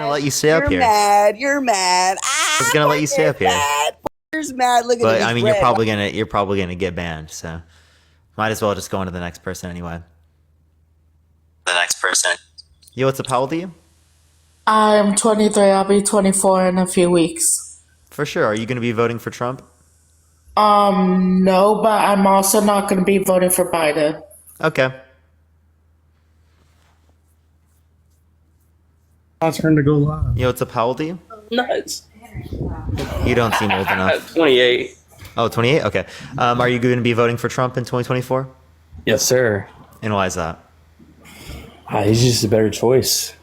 gonna let you stay up here. You're mad. I was gonna let you stay up here. You're mad. Look at But this I mean, red. you're probably gonna get banned. So might as well just go on to the next person anyway. The next person. Yo, what's up? How old are you? I'm 23. I'll be 24 in a few weeks. For sure. Are you gonna be voting for Trump? No, but I'm also not going to be voting for Biden. Okay. My turn to go live. Yo, what's up? How old are you? Nuts. You don't seem old enough. 28. Oh, 28? Okay. Are you going to be voting for Trump in 2024? Yes, sir. And why is that? He's just a better choice.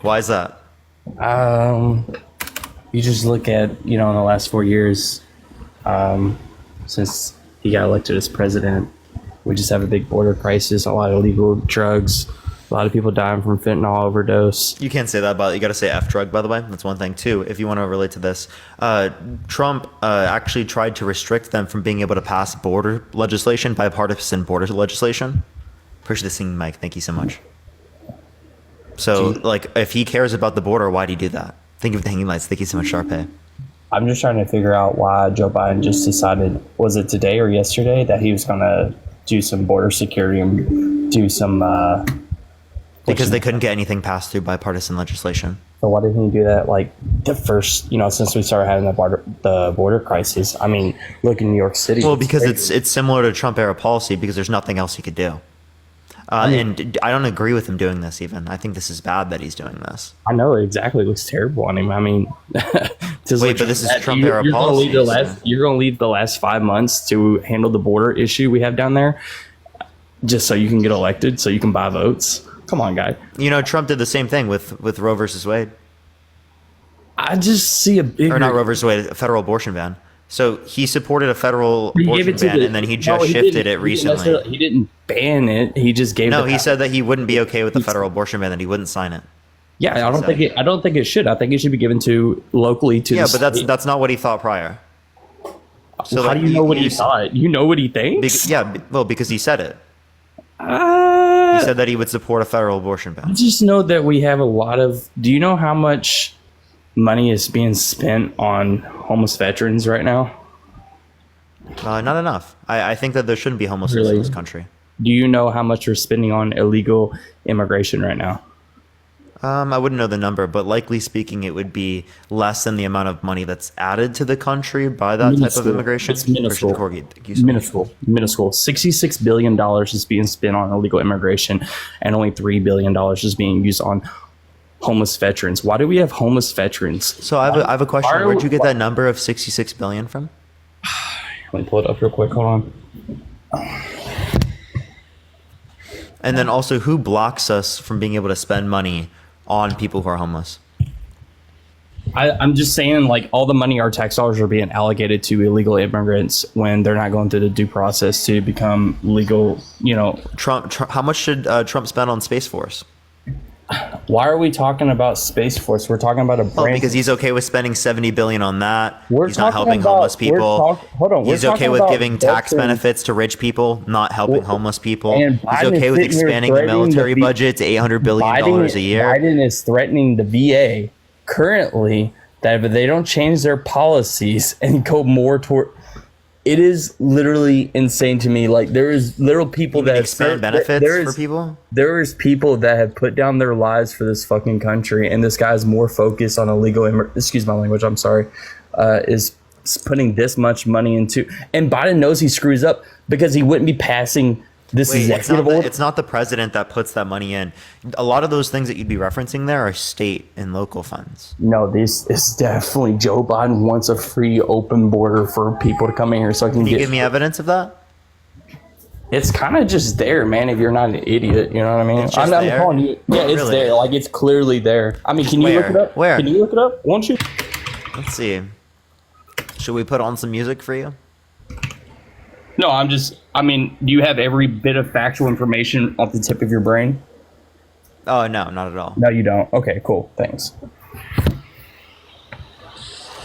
Why is that? You just look at, in the last 4 years, since he got elected as president, we just have a big border crisis, a lot of illegal drugs, a lot of people dying from fentanyl overdose. You can't say that, but you got to say F drug, by the way. That's one thing, too, if you want to relate to this. Trump actually tried to restrict them from being able to pass border legislation, bipartisan border legislation. Appreciate the singing, Mike. Thank you so much. So, if he cares about the border, why do you do that? Think of the hanging lights. Thank you so much, Sharpay. I'm just trying to figure out why Joe Biden just decided, was it today or yesterday, that he was going to do some border security and do some... Because they couldn't get anything passed through bipartisan legislation. So why didn't he do that, the first, since we started having the border crisis? I mean, look in New York City. Well, because it's similar to Trump-era policy because there's nothing else he could do. And I don't agree with him doing this even. I think this is bad that he's doing this. I know, exactly. It looks terrible on him. I mean... Wait, but this is Trump-era policy. You're going to leave the last 5 months to handle the border issue we have down there just so you can get elected, so you can buy votes? Come on, guy. Trump did the same thing with Roe versus Wade. I just see a big... Or not Roe versus Wade, a federal abortion ban. So he supported a federal abortion ban, and then he just shifted it recently. He didn't ban it. He just gave. No, he said that he wouldn't be okay with the federal abortion ban, that he wouldn't sign it. Yeah, I don't think it should. I think it should be given to locally to. Yeah, but that's not what he thought prior. So how do you know what he thought? You know what he thinks? Because he said it. He said that he would support a federal abortion ban. I just know that we have a lot of. Do you know how much money is being spent on homeless veterans right now? Not enough. I think that there shouldn't be homelessness in this country. Do you know how much we're spending on illegal immigration right now? I wouldn't know the number, but likely speaking, it would be less than the amount of money that's added to the country by that type of immigration. It's minuscule. Minuscule. $66 billion is being spent on illegal immigration, and only $3 billion is being used on homeless veterans. Why do we have homeless veterans? So I have a question. Where'd you get that number of 66 billion from? Let me pull it up real quick. Hold on. And then also, who blocks us from being able to spend money on people who are homeless? I'm just saying, all the money, our tax dollars are being allocated to illegal immigrants when they're not going through the due process to become legal. Trump how much should Trump spend on Space Force? Why are we talking about Space Force? We're talking about a brand. Because he's okay with spending $70 billion on that. He's not helping about, homeless people. He's okay with giving tax veterans. Benefits to rich people, not helping homeless people. And He's okay with expanding the military budget to $800 billion a year. Biden is threatening the VA currently that if they don't change their policies and go more toward... It is literally insane to me. There is literal people that expand benefits for people. There is people that have put down their lives for this fucking country, and this guy's more focused on illegal. Excuse my language. I'm sorry. Is putting this much money into, and Biden knows he screws up because he wouldn't be passing this executive order. It's not the president that puts that money in. A lot of those things that you'd be referencing there are state and local funds. No, this is definitely Joe Biden wants a free open border for people to come in here so I can you give me evidence of that? It's kind of just there, man, if you're not an idiot, you know what I mean? I'm calling you. Yeah, it's really there. It's clearly there. I mean, can you look it up? Where? Can you look it up? Won't you? Let's see. Should we put on some music for you? No, do you have every bit of factual information off the tip of your brain? Oh, no, not at all. No, you don't. Okay, cool. Thanks.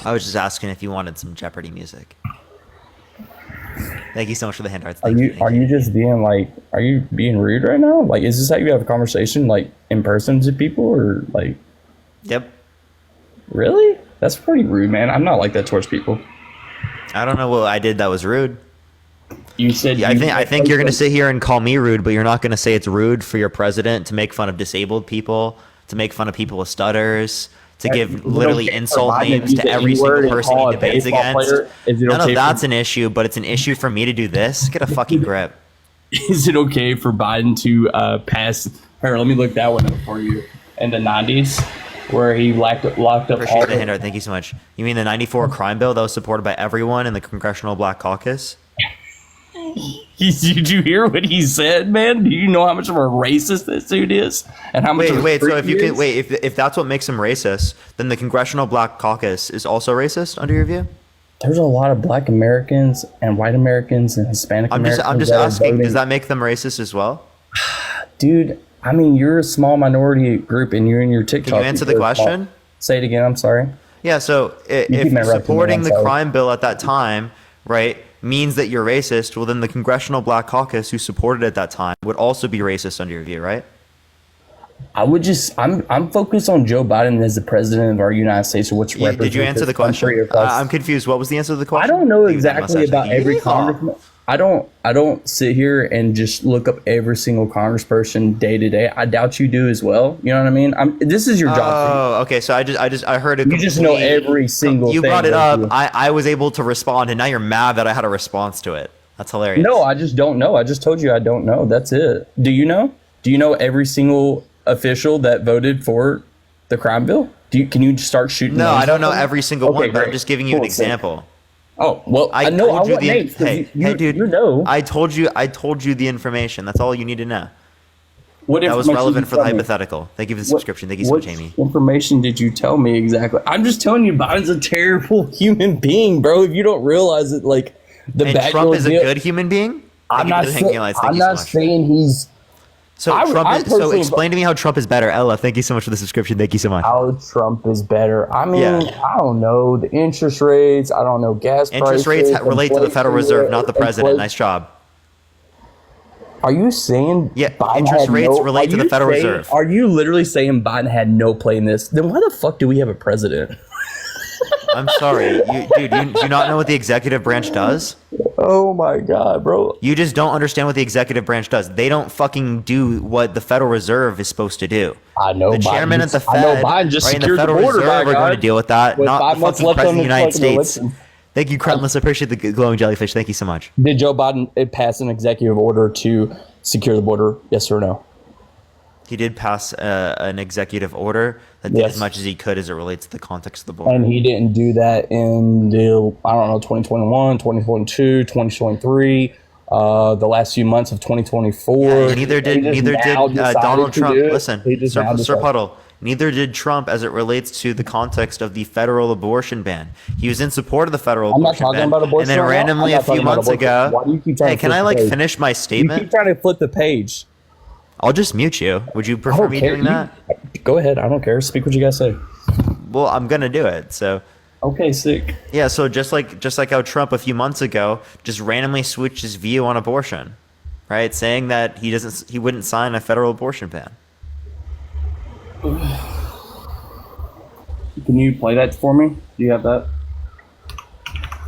I was just asking if you wanted some Jeopardy music. Thank you so much for the hand arts. Are you just being are you being rude right now? Is this how you have a conversation in person to people or Yep. Really? That's pretty rude, man. I'm not like that towards people. I don't know what I did that was rude. You said Yeah, I think you're gonna sit here and call me rude, but you're not gonna say it's rude for your president to make fun of disabled people, to make fun of people with stutters, to give literally insult names to every single person he debates against. None of that's an issue, but it's an issue for me to do this. Get a fucking grip. Is it okay for Biden to pass? Here, let me look that one up for you. In the 90s, where he locked up Appreciate all the handout. Thank you so much. You mean the 94 crime bill that was supported by everyone in the Congressional Black Caucus? Did you hear what he said, man? Do you know how much of a racist this dude is, and how much? Wait. So if you can wait, if that's what makes him racist, then the Congressional Black Caucus is also racist under your view? There's a lot of Black Americans and white Americans and Hispanic Americans. I'm just asking. Does that make them racist as well? Dude, I mean, you're a small minority group, and you're in your TikTok. Can you answer the question? Say it again. I'm sorry. Yeah. So if supporting the crime bill at that time, right, means that you're racist, well, then the Congressional Black Caucus who supported it at that time would also be racist under your view, right? I'm focused on Joe Biden as the president of our United States, which represents. Did you answer the question? I'm confused. What was the answer to the question? I don't know exactly about every congressman. I don't sit here and just look up every single congressperson day to day. I doubt you do as well. You know what I mean? This is your job. Oh, okay. So I heard it. You just know every single. You thing brought it up. I was able to respond, and now you're mad that I had a response to it. That's hilarious. No, I just don't know. I just told you I don't know. That's it. Do you know? Do you know every single official that voted for the crime bill? Can you start shooting? No, I don't know every single one, but great. I'm just giving you an example. Oh, well, I know. told you names, hey, dude, you know. I told you the information. That's all you need to know. What that was relevant for the me? hypothetical. Thank you for the subscription. Thank you so much, Amy. What information did you tell me exactly? I'm just telling you, Biden's a terrible human being, bro. If you don't realize it, like and Trump is a good human being. I'm not saying he's. So explain to me how Trump is better. Ella, thank you so much for the subscription. Thank you so much. How Trump is better. I mean, I don't know. The interest rates, I don't know, gas prices. Interest rates relate to the Federal Reserve, not the president. Nice job. Are you saying Biden interest rates relate to the Federal Reserve? Are you literally saying Biden had no play in this? Then why the fuck do we have a president? I'm sorry. Do you not know what the executive branch does? Oh my God, bro. You just don't understand what the executive branch does. They don't fucking do what the Federal Reserve is supposed to do. I know. The chairman at the Fed, Biden just right, and the secured Federal the border, Reserve are going to deal with that, not the fucking president of the United States. Thank you, Crutless. I appreciate the glowing jellyfish. Thank you so much. Did Joe Biden pass an executive order to secure the border? Yes or no? He did pass an executive order that did as much as he could as it relates to the context of the border. And he didn't do that in the, 2021, 2022, 2023, the last few months of 2024. Yeah, neither did Donald Trump. Listen, Sir Puddle. Neither did Trump as it relates to the context of the federal abortion ban. He was in support of the federal abortion ban. About abortion and then randomly a few months ago, why do you keep trying to can I finish my statement? You keep trying to flip the page. I'll just mute you. Would you prefer me doing that? Go ahead. I don't care. Speak what you guys say. Well, I'm gonna do it. So. Okay, sick. Yeah. So just like how Trump a few months ago just randomly switched his view on abortion, right? Saying that he wouldn't sign a federal abortion ban. Can you play that for me? Do you have that?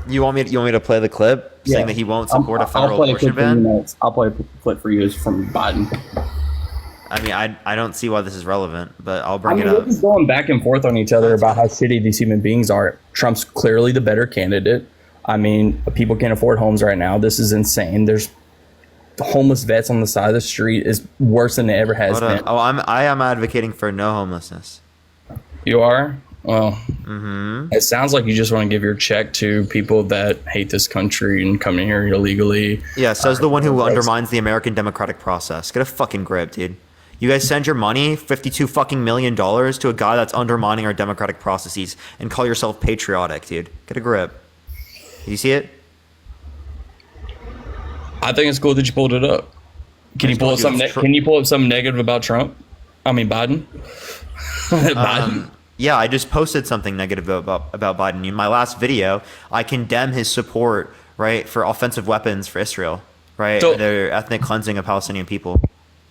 You want me to play the clip saying that he won't support a federal abortion ban? I'll play a clip for you. It's from Biden. I mean, I don't see why this is relevant, but I'll bring it up. We're just going back and forth on each other about how shitty these human beings are. Trump's clearly the better candidate. I mean, people can't afford homes right now. This is insane. There's homeless vets on the side of the street is worse than it ever has been. Oh, I am advocating for no homelessness. You are? Well, It sounds like you just want to give your check to people that hate this country and come in here illegally. Yeah, says the one who undermines the American democratic process. Get a fucking grip, dude. You guys send your money, $52 fucking million, to a guy that's undermining our democratic processes and call yourself patriotic, dude. Get a grip. You see it? I think it's cool that you pulled it up. Can you pull up something negative about Trump? I mean Biden. Biden. Yeah, I just posted something negative about Biden. In my last video, I condemn his support, right, for offensive weapons for Israel, right, their ethnic cleansing of Palestinian people.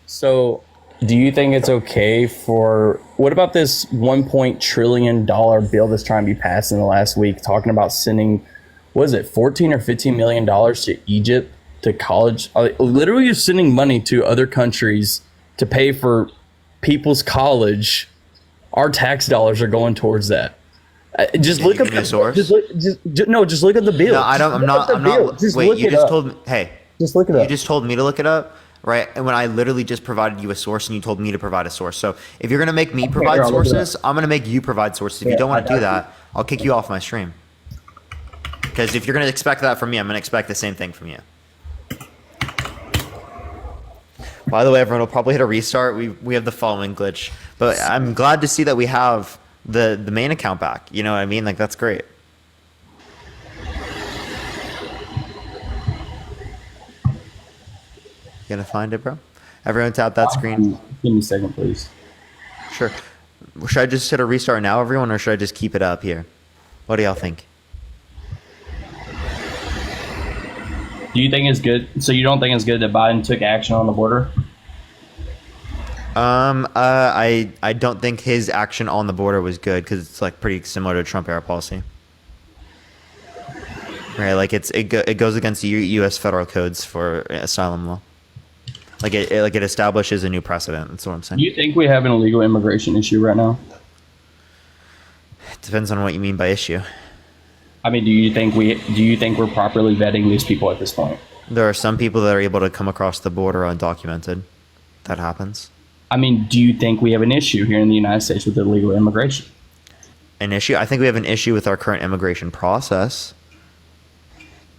So Do you think it's okay for what about this $1 trillion bill that's trying to be passed in the last week, talking about sending, what is it, 14 or 15 million dollars to Egypt to college? Literally, you're sending money to other countries to pay for people's college. Our tax dollars are going towards that. Just look at the source. Just look at the bill. No, I'm not. Just Wait, look you it just up. told me. Hey, Just look it up. you just told me to look it up, right? And when I literally just provided you a source, and you told me to provide a source. So if you're gonna make me provide I'll look it sources, I'm gonna make you provide sources. If you don't want to do that, I'll kick you off my stream. Because if you're gonna expect that from me, I'm gonna expect the same thing from you. By the way, everyone will probably hit a restart. We have the following glitch, but I'm glad to see that we have the main account back. You know what I mean? Like, that's great. You gonna find it, bro? Everyone tap that screen. Give me a second, please. Sure. Should I just hit a restart now, everyone, or should I just keep it up here? What do y'all think? Do you think it's good? So you don't think it's good that Biden took action on the border? I don't think his action on the border was good because it's like pretty similar to Trump era policy. Right, like it goes against the U.S. federal codes for asylum law. Like it establishes a new precedent. That's what I'm saying. Do you think we have an illegal immigration issue right now? It depends on what you mean by issue. I mean, do you think we're properly vetting these people at this point? There are some people that are able to come across the border undocumented. That happens. I mean, do you think we have an issue here in the United States with illegal immigration? An issue? I think we have an issue with our current immigration process.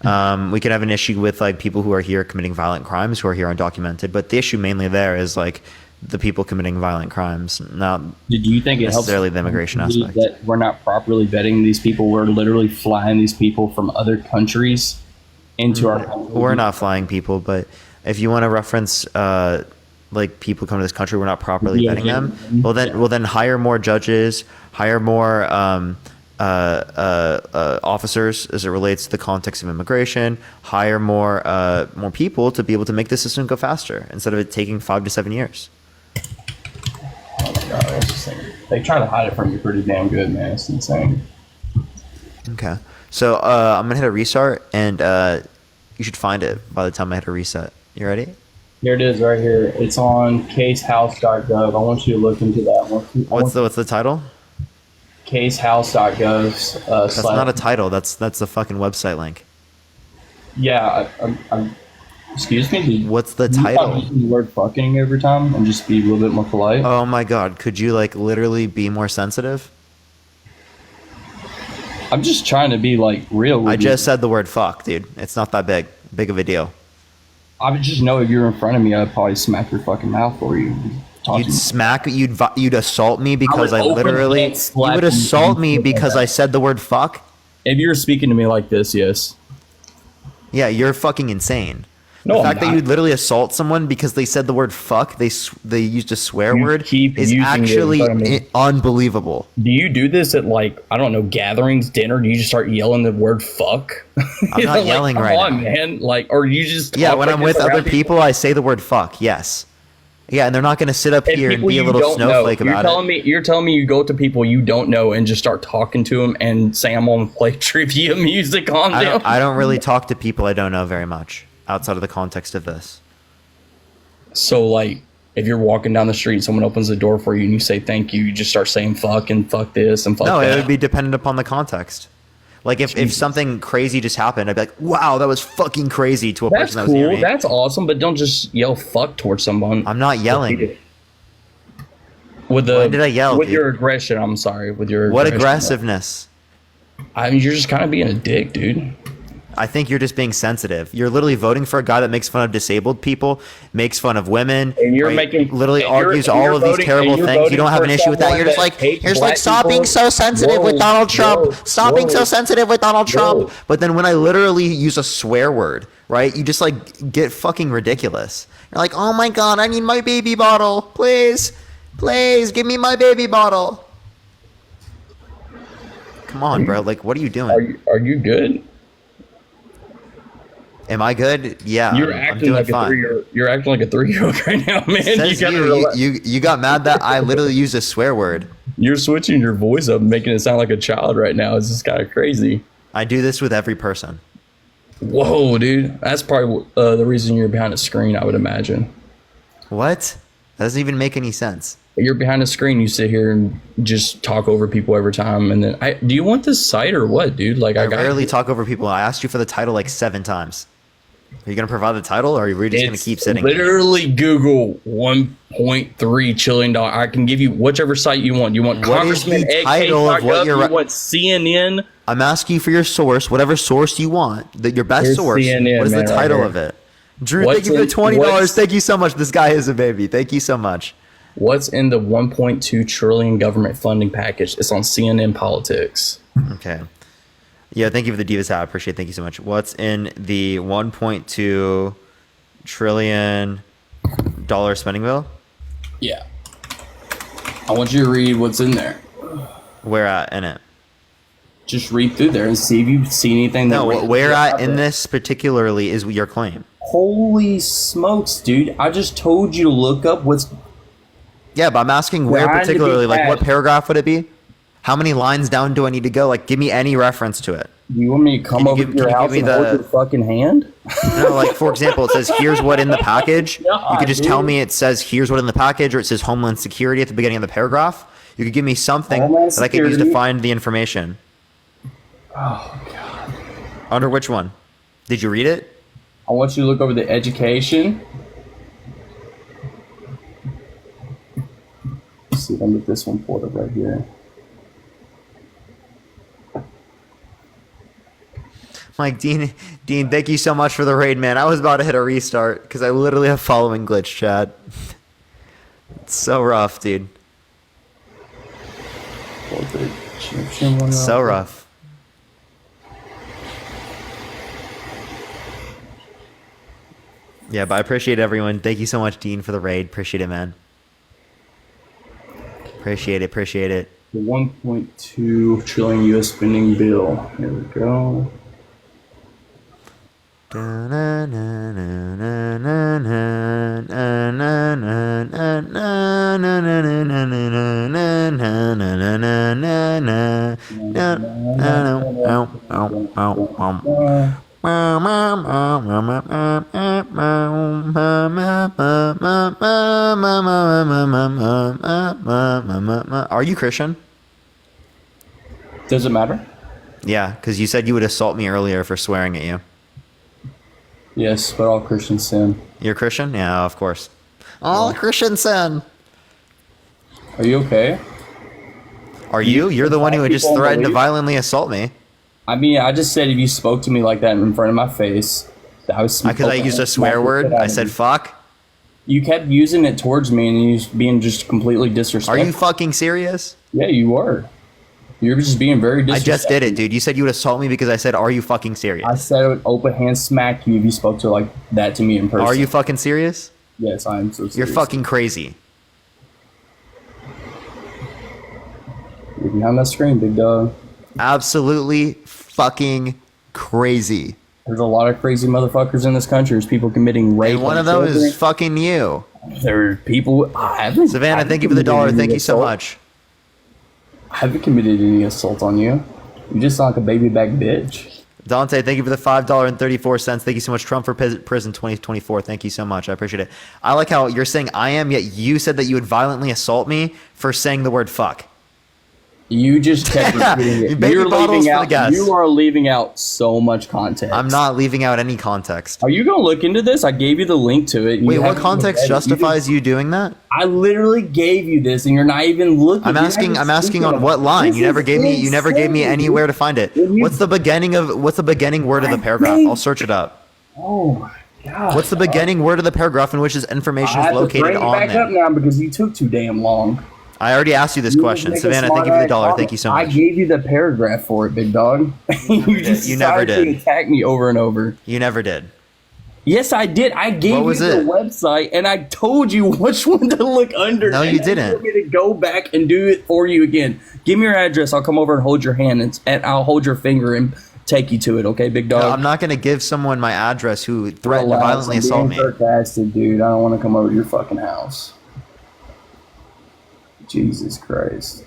We could have an issue with like people who are here committing violent crimes who are here undocumented, but the issue mainly there is like the people committing violent crimes, not Do you think it necessarily helps the immigration aspect. that we're not properly vetting these people? We're literally flying these people from other countries into our country. We're not flying people, but if you want to reference like people come to this country, we're not properly vetting them. Well then hire more judges, hire more officers as it relates to the context of immigration, hire more people to be able to make the system go faster instead of it taking 5 to 7 years. Oh my God, that's insane. They try to hide it from you pretty damn good, man. It's insane. Okay, so I'm gonna hit a restart, and you should find it by the time I hit a reset. You ready? Here it is, right here. It's on casehouse.gov. I want you to look into that one. What's the title? Casehouse.gov. That's not a title. That's the fucking website link. Yeah, I'm excuse me. What's the Can you title? stop using the word fucking every time and just be a little bit more polite? Oh my God! Could you like literally be more sensitive? I'm just trying to be like real with I you. just said the word fuck, dude. It's not that big of a deal. I would just know if you were in front of me, I'd probably smack your fucking mouth for you. You'd assault me because I I would literally. open hand slap You would you assault and me shit like because that. I said the word fuck. If you were speaking to me like this, yes. Yeah, you're fucking insane. No, The I'm fact that not. you'd literally assault someone because they said the word fuck, they used a swear You word, keep is using it in actually front of me. unbelievable. Do you do this at like, I don't know, gatherings, dinner? Do you just start yelling the word fuck? I'm not yelling come right on, now. man. Like, or you just Yeah, talk when like I'm this with other around people, I say the word fuck. Yes. Yeah, and they're not going to sit up And here and people be a you little don't snowflake know. about it. You're telling me you go to people you don't know and just start talking to them and say I'm on play trivia music on them. I don't really talk to people I don't know very much outside of the context of this. So like, if you're walking down the street, someone opens the door for you and you say thank you, you just start saying fuck and fuck this and fuck No, that. it would be dependent upon the context. Like if something crazy just happened, I'd be like, wow, that was fucking crazy to a That's person that was near cool. me. That's awesome, but don't just yell fuck towards someone. I'm not yelling. With the When did I yell, with dude? your aggression? I'm sorry. With your What aggression. aggressiveness? I mean, you're just kind of being a dick, dude. I think you're just being sensitive. You're literally voting for a guy that makes fun of disabled people, makes fun of women, And you're right? making literally and you're- argues and all you're of these voting- terrible and you're things. You voting don't have for an issue with that. someone You're just that like, hates you're just like, black stop being people. so sensitive with Whoa, Donald Trump. whoa, Stop being so whoa. sensitive with Donald Trump. Whoa. But then when I literally use a swear word, right? You just like get fucking ridiculous. You're like, oh my God, I need my baby bottle. Please, please give me my baby bottle. Come on, bro. Like, what are you doing? Are you good? Am I good? Yeah, You're I'm acting doing like a fine. 3-year-old. You're acting like a 3-year-old right now, man. Says gotta you, relax. you got mad that I literally used a swear word. You're switching your voice up, making it sound like a child right now. It's just kind of crazy. I do this with every person. Whoa, dude. That's probably the reason you're behind a screen, I would imagine. What? That doesn't even make any sense. You're behind a screen, you sit here and just talk over people every time. And then, do you want this site or what, dude? Like, I rarely talk over people. I asked you for the title like 7 times. Are you going to provide the title, or are we just going to keep sitting here? Literally Google $1.3 trillion. I can give you whichever site you want. You want What is the Congressman title of what you you're... want CNN? I'm asking you for your source, whatever source you want, your best Here's source. CNN, what is the man, right title here. of it? Drew, What's thank you for the in- $20. what's- Thank you so much. This guy is a baby. Thank you so much. What's in the 1.2 trillion government funding package? It's on CNN Politics. Okay. Yeah, thank you for the Divas hat. I appreciate it. Thank you so much. What's in the $1.2 trillion spending bill? Yeah. I want you to read what's in there. Where at in it? Just read through there and see if you see anything that. No, where at in this particularly is your claim? Holy smokes, dude! I just told you to look up what's. Yeah, but I'm asking where Trying to be particularly. Like, what fast. paragraph would it be? How many lines down do I need to go? Like, give me any reference to it. You want me to come Can you over give- to your can you house give and me hold the- your fucking hand? No, like, for example, it says, here's what in the package. You could just tell me it says, here's what in the package, or it says Homeland Security at the beginning of the paragraph. You could give me something Homeland that I could use to Security? find the information. Oh god! Under which one? Did you read it? I want you to look over the education. Let's see if I can get this one pulled up right here. Like, Dean, thank you so much for the raid, man. I was about to hit a restart because I literally have following glitch, chat. It's so rough, dude. Pull the Egyptian one So up. rough. Yeah, but I appreciate everyone. Thank you so much, Dean, for the raid. Appreciate it, man. Appreciate it. The 1.2 trillion U.S. spending bill. Here we go. Are you Christian? Does it matter? Yeah, because you said you would assault me earlier for swearing at you. Yes, but all Christians sin. You're Christian? Yeah, of course. All Christians sin. Are you okay? Are you? You're the one who just People threatened to believe- violently assault me. I mean, I just said if you spoke to me like that in front of my face, that was Because I used a swear word. I said fuck. You kept using it towards me, and you was being just completely disrespectful. Are you fucking serious? Yeah, you were. You were just being very I disrespectful. just did it, dude. You said you would assault me because I said, are you fucking serious? I said I would open hand smack you if you spoke to like that to me in person. Are you fucking serious? Yes, I am so serious. You're fucking crazy. You're behind that screen, big dog. Absolutely fucking crazy. There's a lot of crazy motherfuckers in this country. There's people committing rape. And one on of those children. is fucking you. There are people. I haven't. Savannah, thank you for the $1. Thank you so much. I haven't committed any assault on you. You just sound like a baby back bitch. Dante, thank you for the $5.34. Thank you so much. Trump for Prison 2024. Thank you so much. I appreciate it. I like how you're saying I am, yet you said that you would violently assault me for saying the word fuck. You just kept repeating it. Baby You're bottles leaving for the out. guests. You are leaving out so much context. I'm not leaving out any context. Are you gonna look into this? I gave you the link to it. and Wait, you what haven't context read it. justifies you doing that? I literally gave you this, and you're not even looking. I'm You're not asking. even I'm asking speaking on of what it. line? This You never is gave me. You never gave me insane, anywhere to dude. find it. When you- What's the beginning word of the paragraph? I'll search it up. Oh my god! What's the beginning word of the paragraph in which this information I is have to located bring it on back up there? now because you took too damn long. I already asked you this You question, was making Savannah. Thank you for the smart-ass $1. Thank you so I much. gave you the paragraph for it, big dog. You just You never decided to did. attack me over and over. You never did. Yes, I did. I gave What was you the it? website, and I told you which one to look under. No, and you then didn't. You want me to go back and do it for you again. Give me your address. I'll come over and hold your hand, and I'll hold your finger and take you to it, okay, big dog? I'm not going to give someone my address who threatened to Relax, violently I'm assault being me. sarcastic, dude. I don't want to come over to your fucking house. Jesus Christ.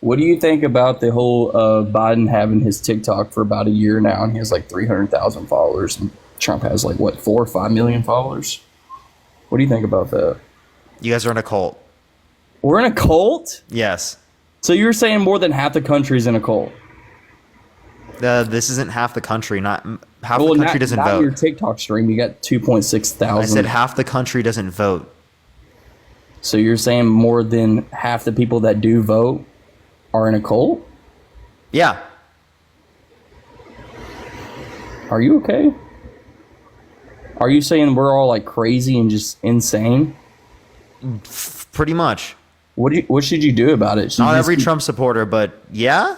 What do you think about the whole Biden having his TikTok for about a year now, and he has like 300,000 followers, and Trump has like, what, 4 or 5 million followers? What do you think about that? You guys are in a cult. We're in a cult? Yes. So you're saying more than half the country's in a cult? This isn't half the country. Not half the country doesn't not vote. your TikTok stream. You got 2.6 thousand. I said half the country doesn't vote. So you're saying more than half the people that do vote are in a cult? Yeah. Are you okay? Are you saying we're all like crazy and just insane? Pretty much. What should you do about it? Should Not you every just Trump supporter, but yeah.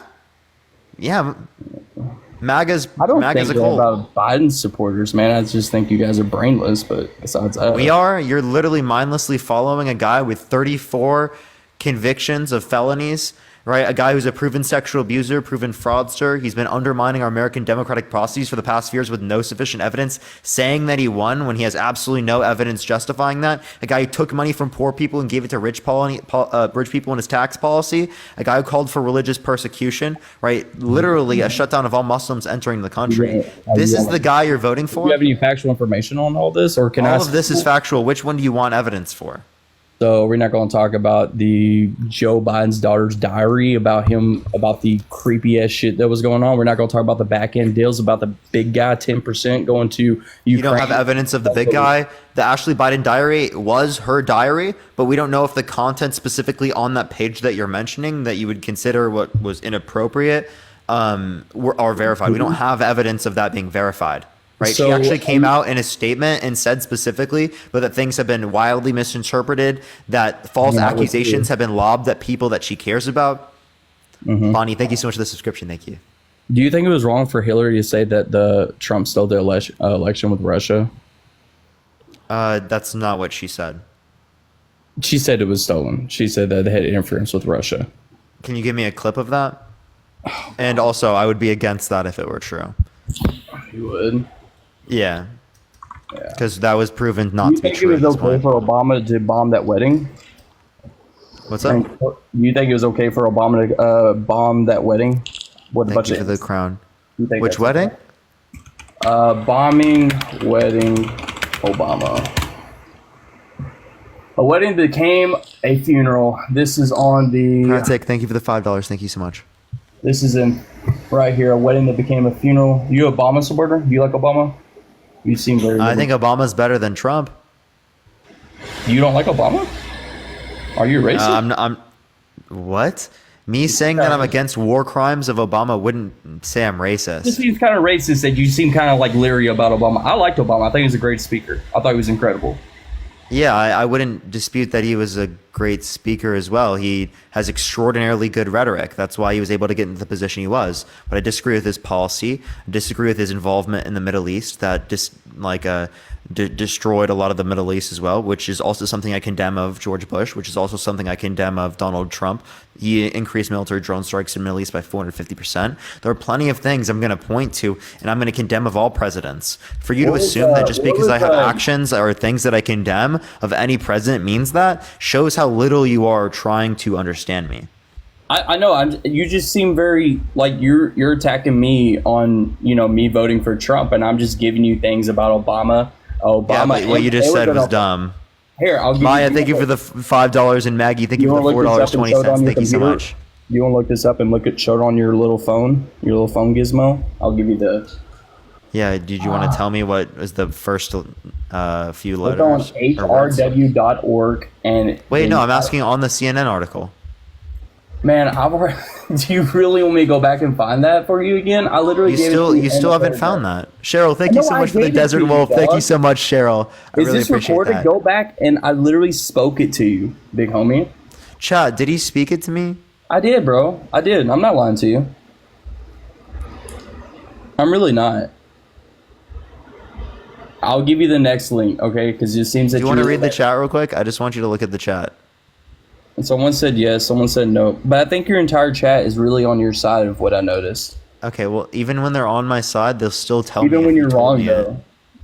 MAGA's I don't MAGA's think a that cult. about Biden supporters, man. I just think you guys are brainless. But besides that, We are. You're literally mindlessly following a guy with 34 convictions of felonies, right? A guy who's a proven sexual abuser, proven fraudster. He's been undermining our American democratic processes for the past few years with no sufficient evidence, saying that he won when he has absolutely no evidence justifying that. A guy who took money from poor people and gave it to rich people in his tax policy. A guy who called for religious persecution, right? Literally a shutdown of all Muslims entering the country. This is the guy you're voting do for? you have any factual information on all this, or can I? All of this is factual. Which one do you want evidence for? So we're not going to talk about the Joe Biden's daughter's diary about the creepy ass shit that was going on. We're not going to talk about the back end deals about the big guy 10% going to Ukraine. You don't have evidence of the big guy. The Ashley Biden diary was her diary, but we don't know if the content specifically on that page that you're mentioning that you would consider what was inappropriate are verified. We don't have evidence of that being verified. Right. So, she actually came out in a statement and said specifically, but that things have been wildly misinterpreted, that false accusations have been lobbed at people that she cares about. Bonnie, thank you so much for the subscription. Thank you. Do you think it was wrong for Hillary to say that the Trump stole the election with Russia? That's not what she said. She said it was stolen. She said that they had interference with Russia. Can you give me a clip of that? And also, I would be against that if it were true. You would. Yeah. Because that was proven not You to be think it true. was at this okay point. for Obama to bomb that wedding? What's up? You think it was okay for Obama to bomb that wedding with a Thank bunch you for of the crown. You think Which that's wedding? okay? Bombing wedding Obama. A wedding became a funeral. This is on the. Pratik, thank you for the $5. Thank you so much. This is in right here. A wedding that became a funeral. You a Obama supporter? You like Obama? You seem very. I think Obama's better than Trump. You don't like Obama? Are you racist? I'm. What? Me saying that I'm against war crimes of Obama wouldn't say I'm This racist. seems kind of racist that you seem kind of like leery about Obama. I liked Obama. I think he was a great speaker. I thought he was incredible. Yeah, I wouldn't dispute that he was a great speaker as well. He has extraordinarily good rhetoric. That's why he was able to get into the position he was. But I disagree with his policy. I disagree with his involvement in the Middle East that destroyed a lot of the Middle East as well, which is also something I condemn of George Bush, which is also something I condemn of Donald Trump. He increased military drone strikes in the Middle East by 450%. There are plenty of things I'm going to point to, and I'm going to condemn of all presidents. For you to assume that just because I have actions or things that I condemn of any president means that shows how little you are trying to understand me. I know. You just seem very like you're attacking me on me voting for Trump, and I'm just giving you things about Obama. Yeah, but what you just said was dumb. Here, I'll give Maya, you, thank you for the $5, and Maggie, thank you for the wanna look this up and show it on $4.20. your Thank you so computer? much. You want to look this up and show it on your little phone gizmo? I'll give you the. Yeah, did you want to tell me what is the first few Look on letters? or words? hrw.org and. Wait, no, I'm asking on the CNN article. Man, do you really want me to go back and find that for you again? I literally gave it to You still haven't found that. Cheryl, thank you No, so I much for the gave it to Desert you, Wolf. Thank you dog. so much, Cheryl. I Is really this appreciate recorded? that. Go back and I literally spoke it to you, big homie. Chat, did he speak it to me? I did, bro. I did. I'm not lying to you. I'm really not. I'll give you the next link, okay? Because it seems that Do you want to read the chat real quick? I just want you to look at the chat. And someone said yes, someone said no. But I think your entire chat is really on your side of what I noticed. Okay, well, even when they're on my side, they'll still tell me. Even if when you you're told wrong, me though.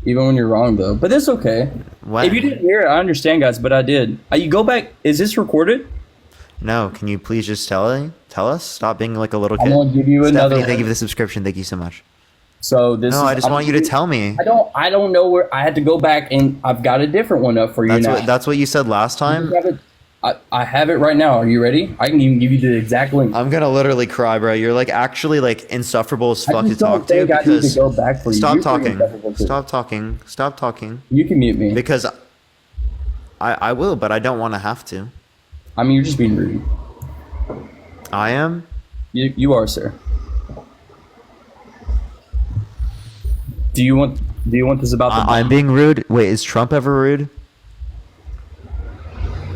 Even when you're wrong, though. But that's okay. When? If you didn't hear it, I understand, guys, but I did. You go back. Is this recorded? No, can you please just tell us? Stop being like a little kid. I'm going to give you Stephanie, another thank you one. for the subscription. Thank you so much. So this No, I just want you to tell me. I don't know where. I had to go back, and I've got a different one up for you now. That's what you said last time. I have it right now. Are you ready? I can even give you the exact link. I'm gonna literally cry, bro. You're like actually like insufferable as fuck I to just don't talk to think I need because to go back for you. stop You're talking. pretty insufferable, too. Stop talking. You can mute me. Because I will, but I don't want to have to. I mean, you're just being rude. I am. You are, sir. Do you want this about the I'm being rude. Wait, is Trump ever rude?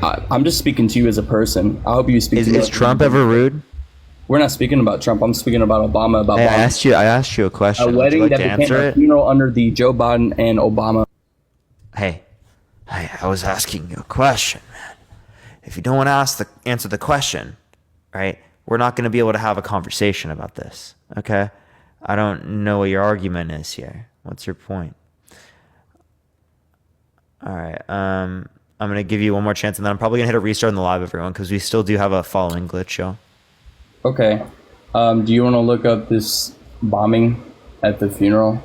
I'm just speaking to you as a person. I hope you speak to me. Is Trump ever rude? We're not speaking about Trump. I'm speaking about Obama. Hey, Biden. I asked you a question. A Would wedding you like that to became answer a it? funeral under the Joe Biden and Obama. Hey, I was asking you a question, man. If you don't want to answer the question, right, we're not going to be able to have a conversation about this, okay? I don't know what your argument is here. What's your point? All right, I'm going to give you one more chance, and then I'm probably going to hit a restart in the live, everyone, because we still do have a following glitch, yo. Okay. Do you want to look up this bombing at the funeral,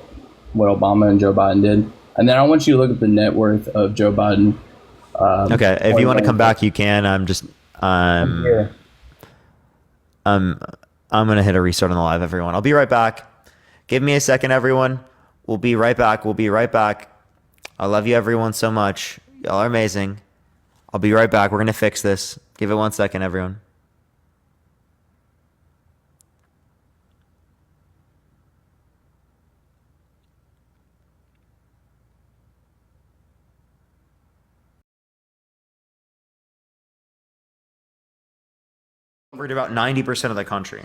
what Obama and Joe Biden did? And then I want you to look at the net worth of Joe Biden. Okay, if you want to come back, you can. I'm going to hit a restart on the live, everyone. I'll be right back. Give me a second, everyone. We'll be right back. I love you, everyone, so much. Y'all are amazing. I'll be right back. We're going to fix this. Give it 1 second, everyone. Covered about 90% of the country.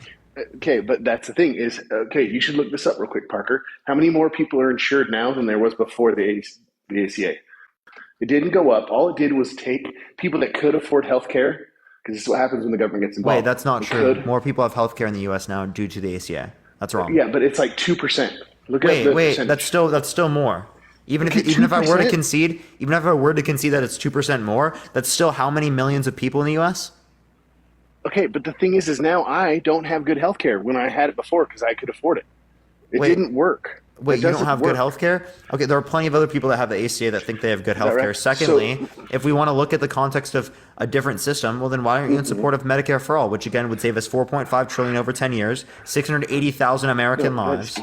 Okay, but that's the thing is, okay, you should look this up real quick, Parker. How many more people are insured now than there was before the ACA? It didn't go up. All it did was take people that could afford health care, because this is what happens when the government gets involved. Wait, that's not They true. could. More people have health care in the U.S. now due to the ACA. That's wrong. Yeah, but it's like 2%. Look at the Wait, percentage. that's still more. Even Okay, if I were to 2%? concede, that it's 2% more, that's still how many millions of people in the U.S.? Okay, but the thing is now I don't have good health care when I had it before because I could afford it. It Wait. didn't work. Wait, It you don't doesn't have work. good health care? Okay, there are plenty of other people that have the ACA that think they have good health care. right? Secondly, if we want to look at the context of a different system, well, then why aren't you in support of Medicare for all, which again would save us $4.5 trillion over 10 years, 680,000 American lives?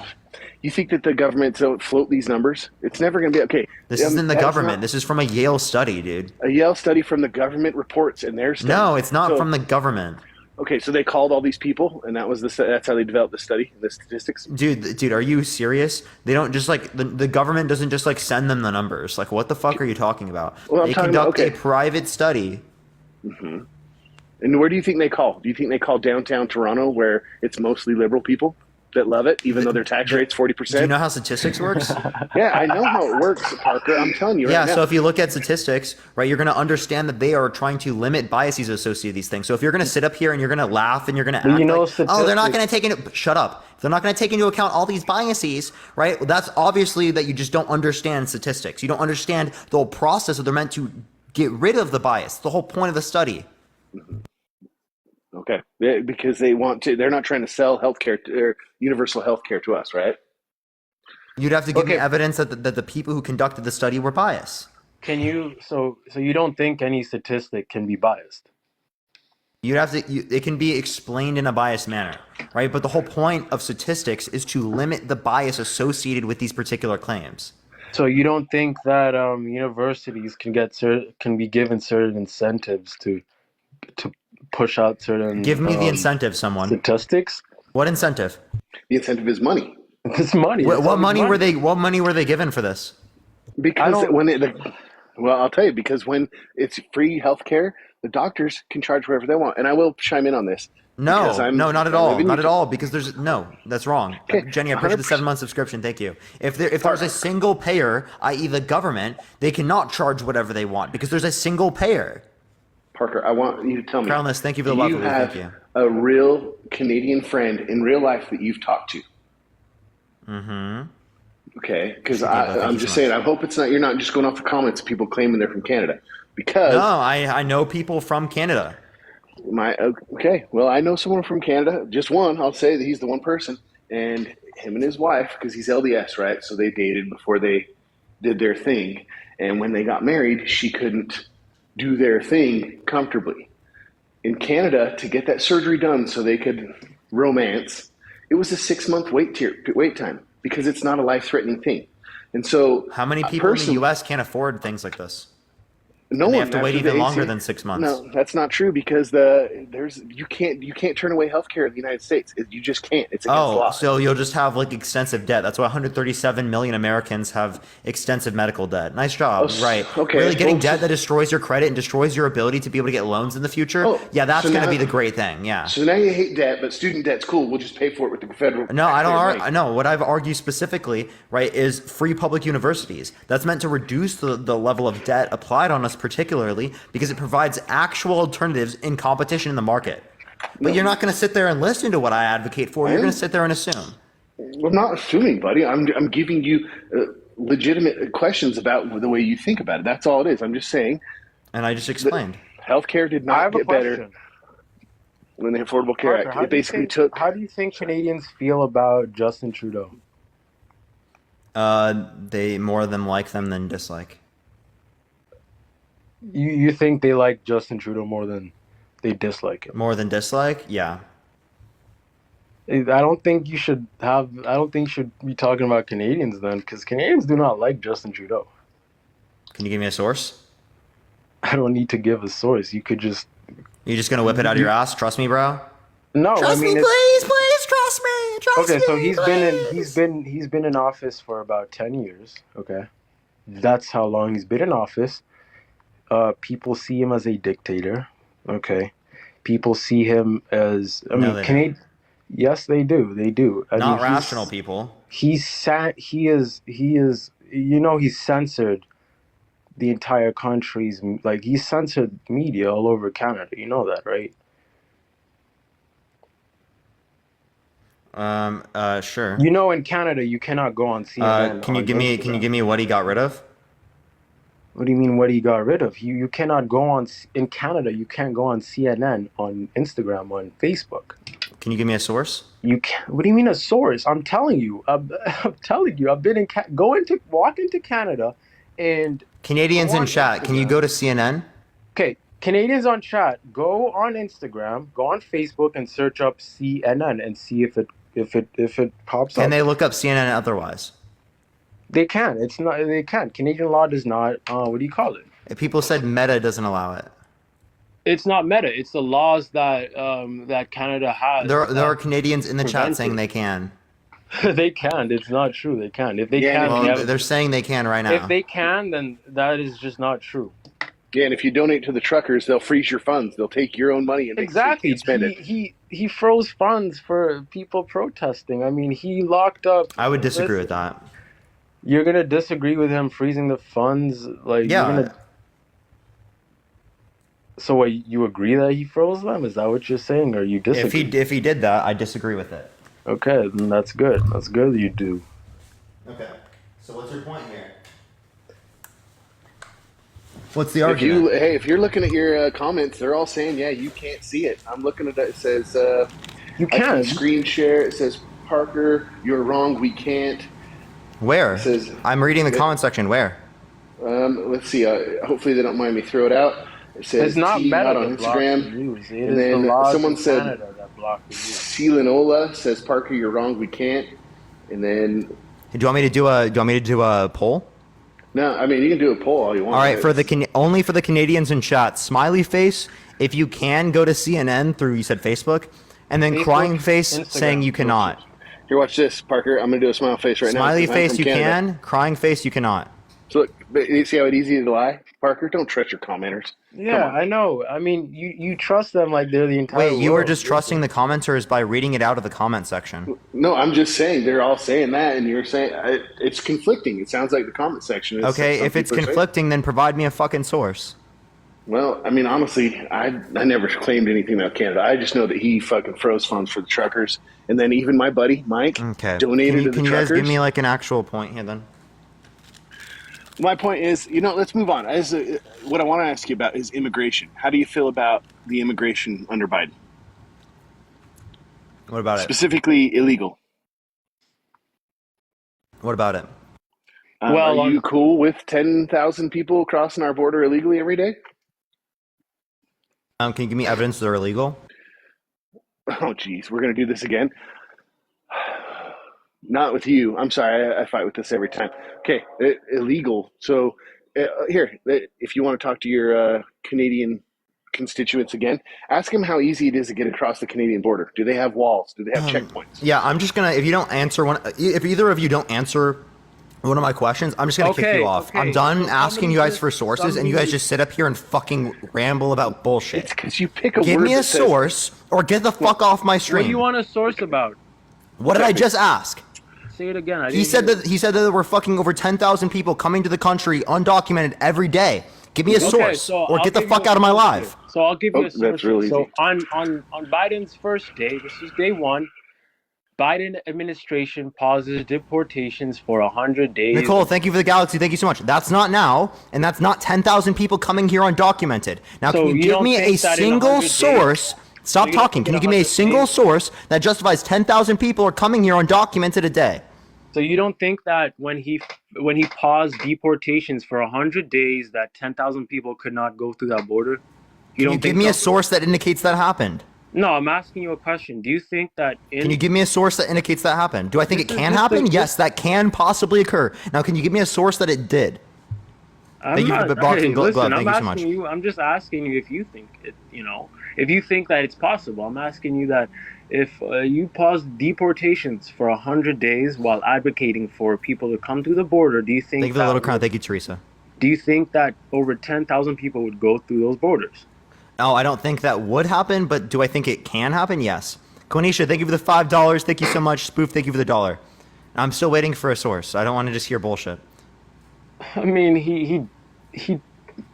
You think that the government don't float these numbers? It's never going to be okay. This isn't the that's government. not- This is from a Yale study, dude. A Yale study from the government reports in their study. No, it's not So- from the government. Okay, so they called all these people, and that's how they developed the study, the statistics. Dude, are you serious? They don't just like the government doesn't just like send them the numbers. Like, what the fuck are you talking about? Well, I'm They talking conduct about- a private study. And where do you think they call? Do you think they call downtown Toronto, where it's mostly liberal people that love it, even though their tax rate's 40%? Do you know how statistics works? Yeah, I know how it works, Parker. I'm telling you right Yeah, now. so if you look at statistics, right, you're going to understand that they are trying to limit biases associated with these things. So if you're going to sit up here and you're going to laugh and you're going to act you know, like, oh, they're not going to statistics- take into, shut up. They're not going to take into account all these biases, right? Well, that's obviously that you just don't understand statistics. You don't understand the whole process that they're meant to get rid of the bias. The whole point of the study. Okay, because they want to. They're not trying to sell healthcare or universal healthcare to us, right? You'd have to give me Okay. evidence that the people who conducted the study were biased. Can you so you don't think any statistic can be biased? You'd have to. It can be explained in a biased manner, right? But the whole point of statistics is to limit the bias associated with these particular claims. So you don't think that universities can be given certain incentives to push out certain Give me the incentive, someone. statistics? What incentive? The incentive is money. It's money. What, It's what always money were they? What money were they given for this? Because don't- well, I'll tell you, because when it's free healthcare, the doctors can charge whatever they want. And I will chime in on this. No, because no, not at I all, live in not at Utah. all. Because there's no, that's wrong. Okay, Jenny, I appreciate the 100%. 7-month subscription. Thank you. If there's a single payer, i.e., the government, they cannot charge whatever they want because there's a single payer. Parker, I want you to tell me. Crownless, thank you for the do love. you have Thank you. a real Canadian friend in real life that you've talked to? Mm-hmm. Okay, because Thank I'm you just so saying, much. I hope it's not. You're not just going off the comments of people claiming they're from Canada. Because No, I know people from Canada. okay, well, I know someone from Canada. Just one. I'll say that he's the one person, and him and his wife, because he's LDS, right? So they dated before they did their thing, and when they got married, she couldn't do their thing comfortably. In Canada, to get that surgery done so they could romance, it was a 6 month wait time because it's not a life threatening thing. And so, How many people in the U.S. can't afford things like this? no And they one have to wait after the even longer ACA than 6 months. No, that's not true because you can't turn away healthcare in the United States. You just can't. It's against Oh, law. so you'll just have like extensive debt. That's why 137 million Americans have extensive medical debt. Nice job. Oh, Right. okay. Really getting Well, debt that destroys your credit and destroys your ability to be able to get loans in the future. Oh, Yeah, that's so going to now- be the great thing. Yeah. So now you hate debt, but student debt's cool. We'll just pay for it with the federal. No, I taxpayer money. don't. No, what I've argued specifically, right, is free public universities. That's meant to reduce the level of debt applied on us, particularly because it provides actual alternatives in competition in the market. But you're not going to sit there and listen to what I advocate for. You're going to sit there and assume. I'm not assuming, buddy. I'm giving you legitimate questions about the way you think about it. That's all it is. I'm just saying. And I just explained. Healthcare did I not have a get better question. when the Affordable Care Parker, Act. It basically took. How do you think Canadians feel about Justin Trudeau? They more of them like them than dislike. You think they like Justin Trudeau more than they dislike him? More than dislike? Yeah. I don't think you should be talking about Canadians then, because Canadians do not like Justin Trudeau. Can you give me a source? I don't need to give a source. You could just You're just going to whip it out of your ass? Trust me, bro? no. Trust I mean, me, please trust me. Trust okay. me. So please. he's been in office for about 10 years. Okay, that's how long he's been in office. People see him as a dictator. Okay, people see him as No, they Canadian. Yes, they do. They do. I Not mean, rational people. He is. You know, he's censored the entire country's he's censored media all over Canada. You know that, right? Sure. You know, in Canada, you cannot go on CNN. Can you give me what he got rid of? What do you mean? What he got rid of? You cannot go on in Canada. You can't go on CNN, on Instagram, on Facebook. Can you give me a source? You can. What do you mean a source? I'm telling you. I'm telling you. I've been in walk into Canada, and Canadians go in on chat, can you Instagram. go to CNN? Okay, Canadians on chat, go on Instagram, go on Facebook, and search up CNN and see if it pops up. Can they look up CNN otherwise? They can. It's not. They can. Canadian law does not. What do you call it? If people said Meta doesn't allow it. It's not meta. It's the laws that that Canada has. There are Canadians in the chat prevent saying it. they can. They can. It's not true. They can. If they Yeah, can, Well, they're saying they can right now. if they can, then that is just not true. Yeah, and if you donate to the truckers, they'll freeze your funds. They'll take your own money and Exactly. make sure you can't spend it. He froze funds for people protesting. I mean, he locked up. I would disagree with that. You're gonna disagree with him freezing the funds, like Yeah. You're gonna... So what? You agree that he froze them? Is that what you're saying, or you disagree? If he did that, I disagree with it. Okay, then that's good. That's good that you do. Okay. So what's your point here? What's the If argument? if you're looking at your comments, they're all saying, yeah, you can't see it. I'm looking at it. It says, You I can. screen share. It says, Parker, you're wrong. We can't. Where? It says, I'm reading the comment section. Where? let's see. Hopefully they don't mind me throw it out. It says, It's not T, Meta not on that blocks the Instagram. news. It And is the then laws someone in said- Canada that block the news. Selenola says, Parker, you're wrong. We can't. And then, Do you want me to do a poll? no, I mean, you can do a poll all you want. All right, only for the Canadians in chat. Smiley face. If you can go to CNN through, you said Facebook, and then Facebook, crying face Instagram, saying you cannot. Here, watch this, Parker. I'm going to do a smile face right now. Smiley 'cause I'm face from you Canada. can. Crying face you cannot. So look, but you see how it's easy to lie? Parker, don't trust your commenters. Yeah, I know. I mean, you trust them like they're the entire Wait, you were world. just trusting the commenters by reading it out of the comment section. No, I'm just saying they're all saying that, and you're saying it's conflicting. It sounds like the comment section is. Okay, some if it's people are saying- conflicting, then provide me a fucking source. Well, I mean, honestly, I never claimed anything about Canada. I just know that he fucking froze funds for the truckers, and then even my buddy Mike Okay. donated to the Can you guys give truckers. me like an actual point here then? My point is, let's move on. What I want to ask you about is immigration. How do you feel about the immigration under Biden, What about it? specifically illegal? What about it? Well, are you cool with 10,000 people crossing our border illegally every day? Can you give me evidence they're illegal? Oh, geez, we're gonna do this again. Not with you. I'm sorry. I fight with this every time. Okay, illegal. So here, if you want to talk to your Canadian constituents again, ask them how easy it is to get across the Canadian border. Do they have walls? Do they have checkpoints? Yeah, I'm just gonna. If you don't answer one, if either of you don't answer one of my questions, I'm just gonna kick Okay, you off. okay. I'm done So asking you guys somebody for just- sources, and you guys just sit up here and fucking ramble about It's bullshit. because you pick a Give word me a that says- source, or get the fuck off my what stream. do you want a source about? What did I just ask? Say it again. He said that there were fucking over 10,000 people coming to the country undocumented every day. Give me a source, or get the fuck out of my live. So I'll give you a Oh, source. that's really So easy. on Biden's first day, this is day one. Biden administration pauses deportations for 100 days. Nicole, thank you for the galaxy. Thank you so much. That's not now, and that's not 10,000 people coming here undocumented. Now, So can you you give don't me a think that in single 100 days- source? Stop you don't talking. think Can you in give me a 100 single days- source that justifies 10,000 people are coming here undocumented a day? So you don't think that when he paused deportations for 100 days, that 10,000 people could not go through that border? Can you don't give think me a so? source that indicates that happened? No, I'm asking you a question. Do you think that Can you give me a source that indicates that happened? Do I think it This is can just happen? a- Yes, that can possibly occur. Now, can you give me a source that it did? Thank you for the boxing glove. Listen, Thank I'm you so much. asking you. I'm just asking you if you think it. If you think that it's possible. I'm asking you that if you pause deportations for 100 days while advocating for people to come through the border, do you think? Thank you for the little crown. Thank you, Teresa. Do you think that over 10,000 people would go through those borders? No, I don't think that would happen, but do I think it can happen? Yes. Konisha, thank you for the $5. Thank you so much. Spoof, thank you for the $1. I'm still waiting for a source. I don't want to just hear bullshit. I mean, he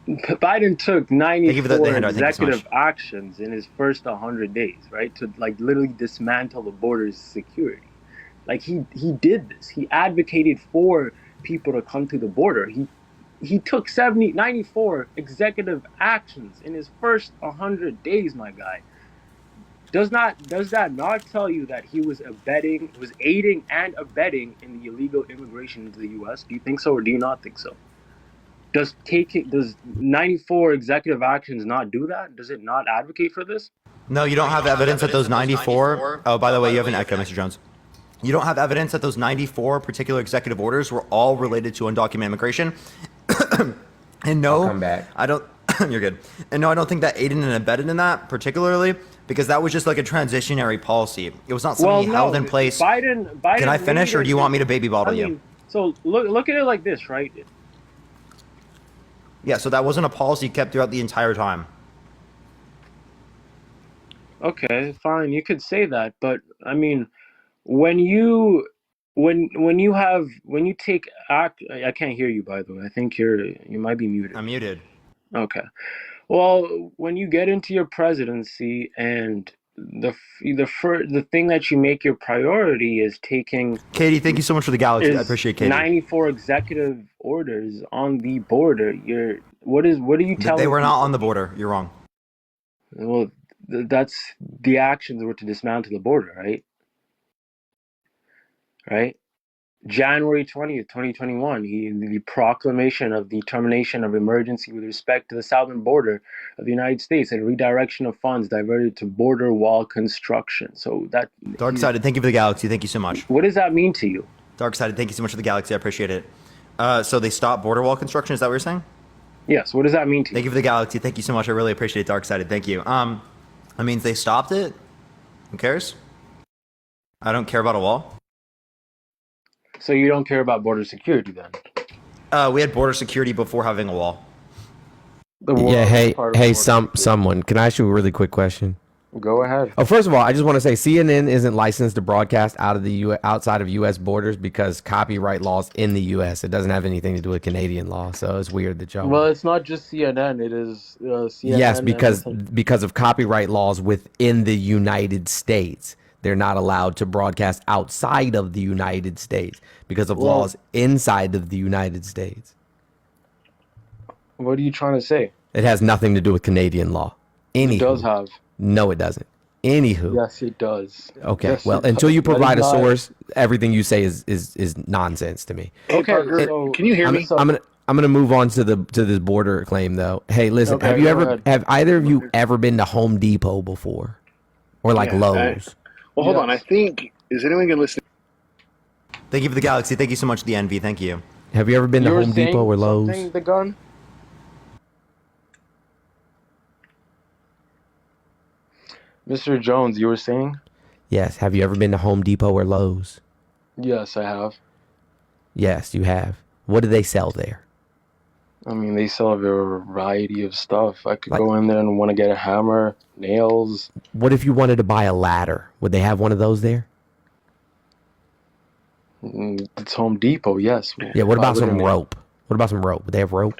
Biden took you for the 94 handout. Thank you so executive much. actions in his first 100 days, right? To like literally dismantle the border's security. Like he did this. He advocated for people to come to the border. He took 94 executive actions in his first 100 days, my guy. Does that not tell you that he was aiding and abetting in the illegal immigration into the U.S.? Do you think so, or do you not think so? Does 94 executive actions not do that? Does it not advocate for this? No, you don't have evidence that those 94. Oh, by the way, you have an echo, Mr. Jones. You don't have evidence that those 94 particular executive orders were all related to undocumented immigration. And no, I'll come back. I don't. You're good. And no, I don't think that aided and abetted in that particularly, because that was just like a transitionary policy. It was not something he held in place. Biden. Can I finish, or do you want me to baby bottle you? So look at it like this, right? Yeah, so that wasn't a policy kept throughout the entire time. Okay, fine. You could say that, but I mean, when you take act, I can't hear you, by the way. I think you might be muted. I'm muted. Okay. Well, when you get into your presidency and the thing that you make your priority is taking Katie, thank you so much for the galaxy. I is appreciate Katie. 94 executive orders on the border. What are you telling? They were not people? on the border. You're wrong. Well, that's the actions were to dismantle the border, right? Right? January 20th, 2021, the proclamation of the termination of emergency with respect to the southern border of the United States and redirection of funds diverted to border wall construction. So that Dark-sided, thank you for the galaxy. Thank you so much. what does that mean to you? Dark-sided, thank you so much for the galaxy. I appreciate it. So they stopped border wall construction. Is that what you're saying? Yes, what does that mean to Thank you? you for the galaxy. Thank you so much. I really appreciate it. Dark-sided, thank you. That means they stopped it. Who cares? I don't care about a wall. So you don't care about border security then? We had border security before having a wall. The wall Yeah, is hey, part of hey, border security. someone. Can I ask you a really quick question? Go ahead. Oh, first of all, I just want to say CNN isn't licensed to broadcast outside of U.S. borders because copyright laws in the U.S. It doesn't have anything to do with Canadian law, so it's weird that y'all. Well, it's not just CNN. It is CNN. Yes, and because of copyright laws within the United States, they're not allowed to broadcast outside of the United States because of laws inside of the United States. What are you trying to say? It has nothing to do with Canadian law. It does have. No, it doesn't. Anywho. Yes, it does. Okay. Yes, Well, it until does. you That is provide a not- source, everything you say is nonsense to me. Hey, Okay, Parker, so- can you hear me? I'm gonna move on to this border claim though. Hey, listen, Okay, have go ahead. either of you ever been to Home Depot before, or like Yeah, Lowe's? Well, hold on. I Yes. think, is anyone going to listen? Thank you for the galaxy. Thank you so much, the envy. Thank you. Have you ever been You to were Home saying Depot or Lowe's? something, the gun? Mr. Jones, you were saying? Yes. Have you ever been to Home Depot or Lowe's? Yes, I have. Yes, you have. What do they sell there? I mean, they sell a variety of stuff. I could Like- go in there and want to get a hammer, nails. What if you wanted to buy a ladder? Would they have one of those there? It's Home Depot, yes. Yeah. What Why about some wouldn't they? rope? What about some rope? Would they have rope?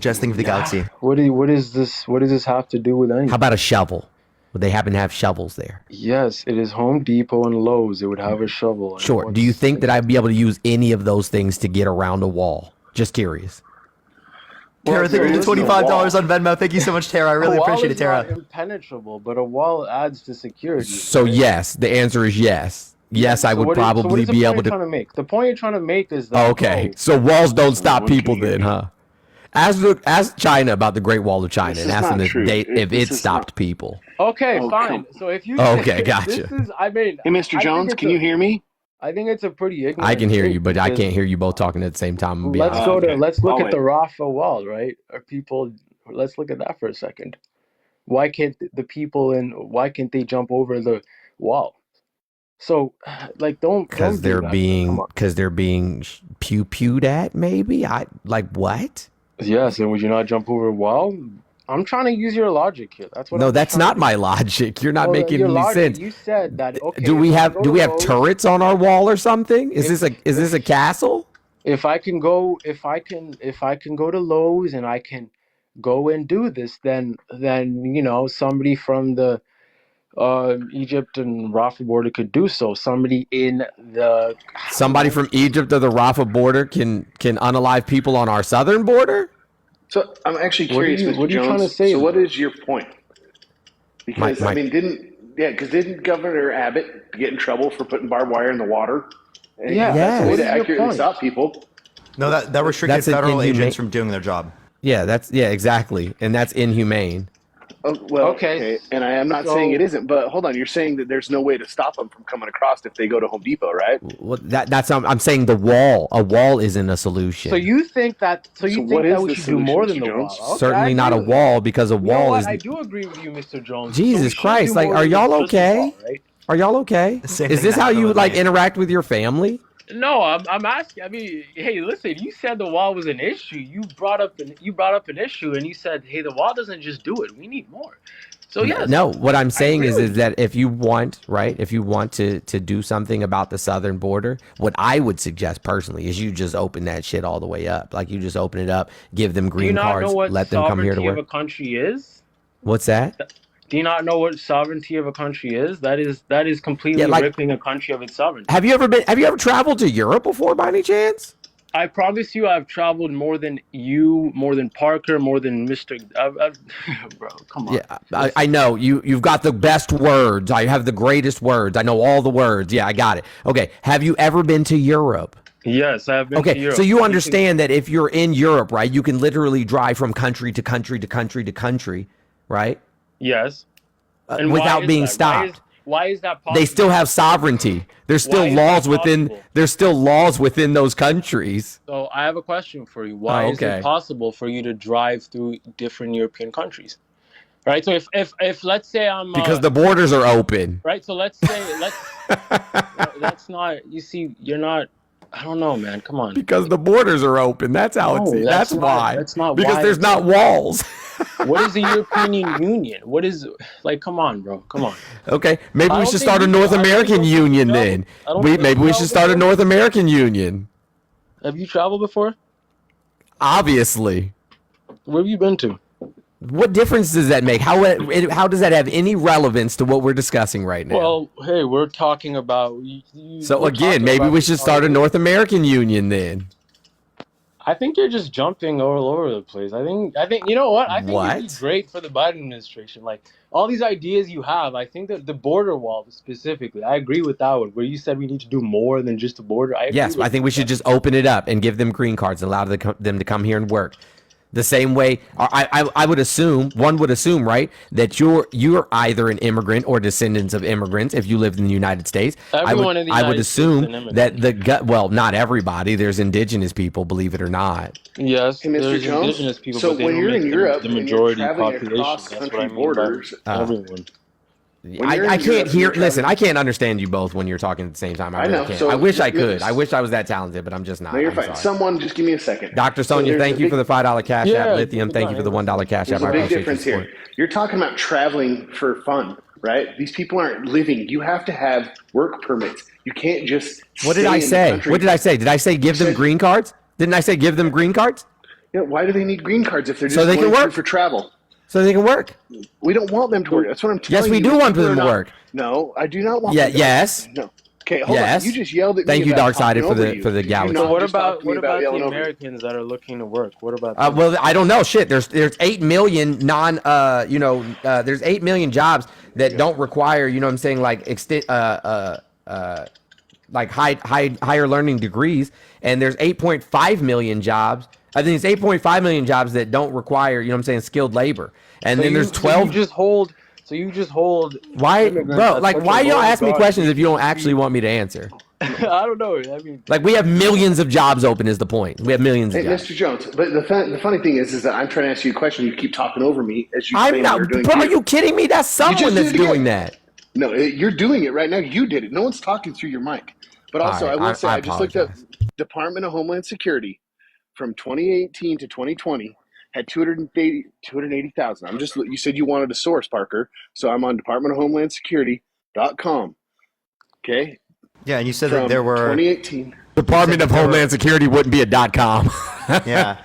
Just think of the galaxy. What does this have to do with anything? How about a shovel? Would they happen to have shovels there? Yes, it is Home Depot and Lowe's. It would have a shovel. And Sure. Do you think that I'd be able to use any of those things to get around a wall? Just curious. Tara, thank you for listen, $25 on Venmo. Thank you so much, Tara. I really a wall appreciate it, is not Tara. impenetrable, but a wall adds to security. So right? yes, the answer is yes. Yes, I So would what is- so what probably is the be point able you're to. trying to make? The point you're trying to make is that Okay, so walls don't stop What can people you then, do? huh? Ask China about the Great Wall of China This and is ask them not if, true. if This it is stopped not- people. Okay, Oh, fine. come- So if you Okay, gotcha. This is, I mean, Hey, Mr. I think Jones, it's can you hear me? I think it's a pretty ignorant. I can hear take you, but I because can't hear you both talking at the same time. I'm gonna be Let's honest. go Okay. to let's look I'll at the wait. Rafa wall, right? Are people? Let's look at that for a second. Why can't the people why can't they jump over the wall? So, like, don't Because do they're that. being Come on. pew pewed at. Maybe I like what? Yes, and would you not jump over a wall? I'm trying to use your logic here. That's what. No, I'm that's trying to not do. my logic. You're not Well, making your any logic, sense. You said that. Okay. Do we if I have go do to we have Lowe's, turrets on our wall or something? Is this a castle? If I can go to Lowe's and I can go and do this, then somebody from the Egypt and Rafah border could do so. Somebody in the Somebody from Egypt or the Rafah border can unalive people on our southern border? So I'm actually What are curious, you- Mr. what are you Jones. trying to say So what there? is your point? Because My- I mean, didn't Governor Abbott get in trouble for putting barbed wire in the water? And Yeah, that's a way what to is your accurately point? stop people. No, that restricted That's an federal inhumane- agents from doing their job. Yeah, exactly. And that's inhumane. Oh, well, Okay. and I am not So- saying it isn't, but hold on, you're saying that there's no way to stop them from coming across if they go to Home Depot, right? Well, that's I'm saying the wall. A wall isn't a solution. So you think that? So you So think what that is we the should do more than solution, the Mr. Jones? wall? Okay, Certainly I not a agree with wall because a that. You know wall what? is. I do agree with you, Mr. Jones. Jesus we should Christ, do like, more are than y'all just the okay? wall, right? Are y'all okay? Same Is thing this how happened you with like me. interact with your family? No, I'm asking. I mean, hey, listen. You said the wall was an issue. You brought up an issue, and you said, hey, the wall doesn't just do it. We need more. So yes. No, what I'm saying agree is with you. that if you want, right, if you want to do something about the southern border, what I would suggest personally is you just open that shit all the way up. Like you just open it up, give them Do you green not cards, know what let them come here to sovereignty of a work. country is? What's that? Do you not know what sovereignty of a country is? That is completely Yeah, like- ripping a country of its sovereignty. Have you ever traveled to Europe before by any chance? I promise you, I've traveled more than you, more than Parker, more than Mr. Bro, come on. Yeah, I know you've got the best words. I have the greatest words. I know all the words. Yeah, I got it. Okay, have you ever been to Europe? Yes, I have been to Okay, Europe. so you understand that if you're in Europe, right, you can literally drive from country to country to country to country, right? Yes. And why without is being that? stopped. Why is that possible? They still have sovereignty. There's still Why is laws that within. possible? There's still laws within those countries. So I have a question for you. Why Oh, is okay. it possible for you to drive through different European countries? Right. So if let's say I'm Because the borders are open. right. So let's say that's not. You see, you're not I don't know, man. Come on. Because the borders are open. That's how No, it's. that's That's not- why. that's not because why there's it's- not walls. What is the European Union? What is like? Come on, bro. Come on. Okay, maybe I we don't should think start a you- North I don't American think you Union travel- then. I don't think Maybe you we should start a travel North American Union. Have you traveled before? Obviously. Where have you been to? What difference does that make? How does that have any relevance to what we're discussing right now? Well, hey, we're talking about. so we're again, talking maybe about we should start a our- North American Union then. I think you're just jumping all over the place. I think you know what? I think it'd be What? great for the Biden administration. Like all these ideas you have, I think that the border wall specifically, I agree with that one. Where you said we need to do more than just the border. I agree Yes, with I think we should just open it up and give them green cards, allow them to come here and work. The same way, I would assume, one would assume, right, that you're either an immigrant or descendants of immigrants if you lived in the United States. Everyone in the I would United States is assume an immigrant. that well, not everybody. There's indigenous people, believe it or not. Yes, Hey, Mr. there's Jones, indigenous people, so but they when don't you're make in them Europe the and you're majority traveling population. across That's what country I mean borders, by everyone. When you're in I Europe can't and hear. you're Listen, traveling- I can't understand you both when you're talking at the same time. I I really know, can't. so I wish I yes. could. I wish I was that talented, but I'm just not. No, you're I'm fine. sorry. Someone, just give me a second. Dr. So Sonia, there's thank a you big- for the $5 cash Yeah, app. Lithium, thank you for the $1 cash There's app. a I big appreciate your difference here. support. You're talking about traveling for fun, right? These people aren't living. You have to have work permits. You can't just. What did stay I in the say? country. What did I say? Did I say give them said- green cards? Didn't I say give them green cards Yeah, why do they need green cards if they're just So they can going through work. for travel? so they can work? We don't want them to work. That's what I'm telling Yes, you. we do These want people them are to not- work. No, I do not want. Yeah. them to Yes. work. No. Okay, hold Yes. on. You just yelled at me. Thank you, about Darksided, talking for the- over you. for the Did you galaxy. not So what just talk about to me the yelling over you? Americans that are looking to work? What about them? Well, I don't know. Shit, there's 8 million there's 8 million jobs that don't require, you know what I'm saying, like like higher learning degrees, and there's 8.5 million jobs. I think it's 8.5 million jobs that don't require, you know what I'm saying, skilled labor. And then there's 12. So you just hold. Why, immigrants bro? at Like, such a why y'all low ask me regard. questions if you don't actually want me to answer? I don't know. I mean, Like, we have millions of jobs open. Is the point? We have millions of Hey, jobs. Mr. Jones, but the funny thing is that I'm trying to ask you a question. You keep talking over me as you I'm say not. you're doing. Bro, are here. you kidding me? That's someone just that's did it doing again. that. No, you're doing it right now. You did it. No one's talking through your mic. But also, All right, I will say, I I just looked up apologize. Department of Homeland Security from 2018 to 2020 had 280,000. I'm just. You said you wanted a source, Parker. So I'm on departmentofhomelandsecurity.com. Okay. Yeah, and you said From that there were 2018. Department of there were- Homeland Security wouldn't be a .com. yeah.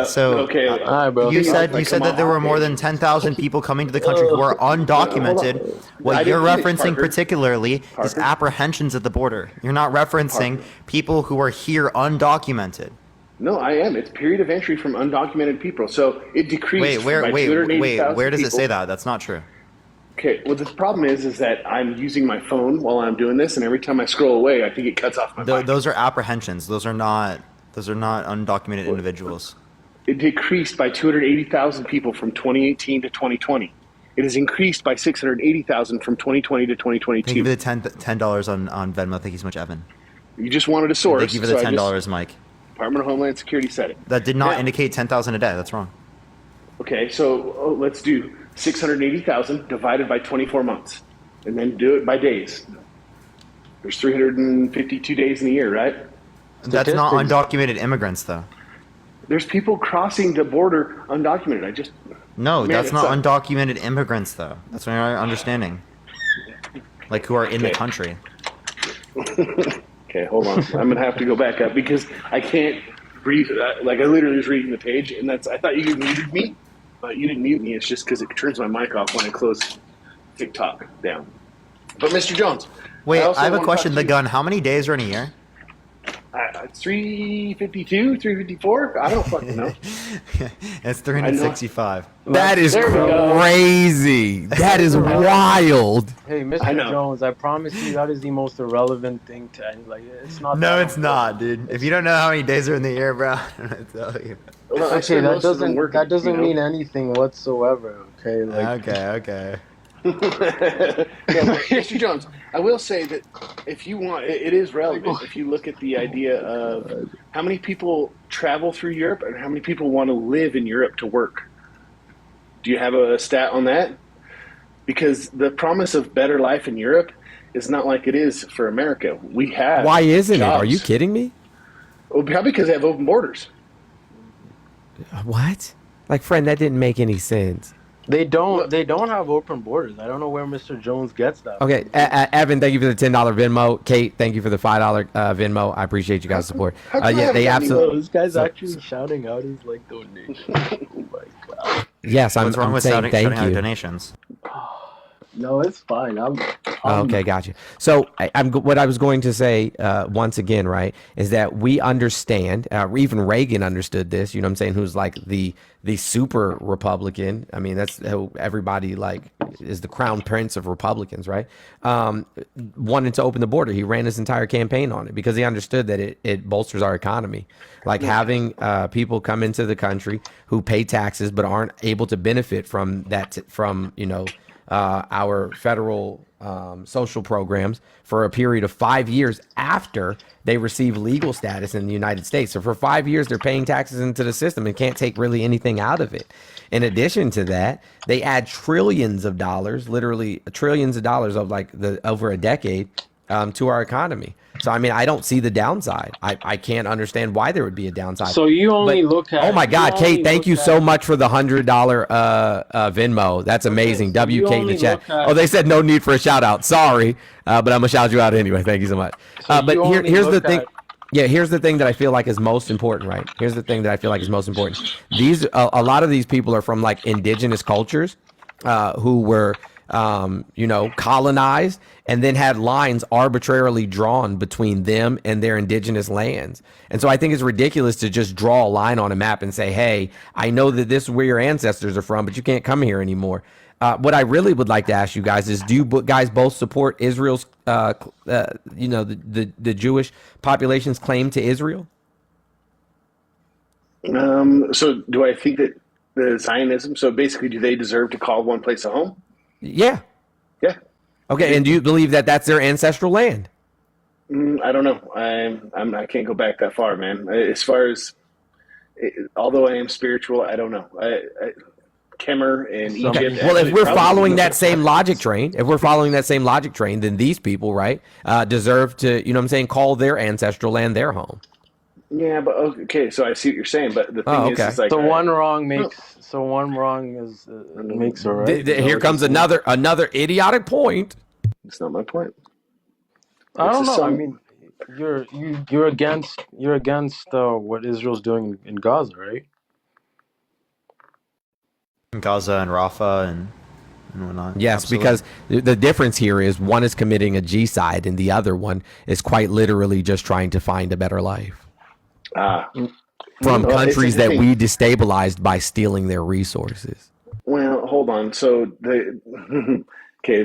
So okay. all right, bro. you said Like, you said come that there on. were more than 10,000 people coming to the country who are undocumented. I What you're didn't finish, referencing Parker. particularly is Parker. apprehensions at the border. You're not referencing people who are here undocumented. No, I am. It's period of entry from undocumented people. So it decreased. Wait, where by wait 280,000 where does it people. say that? That's not true. Okay, well, the problem is that I'm using my phone while I'm doing this, and every time I scroll away, I think it cuts off my mic. Those are apprehensions. Those are not undocumented individuals. It decreased by 280,000 people from 2018 to 2020. It has increased by 680,000 from 2020 to Thank you 2022. for the $10 on Venmo. Thank you so much, Evan. You just wanted a source. Thank you for so the I just- $10, Mike. Department of Homeland Security said it. That did not Now- indicate 10,000 a day. That's wrong. Okay, so let's do 680,000 divided by 24 months, and then do it by days. There's 352 days in a year, right? That's not Statistics. undocumented immigrants, though. There's people crossing the border undocumented. No, Man, that's not it's a- undocumented immigrants, though. That's what you're understanding. Like, who are in the Okay. country. Okay, hold on. I'm gonna have to go back up because I can't breathe. Like I literally was reading the page, and I thought you muted me, but you didn't mute me. It's just because it turns my mic off when I close TikTok down. But Mr. Jones, Wait, also I have a wanna question. talk The to you. gun, how many days are in a year? It's 352, 354. I don't fucking know. It's 365. That is There we go. crazy. That is wild. Hey, I Mr. know. Jones, I promise you that is the most irrelevant thing to any. Like, it's not. No, that it's not, dude. If you don't know how many days are in the year, bro, I don't know what to tell you. Well, I Okay, spend that most of them doesn't working, that doesn't you know? mean anything whatsoever. Okay, like Okay. No, but Mr. Jones, I will say that if you want, it is relevant if you look at the idea of how many people travel through Europe and how many people want to live in Europe to work. Do you have a stat on that? because the promise of better life in Europe is not like it is for America. We have Why isn't it? Are you jobs. kidding me? Well, probably because they have open borders. What? Like, friend, that didn't make any sense. They don't have open borders. I don't know where Mr. Jones gets that. Okay, Evan, thank you for the $10 Venmo. Kate, thank you for the $5 Venmo. I appreciate you guys' support. How come I Yeah, haven't they gotten any absolutely. This guy's actually shouting out his like donation. Oh my god. Yes, What's wrong I'm with saying shouting thank out you. donations? No, it's fine. I'm Okay, gotcha. So what I was going to say once again, right, is that we understand, even Reagan understood this, you know what I'm saying, who's like the super Republican. I mean, that's who everybody like is the crown prince of Republicans, right? Wanted to open the border. He ran his entire campaign on it because he understood that it bolsters our economy. Like having people come into the country who pay taxes but aren't able to benefit from that, our federal social programs for a period of 5 years after they receive legal status in the United States. So for 5 years, they're paying taxes into the system and can't take really anything out of it. In addition to that, they add trillions of dollars, literally trillions of dollars of like over a decade to our economy. So, I mean, I don't see the downside. I can't understand why there would be a downside. So you only look at. Oh my God, Kate! Thank you so much for the $100 Venmo. That's amazing. so you WK in the only chat. look at- Oh, they said no need for a shout out. Sorry, but I'm gonna shout you out anyway. Thank you so much. So But you only here's the look thing. at- Yeah, here's the thing that I feel like is most important, right? Here's the thing that I feel like is most important. A lot of these people are from like indigenous cultures who were colonized and then had lines arbitrarily drawn between them and their indigenous lands. And so I think it's ridiculous to just draw a line on a map and say, hey, I know that this is where your ancestors are from, but you can't come here anymore. What I really would like to ask you guys is, do you guys both support Israel's, the Jewish population's claim to Israel? So do I think that the Zionism, so basically, do they deserve to call one place a home? Yeah. Yeah. Okay, and do you believe that that's their ancestral land? I don't know. I can't go back that far, man. As far as, although I am spiritual, I don't know. Kemer and Egypt. Well, if actually we're probably- following that same logic train, then these people, right, deserve to, call their ancestral land their home. Yeah, but okay. So I see what you're saying, but the thing is like So one wrong makes makes a right. Here comes another idiotic point. It's not my point. I don't It's know. I some- mean, you're against what Israel's doing in Gaza, right? Gaza and Rafah and whatnot. Yes, Absolutely. because the difference here is one is committing a genocide and the other one is quite literally just trying to find a better life from Well, countries it's that interesting. we destabilized by stealing their resources. Well, hold on. So okay,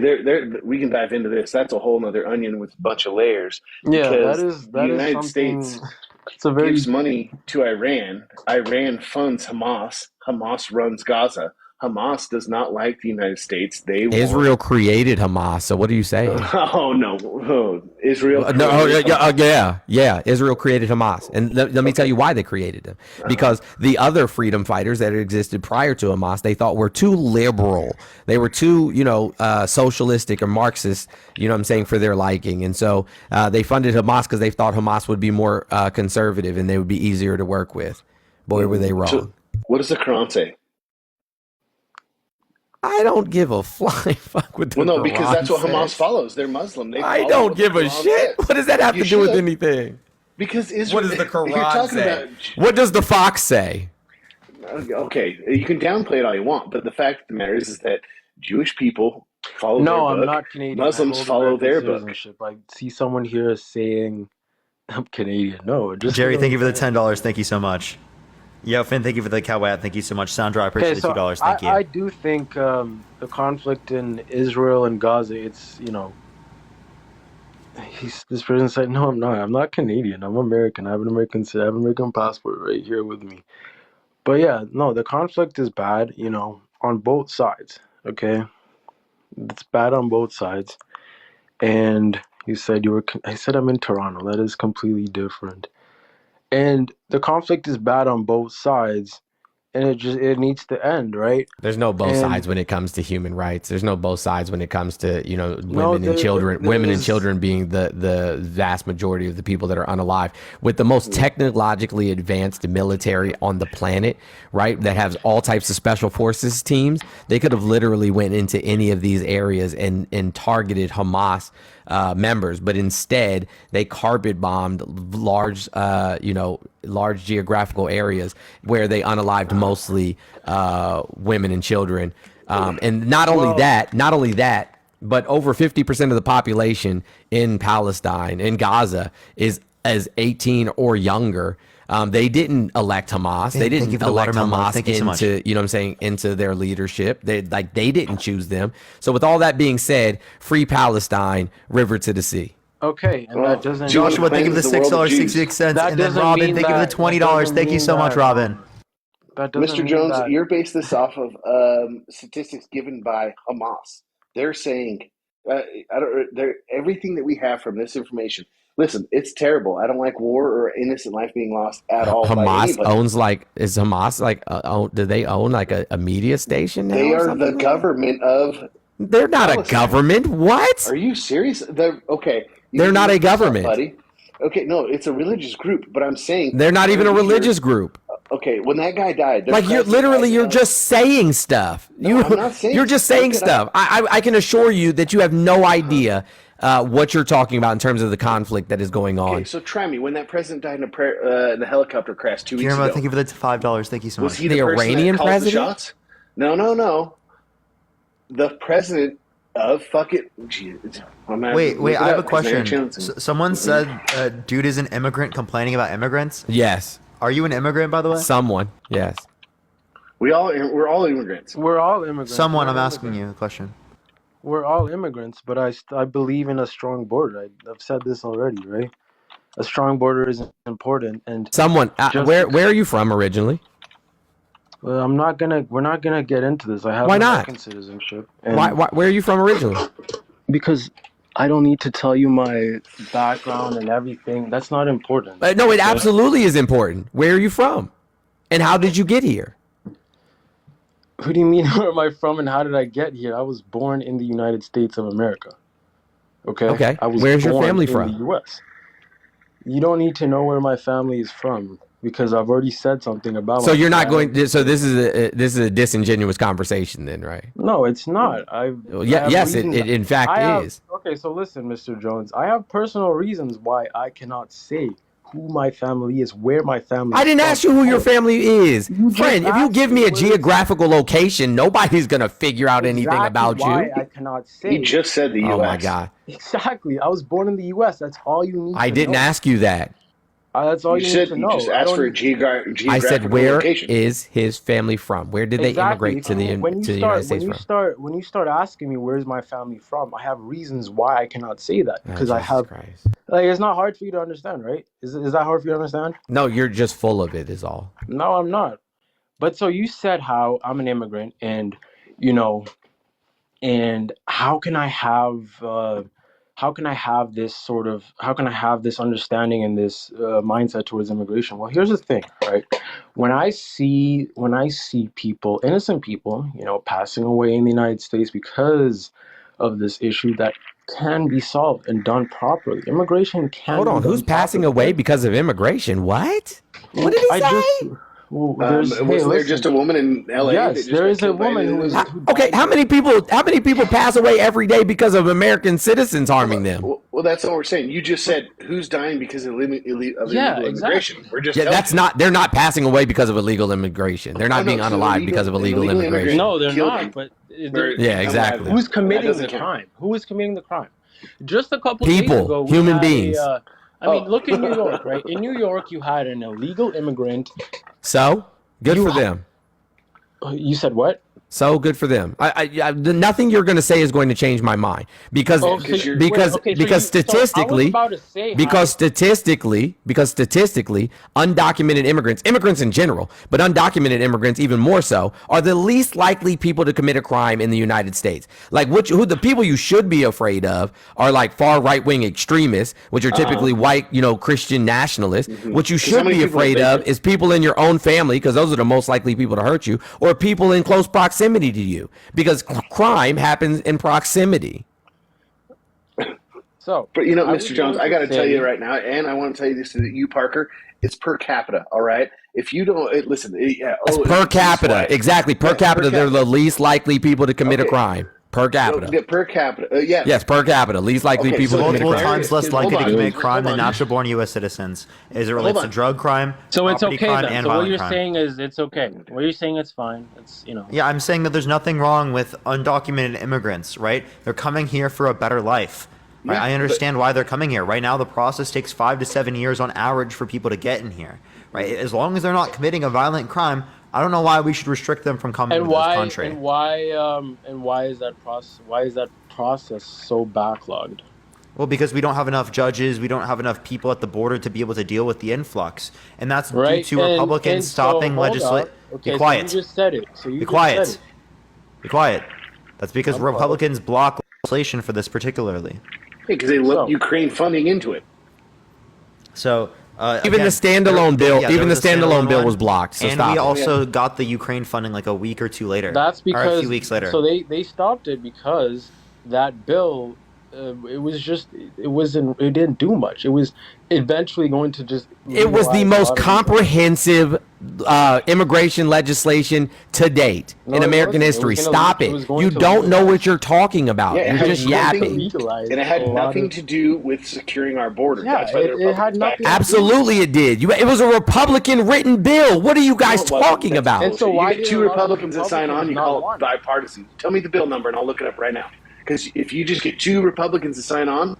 we can dive into this. That's a whole nother onion with a bunch of layers. Yeah, Because that the is United something. States It's a very gives money to Iran. Iran funds Hamas. Hamas runs Gaza. Hamas does not like the United States. They want- Israel created Hamas, so what are you saying? Oh no, Israel. Yeah. Israel created Hamas, and let me tell you why they created them. Because the other freedom fighters that existed prior to Hamas, they thought were too liberal. They were too, socialistic or Marxist. You know what I'm saying, for their liking, and so they funded Hamas because they thought Hamas would be more conservative and they would be easier to work with. Boy, were they wrong. So, what does the Quran say? I don't give a flying fuck with the Well, no, because Quran that's what Hamas says. follows. They're Muslim. They I follow don't what the give a Quran shit. says. What does that have You to do with should. anything? Because Israel. What does the You're Quran talking say? about. What does the Fox say? Okay, you can downplay it all you want, but the fact of the matter is that Jewish people follow their No, book. I'm not Canadian. Muslims I hold follow American their book. citizenship. I see someone here saying I'm Canadian. No, just Jerry, thank you for the $10. Thank you so much. Yo, Finn, thank you for the cowat. Thank you so much. Sandra, I appreciate the $2. Thank you. I do think the conflict in Israel and Gaza, it's, this person said, no, I'm not. I'm not Canadian. I'm American. I have an American passport right here with me. But yeah, no, the conflict is bad, on both sides, okay? It's bad on both sides. And you said I said I'm in Toronto. That is completely different. And the conflict is bad on both sides. and it needs to end, right? There's no both And sides when it comes to human rights. There's no both sides when it comes to, you know, no, women and children. Women and there's children being the vast majority of the people that are unalive. With the most technologically advanced military on the planet, right, that has all types of special forces teams, they could have literally went into any of these areas and targeted Hamas members, but instead they carpet bombed large, large geographical areas where they unalived mostly women and children. And not only that, but over 50% of the population in Palestine, in Gaza, is as 18 or younger. They didn't elect Hamas. They didn't elect Hamas into, you know what I'm saying, into their leadership. They didn't choose them. So with all that being said, free Palestine, river to the sea. okay, and that doesn't. Joshua, thank you for the $6.66, That and then doesn't Robin, mean thank you for the that- $20. that Thank you doesn't so mean much, that- Robin. That doesn't Mr. mean Jones, that. you're based this off of statistics given by Hamas. They're saying everything that we have from this information. Listen, it's terrible. I don't like war or innocent life being lost at all. by Hamas anybody. owns is Hamas do they own like a media station now? They or are something the like government of. that? They're not Palestine. a government. What? Are you serious? Okay. They're not a government. buddy. Okay, no, it's a religious group, but I'm saying They're not even a religious group. Okay, when that guy died, Like you're just saying stuff. No, I'm not saying you're just saying look it stuff. I can assure you that you have no idea what you're talking about in terms of the conflict that is going on. Okay, so try me. When that president died in the helicopter crash 2 weeks Guillermo, ago, thank you for the $5. Thank you so much. was he The the person Iranian that called president? the shots? No. The president of fuck it. Wait, I have a question. Someone said dude is an immigrant complaining about immigrants. Yes. Are you an immigrant, by the way? Someone. Yes. We're all immigrants. We're all immigrants. Someone, We're I'm all asking immigrants. you a question. We're all immigrants, but I believe in a strong border. I've said this already, right? A strong border is important, and Someone. Where are you from originally? we're not gonna get into this. I have Why not? American citizenship. And Why? Where are you from originally? Because I don't need to tell you my background and everything. That's not important. No, it absolutely is important. Where are you from? And how did you get here? Who do you mean? Where am I from, and how did I get here? I was born in the United States of America. Okay. Okay. I was Where's your born family in from? the U.S. You don't need to know where my family is from because I've already said something about. So my you're not family. going. So this is a disingenuous conversation, then, right? No, it's not. Yes, it in fact is. Okay, so listen, Mr. Jones. I have personal reasons why I cannot say who my family is, where my family is. I didn't ask you who your family is. just Friend, if you asked give me me a where- geographical location, nobody's going to figure out anything Exactly about why you. I cannot say. He just said the U.S. Oh, my God. Exactly. I was born in the U.S. That's all you need I to didn't know. ask you that. That's all You you said need to you know. just I asked don't for a need- geographical I said, where location. is his family from? Where did they immigrate to the When you United start, States from? when you start asking me where's my family from, I have reasons why I cannot say that because I Jesus have Christ. like it's not hard for you to understand, right? Is that hard for you to understand? No, you're just full of it, is all. No, I'm not. But so you said how I'm an immigrant, and and how can I have this understanding and this mindset towards immigration? Well, here's the thing, right? When I see people, innocent people, passing away in the United States because of this issue that can be solved and done properly. Immigration can. Hold on, be who's done passing properly. away because of immigration? What? What did he say? Wasn't there just a woman in L.A.? Yes, that just there got is a killed by woman an who is. alien? Okay, how many people pass away every day because of American citizens harming them? Well, that's what we're saying. You just said who's dying because of illegal Yeah, immigration. We're just Yeah, that's not. They're not passing away because of illegal immigration. They're not being unalive because of illegal immigration. No, they're Killed not. you. But Yeah, exactly. who's committing doesn't the count. crime? Who is committing the crime? Just a couple People, days ago, we human had beings. I mean, look in New York, right? In New York, you had an illegal immigrant. So good for them. You said what? So good for them. Nothing you're going to say is going to change my mind because statistically, undocumented immigrants in general, but undocumented immigrants even more so, are the least likely people to commit a crime in the United States. Like who the people you should be afraid of are like far right wing extremists, which are typically white, Christian nationalists. What you should be afraid of is people in your own family, because those are the most likely people to hurt you, or people in close proximity to you, because crime happens in proximity. So, but Mr. Jones, I got to tell you right now, and I want to tell you this to you, Parker. It's per capita, all right. If you don't listen, it's per capita, exactly. Per capita, they're the least likely people to commit a crime. Per capita. Per capita, yes. Yes, per capita. Least likely people to commit a crime. Multiple times less likely to commit a crime than natural-born U.S. citizens as it relates to drug crime, so it's okay crime, then. and So what you're crime. saying is it's okay. What you're saying it's fine. It's Yeah, I'm saying that there's nothing wrong with undocumented immigrants, right? They're coming here for a better life. Right? Yeah, I understand why they're coming here. Right now, the process takes 5 to 7 years on average for people to get in here. Right? As long as they're not committing a violent crime, I don't know why we should restrict them from coming to this country. And why is that process? Why is that process so backlogged? Well, because we don't have enough judges, we don't have enough people at the border to be able to deal with the influx, and that's right. due to Republicans stopping legislation. Okay, be quiet. So you just said it. Be quiet. Be quiet. That's because Republicans block legislation for this particularly. Because they let Ukraine funding into it. So. Even the standalone bill was blocked. So and we also got the Ukraine funding like a week or two later. That's because or a few weeks later. So they stopped it because that bill, it didn't do much. It was eventually going to just. It was the most comprehensive immigration legislation to date in American history. Stop it. You don't know what you're talking about. Yeah, you're just yapping. And it had nothing to do with securing our border. Yeah, That's why it had nothing. Absolutely, it did. It was a Republican-written bill. What are you guys talking about? And so why you get two Republicans that sign on, you call it bipartisan. Tell me the bill number, and I'll look it up right now. Because if you just get two Republicans to sign on,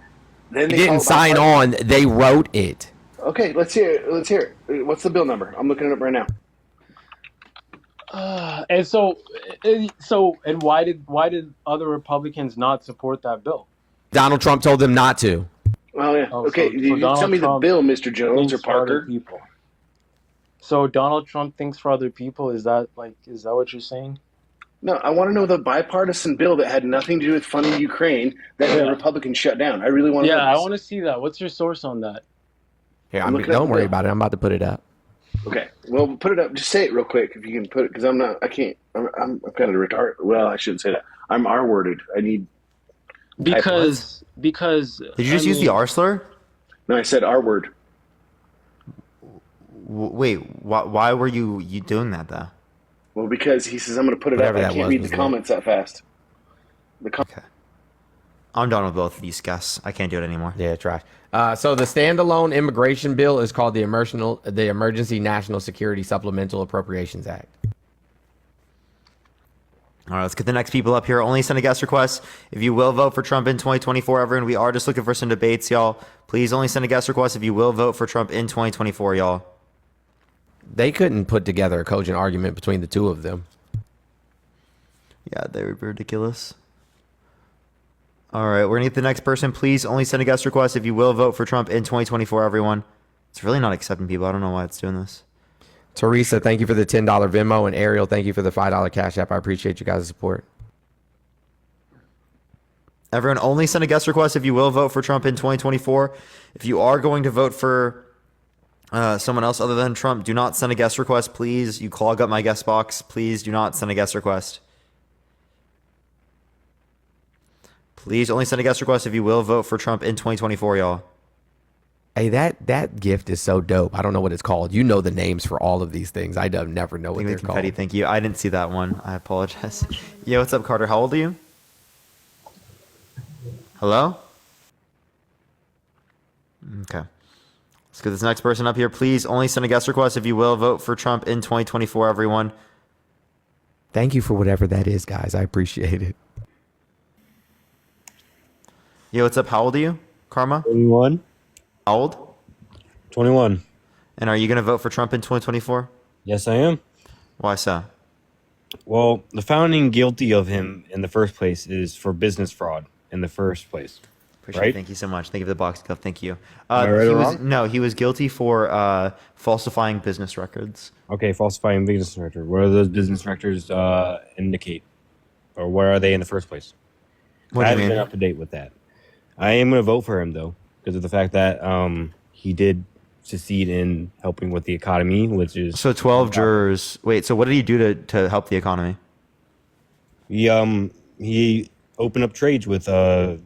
then they didn't sign on. They wrote it. Okay, let's hear it. Let's hear it. What's the bill number? I'm looking it up right now. And why did other Republicans not support that bill? Donald Trump told them not to. Oh yeah. Okay, you tell me the bill, Mr. Jones or Parker. People. So Donald Trump thinks for other people. Is that what you're saying? No, I want to know the bipartisan bill that had nothing to do with funding Ukraine that the Republicans shut down. I really want to know I this. want to see that. What's your source on that? Here, don't worry about it. I'm about to put it up. Okay, well, put it up. Just say it real quick if you can put it, because I can't. I'm kind of retarded. Well, I shouldn't say that. I'm R-worded. I need. Because. Did you just use the R slur? No, I said R-word. Wait, why were you doing that though? Well, because he says I'm going to put it up. I can't read the comments that fast. Okay. I'm done with both of these guys. I can't do it anymore. Yeah, trash. So the standalone immigration bill is called the Emergency National Security Supplemental Appropriations Act. All right, let's get the next people up here. Only send a guest request if you will vote for Trump in 2024. Everyone, we are just looking for some debates, y'all. Please only send a guest request if you will vote for Trump in 2024, y'all. They couldn't put together a cogent argument between the two of them. Yeah, they were ridiculous. All right, we're going to get the next person. Please only send a guest request if you will vote for Trump in 2024, everyone. It's really not accepting people. I don't know why it's doing this. Teresa, thank you for the $10 Venmo. And Ariel, thank you for the $5 Cash App. I appreciate you guys' support. Everyone, only send a guest request if you will vote for Trump in 2024. If you are going to vote for someone else other than Trump, do not send a guest request, please. You clog up my guest box. Please do not send a guest request. Please only send a guest request if you will vote for Trump in 2024, y'all. Hey, that gift is so dope. I don't know what it's called. You know the names for all of these things. I don't never know what they're called. Thank you. I didn't see that one. I apologize. Yo, what's up, Carter? How old are you? Hello? Okay. Let's get this next person up here. Please only send a guest request if you will vote for Trump in 2024, everyone. Thank you for whatever that is, guys. I appreciate it. Yo, what's up? How old are you, Karma? 21. How old? 21. And are you going to vote for Trump in 2024? Yes, I am. Why so? Well, the founding guilty of him in the first place is for business fraud in the first place. Appreciate it. Right? Thank you so much. Thank you for the box cup. Thank you. Am I right He or was wrong? no, he was guilty for falsifying business records. Okay, falsifying business record. What do those business records indicate? Or where are they in the first place? What I do you haven't been mean? up to date with that. I am going to vote for him, though, because of the fact that he did succeed in helping with the economy, which is... So 12 jurors. Wait, so what did he do to help the economy? He opened up trades with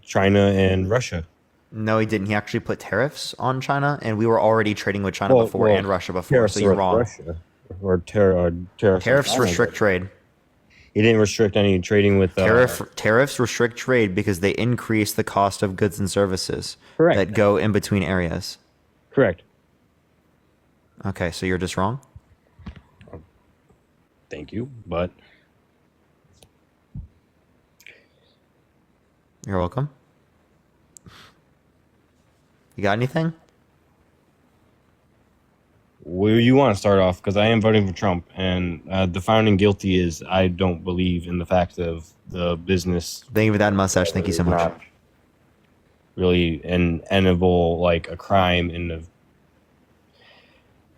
China and Russia. No, he didn't. He actually put tariffs on China, and we were already trading with China before and Russia before. Tariffs So you're with wrong. Russia. Or tariffs. Tariffs on China. restrict trade. He didn't restrict any trading with... Tariffs restrict trade because they increase the cost of goods and services Correct. that go in between areas. Correct. Okay, so you're just wrong? Thank you, but... You're welcome. You got anything? Where you want to start off? Because I am voting for Trump, and the founding guilty is I don't believe in the fact of the business. Thank you for that mustache. Thank you so much. Not really an endable, like a crime in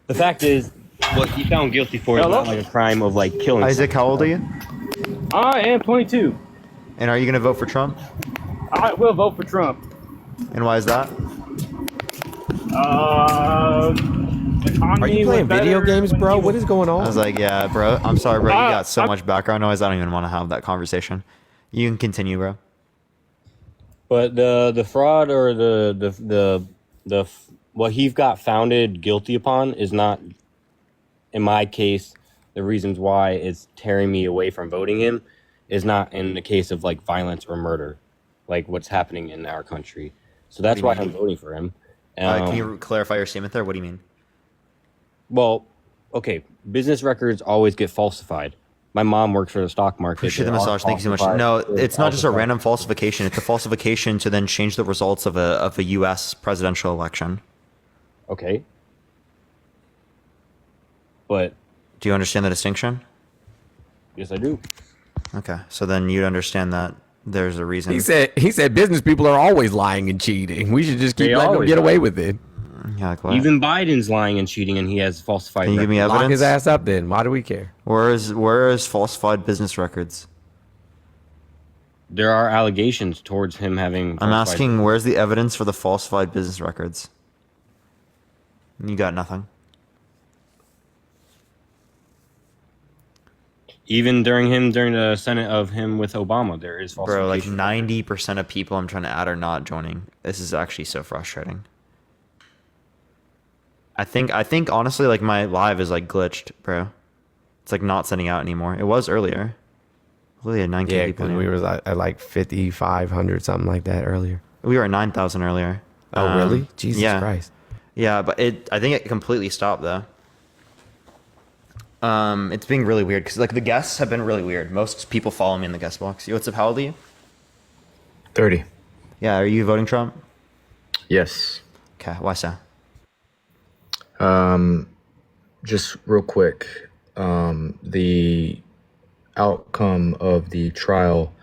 the fact is what he found guilty for is not like a crime of like killing Isaac, how old are you? I am 22. And are you going to vote for Trump? I will vote for Trump. And why is that? Are you playing video games, bro? What is going I on? was like, yeah, bro. I'm sorry, bro. You got so much background noise. I don't even want to have that conversation. You can continue, bro. But the fraud or the what he got founded guilty upon is not, in my case, the reasons why it's tearing me away from voting him is not in the case of like violence or murder, like what's happening in our country. So that's why I'm voting for him. Can you clarify your statement there? What do you mean? Well, okay, business records always get falsified. My mom works for the stock market. Appreciate the They are massage. Thank you so much. falsified. No, They're it's not just a falsified. random falsification. It's a falsification to then change the results of a U.S. presidential election. Okay. But Do you understand the distinction? yes, I do. Okay, so then you'd understand that there's a reason. He said business people are always lying and cheating. We should just keep They letting them always get lie. away with it. Yeah, like what? Even Biden's lying and cheating, and he has falsified. Can you give me records. Lock evidence? his ass up then. Why do we care? Where is falsified business records? There are allegations towards him having. I'm falsified- asking, where's the evidence for the falsified business records? You got nothing. Even during the Senate of him with Obama, there is Bro, like falsification. 90% of people I'm trying to add are not joining. This is actually so frustrating. I think honestly, like my live is like glitched, bro. It's like not sending out anymore. It was earlier. We had 9K Yeah, people. because in we here. was at like 5,500 something like that earlier. We were at 9,000 earlier. Oh, really? Jesus yeah. Christ. Yeah, but I think it completely stopped though. It's being really weird because like the guests have been really weird. Most people follow me in the guest box. Yo, what's up? How old are you? 30. Yeah, are you voting Trump? Yes. Okay, why so? Just real quick, the outcome of the trial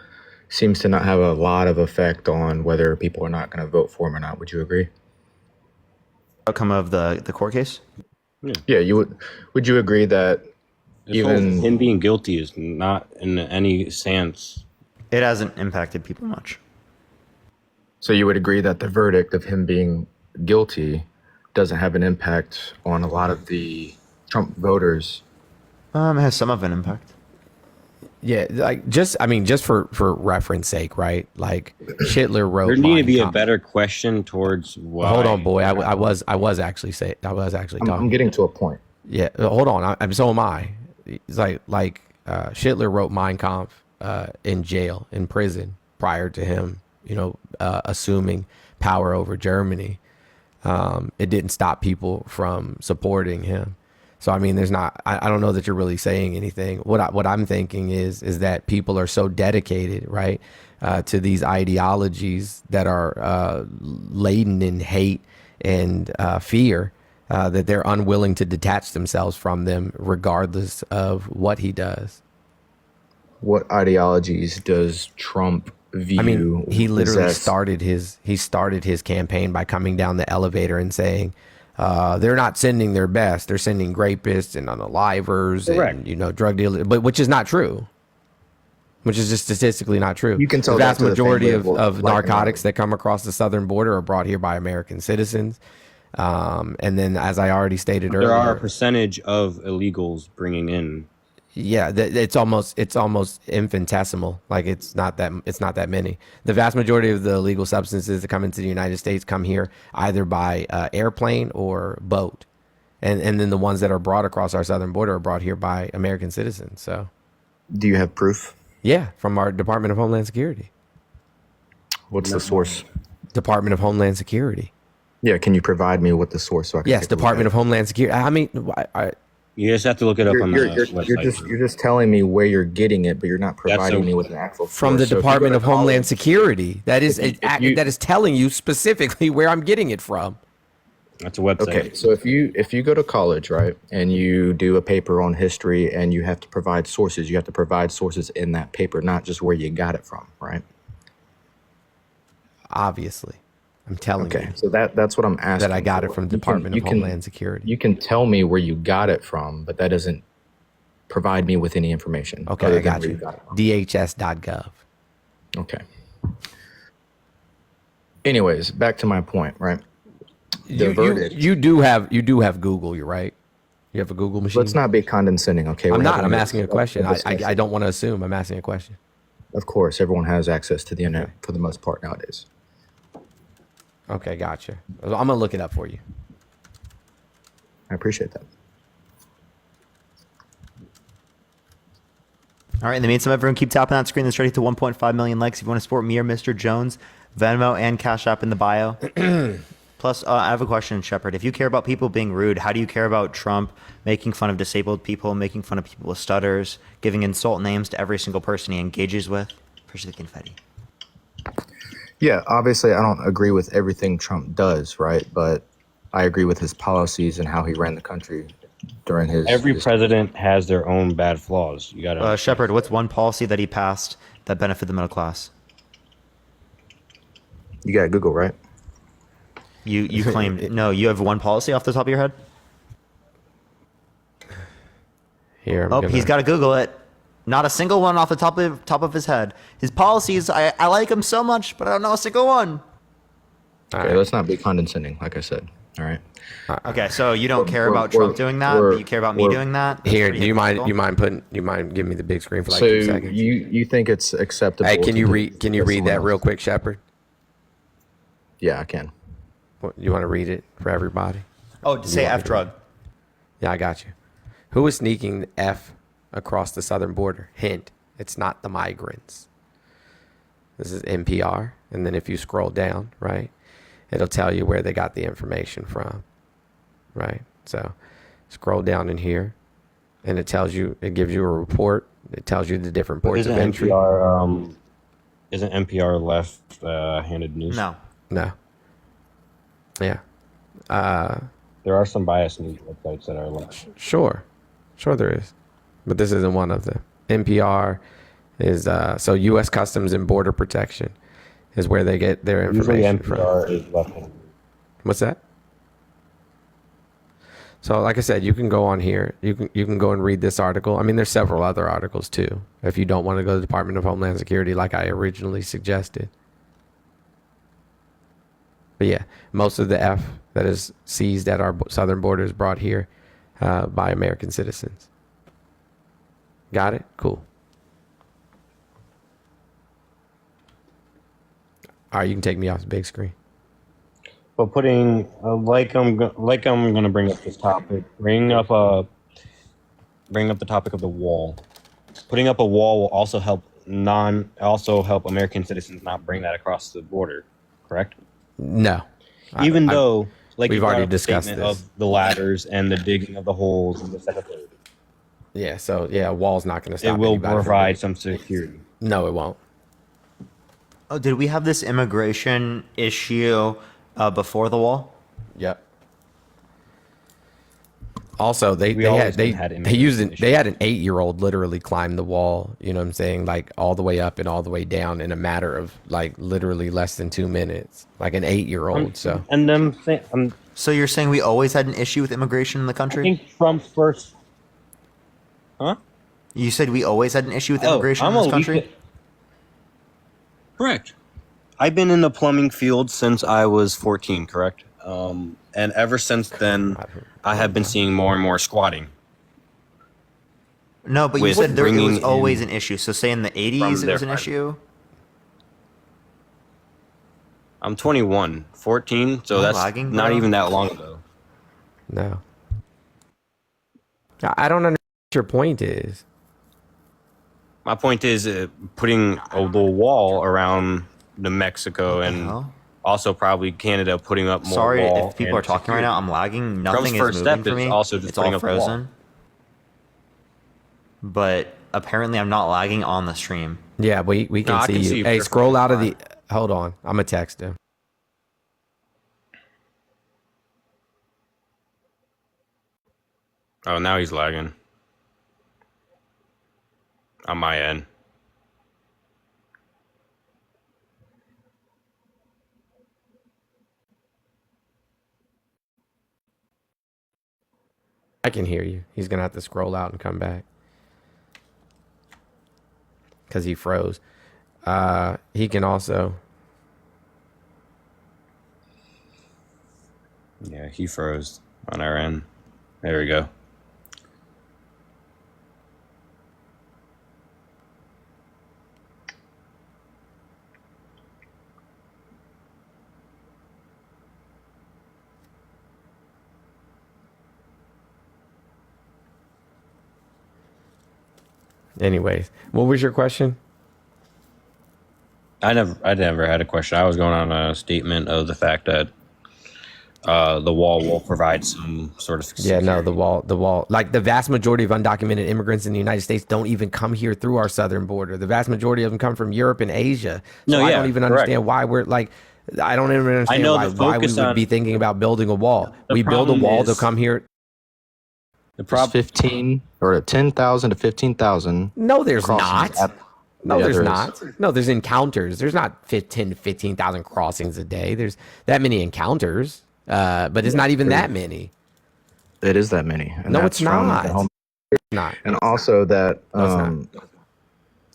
seems to not have a lot of effect on whether people are not going to vote for him or not. Would you agree? Outcome of the court case? Yeah, you would. Would you agree that This whole even him being guilty is not in any sense. It hasn't impacted people much. so you would agree that the verdict of him being guilty doesn't have an impact on a lot of the Trump voters? It has some of an impact. Yeah, like just for reference sake, right? Like Hitler wrote. There need to Mein be a Kampf. better question towards why. Hold on, boy. I was actually talking. I'm getting to a point. Yeah, hold on. So am I. It's like Hitler wrote Mein Kampf in jail, in prison, prior to him, assuming power over Germany. It didn't stop people from supporting him. So I mean, there's not. I don't know that you're really saying anything. What I'm thinking is that people are so dedicated, right, to these ideologies that are laden in hate and fear. That they're unwilling to detach themselves from them regardless of what he does. What ideologies does Trump view? I mean, he literally possess? started his campaign by coming down the elevator and saying, they're not sending their best. They're sending rapists and unalivers Correct. and, drug dealers, but which is not true. Which is just statistically not true. You can tell the vast that to the majority family of like narcotics that come across the southern border are brought here by American citizens. And then, as I already stated earlier, There are a percentage of illegals bringing in. yeah, it's almost infinitesimal. Like it's not that many. The vast majority of the illegal substances that come into the United States come here either by airplane or boat, and then the ones that are brought across our southern border are brought here by American citizens. So, Do you have proof? yeah, from our Department of Homeland Security. What's the source? Department of Homeland Security. Yeah, can you provide me with the source? So I can Yes, take a look Department at of Homeland Security. I mean, You just have to look it up on the website. you're just telling me where you're getting it, but you're not providing a- me with an actual from the source. So if you go Department to of Homeland college- Security. That is if you- that is telling you specifically where I'm getting it from. That's a website. Okay, so if you go to college, right, and you do a paper on history and you have to provide sources, you have to provide sources in that paper, not just where you got it from, right? Obviously, I'm telling Okay, you so that's what I'm asking. that I got it for. from the You can- Department you of can- Homeland Security. You can tell me where you got it from, but that doesn't provide me with any information. Okay, other I than got where you. got it from. DHS.gov. Okay. Anyways, back to my point, right? The verdict. You do have Google. You're right. You have a Google machine. Let's not be condescending, okay? I'm We're not. having I'm a- asking a question. a discussion. I don't want to assume. I'm asking a question. Of course, everyone has access to the internet for the most part nowadays. Okay, gotcha. I'm gonna look it up for you. I appreciate that. All right, in the meantime, everyone keep tapping that screen that's ready to 1.5 million likes. If you want to support me or Mr. Jones, Venmo and Cash App in the bio. Plus, I have a question, Shepard. If you care about people being rude, how do you care about Trump making fun of disabled people, making fun of people with stutters, giving insult names to every single person he engages with? Appreciate the confetti. Yeah, obviously, I don't agree with everything Trump does, right? But I agree with his policies and how he ran the country during his. Every his- president has their own bad flaws. You gotta. Shepard, what's one policy that he passed that benefited the middle class? You got Google, right? You claimed no. You have one policy off the top of your head. Here. I'm Oh, gonna- he's got to Google it. Not a single one off the top of his head. His policies, I like him so much, but I don't know a single one. All Okay, right. let's not be condescending, like I said. All right. Okay, so you don't care about we're- Trump doing that, we're- but you care about me we're- doing that. That's Here, pretty do you mind? hypocritical. You mind giving me the big screen for like So 2 seconds? you think it's acceptable? Hey, can to you do read? Can you to read someone that real else? quick, Shepard? Yeah, I can. You want to read it for everybody? Oh, say F drug. Yeah, I got you. Who is sneaking F across the southern border? Hint: it's not the migrants. This is NPR, and then if you scroll down, right, it'll tell you where they got the information from. Right. So, scroll down in here, and it tells you. It gives you a report. It tells you the different ports Isn't of entry. NPR isn't NPR left-handed news? No. No. Yeah. There are some biased news websites that are left. Sure there is, but this isn't one of them. NPR is so U.S. Customs and Border Protection is where they get their Usually information NPR from. is left-handed. What's that? So, like I said, you can go on here. You can go and read this article. I mean, there's several other articles too. If you don't want to go to the Department of Homeland Security, like I originally suggested. But yeah, most of the F that is seized at our southern border is brought here by American citizens. Got it? Cool. All right, you can take me off the big screen. But putting like I'm gonna bring up this topic. Bring up the topic of the wall. Putting up a wall will also help American citizens not bring that across the border. Correct? No. Even though, like we've you brought already up the discussed statement this. of the ladders and the digging of the holes and the second. Yeah, so yeah, a wall's not going to stop It will anybody from provide some security. No, it won't. Oh, did we have this immigration issue before the wall? Yep. Also, they always had had they immigrant used issues. they had an 8-year-old literally climb the wall. You know what I'm saying? Like all the way up and all the way down in a matter of like literally less than 2 minutes. Like an 8-year-old. So And them So you're saying we always had an issue with immigration in the I country? think Trump first. Huh? You said we always had an issue with Oh, immigration I'm in this a country? Correct. I've been in the plumbing field since I was 14, correct? And ever since then, I have been seeing more and more squatting. No, but you With said it was bringing always in an issue. So say in the 80s from it their was an friends. issue? I'm 21, 14, so Am I that's lagging, not bro? even that long ago. no. I don't understand what your point is. My point is putting the wall around New Mexico What the and hell? also probably Canada putting up more Sorry wall if people and are talking right now. I'm lagging. Nothing Trump's is first moving step for is me. also just It's all putting up a wall. frozen. But apparently I'm not lagging on the stream. Yeah, we can I see can you. see you Hey, perfectly scroll out of fine. the. Hold on, I'm gonna text him. Oh, now he's lagging. On my end. I can hear you. He's gonna have to scroll out and come back because he froze. He can also. Yeah, he froze on our end. There we go. Anyways, what was your question? I never had a question. I was going on a statement of the fact that the wall will provide some sort of Yeah, no, security. the wall. Like the vast majority of undocumented immigrants in the United States don't even come here through our southern border. The vast majority of them come from Europe and Asia. So No, I yeah, don't even correct. understand why we're like. I don't even understand know why the why we focus would on- be thinking about building a wall. The We build a problem wall to is- come here. The There's problem 15 or 10,000 to 15,000. No, there's crossings not. at- No, Yeah, there's there not. No, there's encounters. There's not 10 to 15,000 crossings a day. There's that many encounters, but it's not even that many. It is that many. And No, that's it's from not. the home- Not. And also that No, it's not.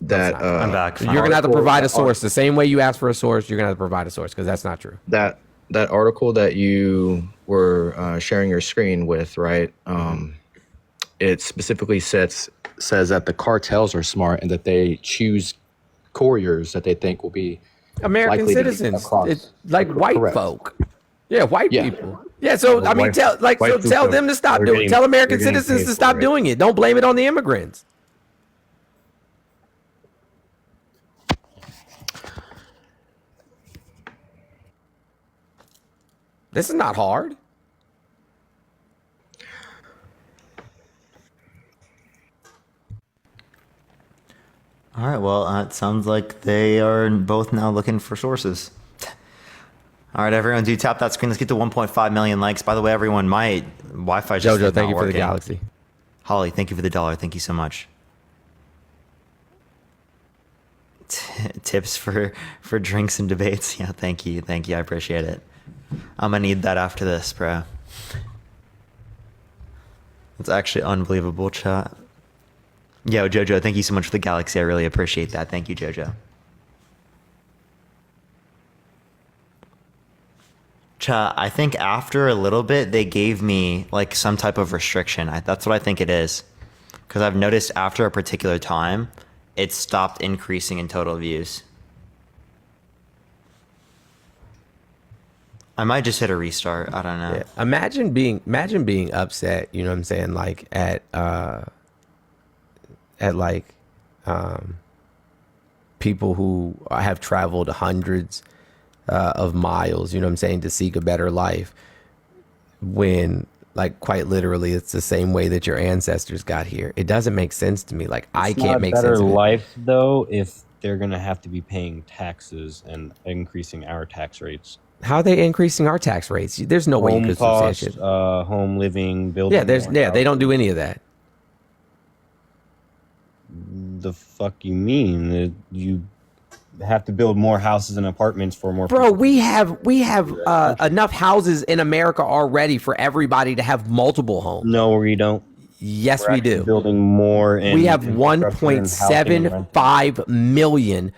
that not. I'm back. You're gonna have to article- provide a that source. The same way you ask for a source, you're gonna have to provide a source because that's not true. that article that you were sharing your screen with, right? It specifically says that the cartels are smart and that they choose couriers that they think will be American likely to be citizens, across. it's like white Correct. folk. Yeah, white Yeah. people. Yeah, so I mean, White- tell white people them to stop are doing. getting- Tell American they're getting citizens paid to stop for it. doing it. Don't blame it on the immigrants. This is not hard. All right, well, it sounds like they are both now looking for sources. All right, everyone, do tap that screen. Let's get to 1.5 million likes. By the way, everyone, my Wi-Fi just Jojo, is thank not you for the working. galaxy. Holly, thank you for the $1. Thank you so much. Tips for drinks and debates. Yeah, thank you. I appreciate it. I'm gonna need that after this, bro. It's actually unbelievable, chat. Yo, Jojo, thank you so much for the galaxy. I really appreciate that. Thank you, Jojo. Chat, I think after a little bit, they gave me like some type of restriction. That's what I think it is. Because I've noticed after a particular time, it stopped increasing in total views. I might just hit a restart. I don't know. Yeah. Imagine being upset, you know what I'm saying, like at like people who have traveled hundreds of miles, you know what I'm saying, to seek a better life, when like quite literally it's the same way that your ancestors got here. It doesn't make sense to me. Like I can't make better sense of it. life though if they're gonna have to be paying taxes and increasing our tax rates. How are they increasing our tax rates? There's no way you Home could cost, substantiate. home living, building. Yeah, they don't do any of that. The fuck you mean? You have to build more houses and apartments for more Bro, people. we have enough houses in America already for everybody to have multiple homes. No, we don't. Yes, We're we actually do. building more. We have infrastructure and housing and renting. 1.75 million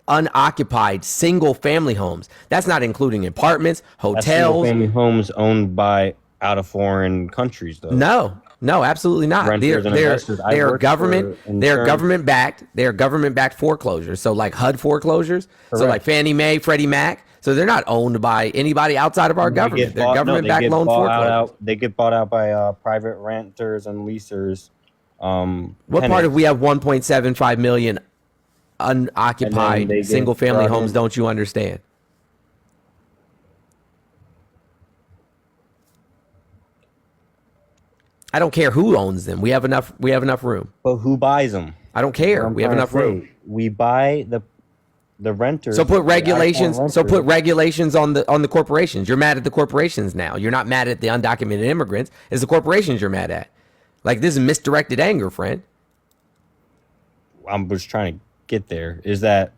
unoccupied single family homes. That's not including apartments, That's hotels. single-family homes owned by out of foreign countries, though. No, absolutely not. Renters and investors. I They're worked government. for They're insurance. government backed. They're government backed foreclosures. So like HUD foreclosures. So Correct. like Fannie Mae, Freddie Mac. So they're not owned by anybody outside of our government. They're government backed loan foreclosures. They get bought out by private renters and leasers. What part of we have 1.75 million unoccupied single family homes don't you understand? I don't care who owns them. We have enough room. But who buys them? I don't care. We have enough room. We buy the renters. So put regulations. The So put regulations on the corporations. You're mad at the corporations now. You're not mad at the undocumented immigrants. It's the corporations you're mad at. Like, this is misdirected anger, friend. I'm just trying to get there. Is that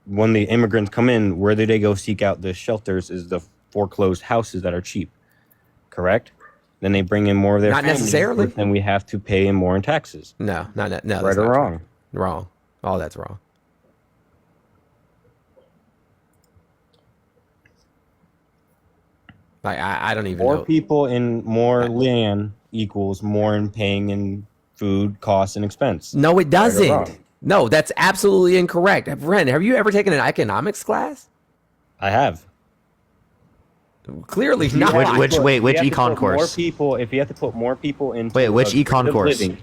when the immigrants come in, where do they go seek out the shelters? Is the foreclosed houses that are cheap, correct? Then they bring in more of their Not families, necessarily. but then we have to pay in more in taxes. No. Right that's or not wrong? true. Wrong. All that's wrong. Like, I don't even More know. people in more land equals more in paying in food costs and expense. No, it Right or doesn't. wrong? No, that's absolutely incorrect. Friend, have you ever taken an economics class? I have. Clearly If you not. have to Which put- wait, if which you have to econ put more course? people, if you have to put more people into Wait, which a grid econ of course? living-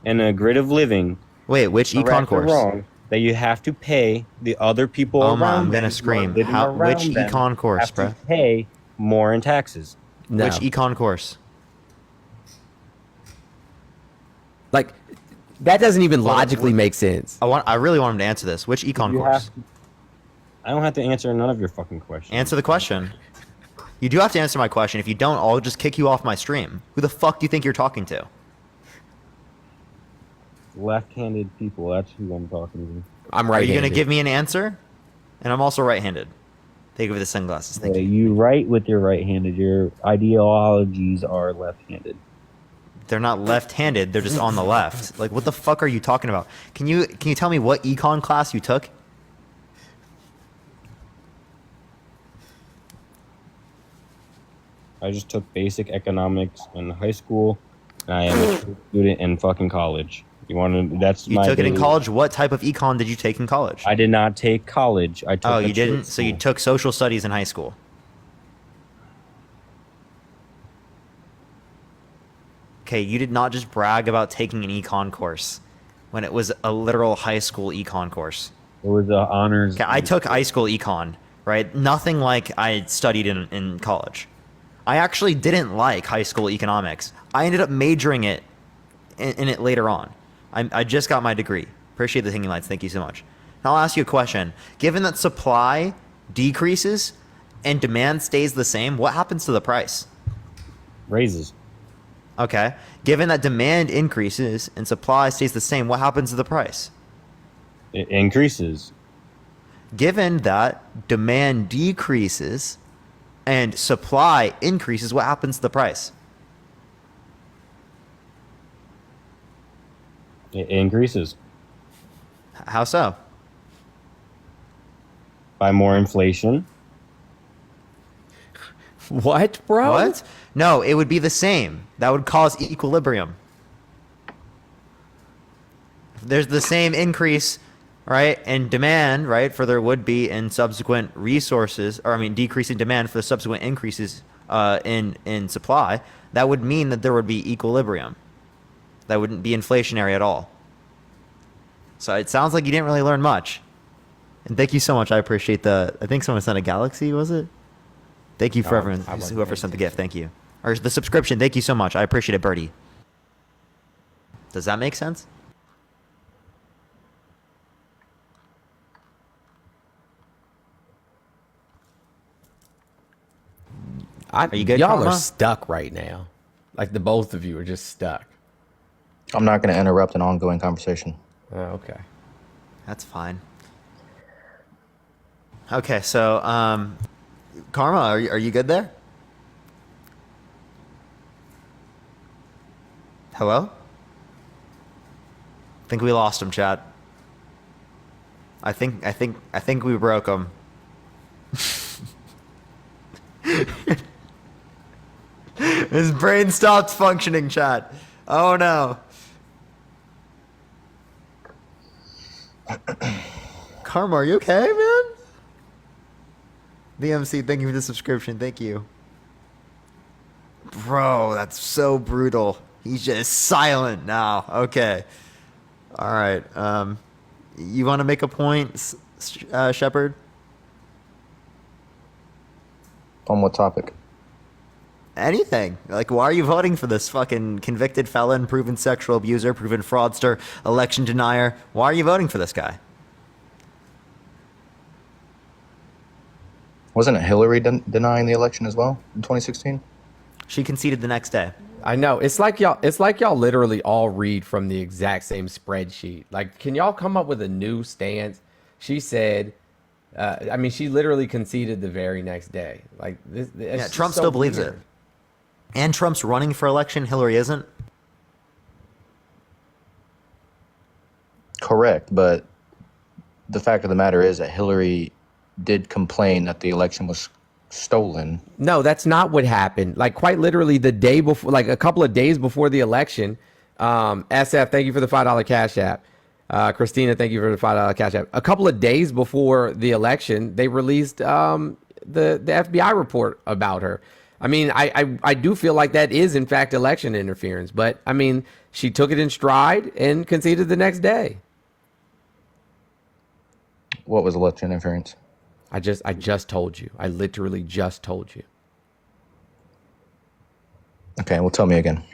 in a grid of living, Wait, which econ correct or course? wrong, that you have to pay the other people Oh my, around I'm them gonna who are scream. living How? Which around them econ course, have to bro? pay more in taxes. No. Which econ course? Like, that doesn't even logically make sense. I really want him to answer this. Which econ You course? I don't have to answer none of your fucking questions. Answer the question. You do have to answer my question. If you don't, I'll just kick you off my stream. Who the fuck do you think you're talking to? Left-handed people, that's who I'm talking to. I'm Are right. you gonna give me an answer? And I'm also right-handed. Thank you for the sunglasses. Thank you. You write with your right-handed. Your ideologies are left-handed. They're not left-handed. They're just on the left. Like, what the fuck are you talking about? Can you tell me what econ class you took? I just took basic economics in high school, and I am a student in fucking college. You want to? That's You my. took it in daily- college. What type of econ did you take in college? I did not take college. I took. Oh, a you didn't? trade So you school. took social studies in high school. Okay, you did not just brag about taking an econ course when it was a literal high school econ course. It was a honors. Okay, I took high school econ, right? Nothing like I studied in college. I actually didn't like high school economics. I ended up majoring in it later on. I just got my degree. Appreciate the hanging lights. Thank you so much. Now I'll ask you a question. Given that supply decreases and demand stays the same, what happens to the price? Raises. Okay. Given that demand increases and supply stays the same, what happens to the price? It increases. Given that demand decreases and supply increases, what happens to the price? It increases How so? by more inflation. What, bro? What? No, it would be the same. That would cause equilibrium. There's the same increase, right, in demand, right, for there would be in subsequent resources, or I mean, decreasing demand for the subsequent increases in supply. That would mean that there would be equilibrium. That wouldn't be inflationary at all. So it sounds like you didn't really learn much. And thank you so much. I appreciate I think someone sent a Galaxy, was it? Thank you for everyone, whoever sent the gift. Thank you. Or the subscription. Thank you so much. I appreciate it, Birdie. Does that make sense? Are you good, Y'all Karma? are stuck right now. Like the both of you are just stuck. I'm not going to interrupt an ongoing conversation. Oh, okay. That's fine. Okay, so Karma, are you good there? Hello? I think we lost him, chat. I think we broke him. His brain stopped functioning, chat. Oh no. Karma, are you okay, man? DMC, thank you for the subscription. Thank you. Bro, that's so brutal. He's just silent now. Okay. All right. You want to make a point, Shepard? On what topic? Anything. Like, why are you voting for this fucking convicted felon, proven sexual abuser, proven fraudster, election denier? Why are you voting for this guy? Wasn't it Hillary denying the election as well in 2016? She conceded the next day. I know. It's like y'all literally all read from the exact same spreadsheet. Like, can y'all come up with a new stance? She said, she literally conceded the very next day. Like, Yeah, Trump still believes it. And Trump's running for election. Hillary isn't. Correct, but the fact of the matter is that Hillary did complain that the election was stolen. No, that's not what happened. Like, quite literally the day before, like a couple of days before the election, SF, thank you for the $5 Cash App. Christina, thank you for the $5 Cash App. A couple of days before the election, they released the FBI report about her. I mean, I do feel like that is, in fact, election interference. But, I mean, she took it in stride and conceded the next day. What was election interference? I just told you. I literally just told you. Okay, well, tell me again.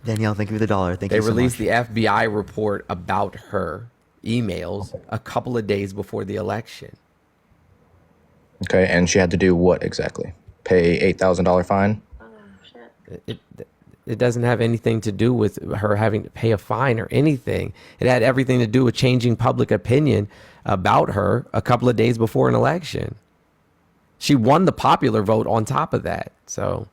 Danielle, thank you for the $1. Thank They you so much. released the FBI report about her emails a couple of days before the election. Okay, and she had to do what exactly? Pay $8,000 fine? It doesn't have anything to do with her having to pay a fine or anything. It had everything to do with changing public opinion about her a couple of days before an election. She won the popular vote on top of that. So,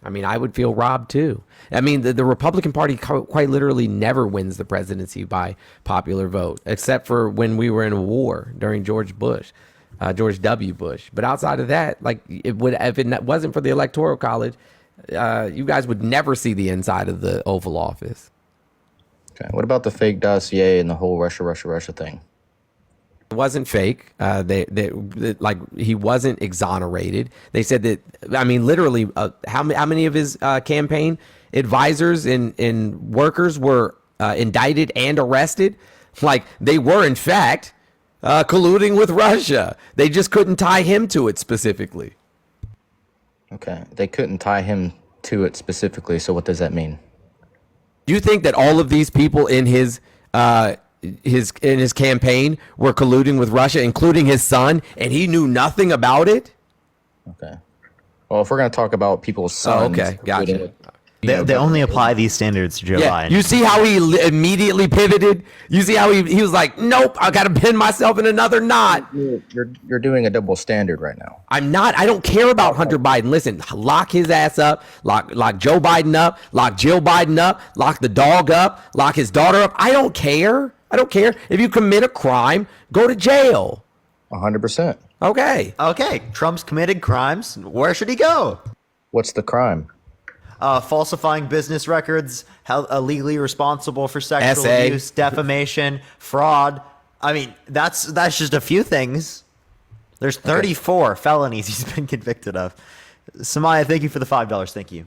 I mean, I would feel robbed too. I mean, the Republican Party quite literally never wins the presidency by popular vote, except for when we were in a war during George W. Bush. But outside of that, like, it would, if it wasn't for the Electoral College, you guys would never see the inside of the Oval Office. Okay, what about the fake dossier and the whole Russia thing? It wasn't fake. Like, he wasn't exonerated. They said that, I mean, literally, how many of his campaign advisors and workers were indicted and arrested? Like, they were, in fact, colluding with Russia. They just couldn't tie him to it specifically. Okay, they couldn't tie him to it specifically, so what does that mean? Do you think that all of these people in his campaign were colluding with Russia, including his son, and he knew nothing about it? Okay. Well, if we're going to talk about people's sons... okay, gotcha. They only apply these standards to Joe Biden. You see how he immediately pivoted? You see how he was like, nope, I got to pin myself in another knot. You're doing a double standard right now. I'm not. I don't care about Hunter Biden. Listen, lock his ass up, lock Joe Biden up, lock Jill Biden up, lock the dog up, lock his daughter up. I don't care. I don't care. If you commit a crime, go to jail. 100%. Okay. Okay, Trump's committed crimes. Where should he go? What's the crime? Falsifying business records, illegally responsible for sexual SA. abuse, defamation, fraud. I mean, that's just a few things. There's 34 felonies he's been convicted of. Samaya, thank you for the $5. Thank you.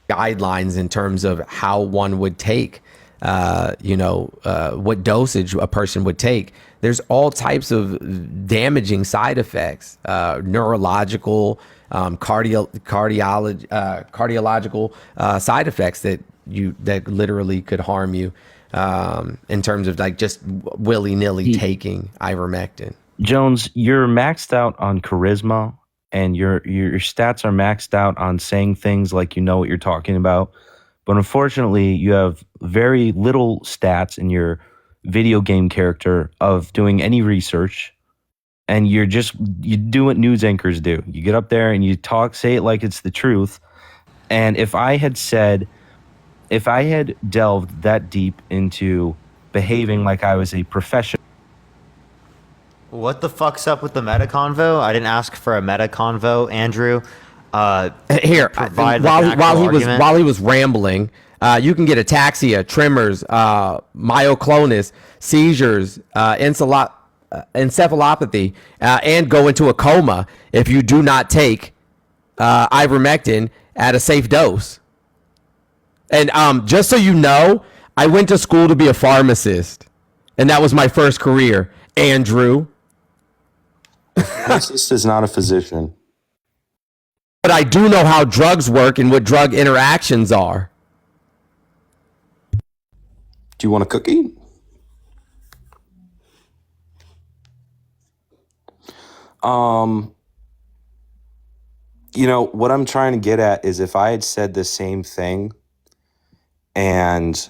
Guidelines in terms of how one would take, what dosage a person would take. There's all types of damaging side effects, neurological, cardiological side effects that literally could harm you, in terms of like just willy-nilly taking ivermectin. Jones, you're maxed out on charisma and your stats are maxed out on saying things like you know what you're talking about. But unfortunately, you have very little stats in your video game character of doing any research. And you do what news anchors do. You get up there and you say it like it's the truth. And if I had delved that deep into behaving like I was a professional. What the fuck's up with the meta convo? I didn't ask for a meta convo, Andrew. Here, provide like an actual argument. while he was rambling, you can get ataxia, tremors, myoclonus, seizures, encephalopathy, and go into a coma if you do not take ivermectin at a safe dose. And just so you know, I went to school to be a pharmacist, and that was my first career, Andrew. A pharmacist is not a physician. But I do know how drugs work and what drug interactions are. Do you want a cookie? You know, what I'm trying to get at is if I had said the same thing and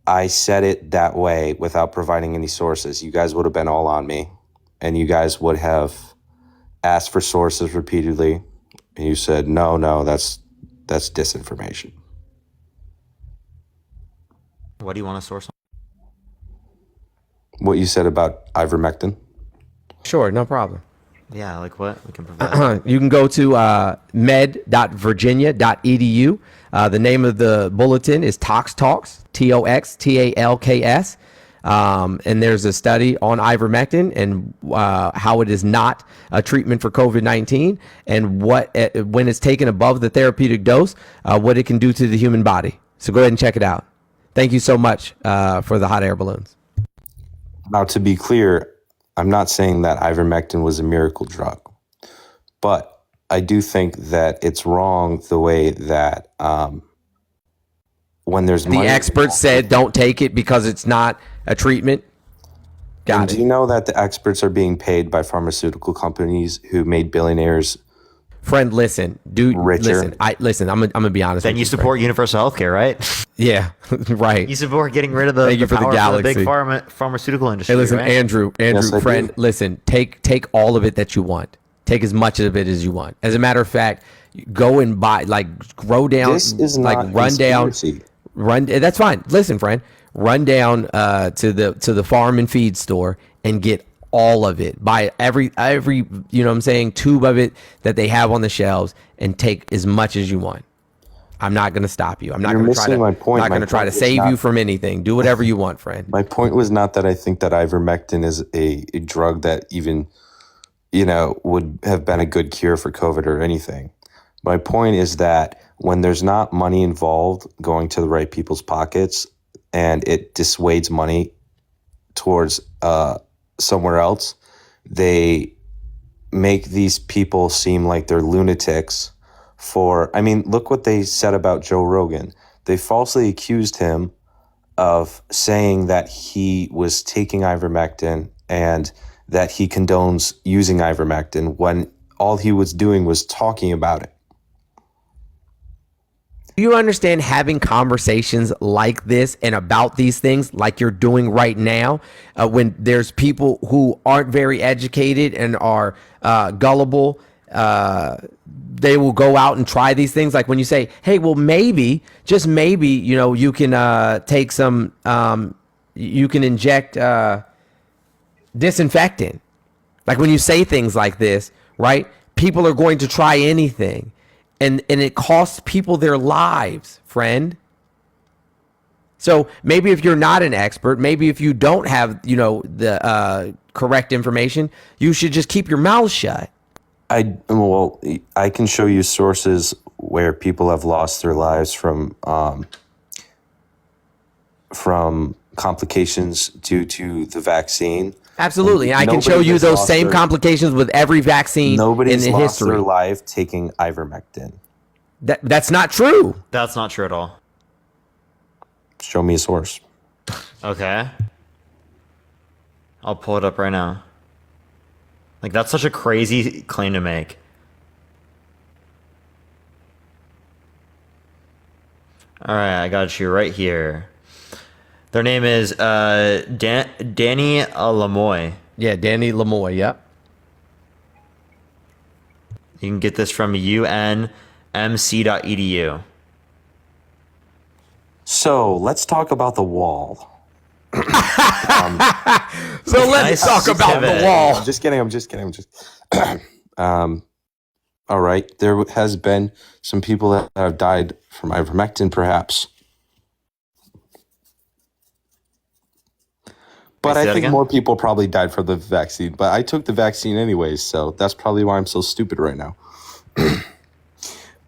I said it that way without providing any sources, you guys would have been all on me. And you guys would have asked for sources repeatedly. And you said, no, that's disinformation. What do you want to source? What you said about ivermectin? Sure, no problem. Yeah, like what? We can provide. You can go to med.virginia.edu. The name of the bulletin is Tox Talks, TOXTALKS. And there's a study on ivermectin and how it is not a treatment for COVID-19 and when it's taken above the therapeutic dose, what it can do to the human body. So go ahead and check it out. Thank you so much for the hot air balloons. Now, to be clear, I'm not saying that ivermectin was a miracle drug, but I do think that it's wrong the way that when there's money. The experts said don't take it because it's not a treatment. Got it. Do you know that the experts are being paid by pharmaceutical companies who made billionaires? Friend, listen, dude, richer? Listen. I'm gonna be honest. Then with you support friend. universal health care, right? Yeah, right. You support getting rid of the, Thank you for the power of the big galaxy. pharmaceutical industry. Hey, listen, right? Andrew, Yes, I friend, do. listen. Take all of it that you want. Take as much of it as you want. As a matter of fact, go and buy, grow down, This is not run down, conspiracy. That's fine. Listen, friend, run down to the farm and feed store and get all of it. Buy every you know what I'm saying, tube of it that they have on the shelves and take as much as you want. I'm not going to stop you. I'm not You're going to try missing to. my point. Not My going to try to point is save not- you from anything. Do whatever you want, friend. My point was not that I think that ivermectin is a drug that even, would have been a good cure for COVID or anything. My point is that when there's not money involved going to the right people's pockets and it dissuades money towards somewhere else, they make these people seem like they're lunatics look what they said about Joe Rogan. They falsely accused him of saying that he was taking ivermectin and that he condones using ivermectin when all he was doing was talking about it. Do you understand having conversations like this and about these things like you're doing right now when there's people who aren't very educated and are gullible? They will go out and try these things. Like when you say, hey, well, maybe, just maybe, you can take some, you can inject disinfectant. Like when you say things like this, right? People are going to try anything. And it costs people their lives, friend. So maybe if you're not an expert, maybe if you don't have, the correct information, you should just keep your mouth shut. I can show you sources where people have lost their lives from complications due to the vaccine. Absolutely. I can show you those same complications with every vaccine in Nobody's the lost history. their life taking ivermectin. That's not true. That's not true at all. Show me a source. Okay. I'll pull it up right now. Like, that's such a crazy claim to make. All right, I got you right here. Their name is Danny Lamoy. Yeah, Danny Lamoy. Yep. You can get this from unmc.edu. So let's talk about the wall. So let's talk about the wall. I'm just kidding. All right. There has been some people that have died from ivermectin, perhaps. But I think more people probably died from the vaccine. But I took the vaccine anyways, so that's probably why I'm so stupid right now.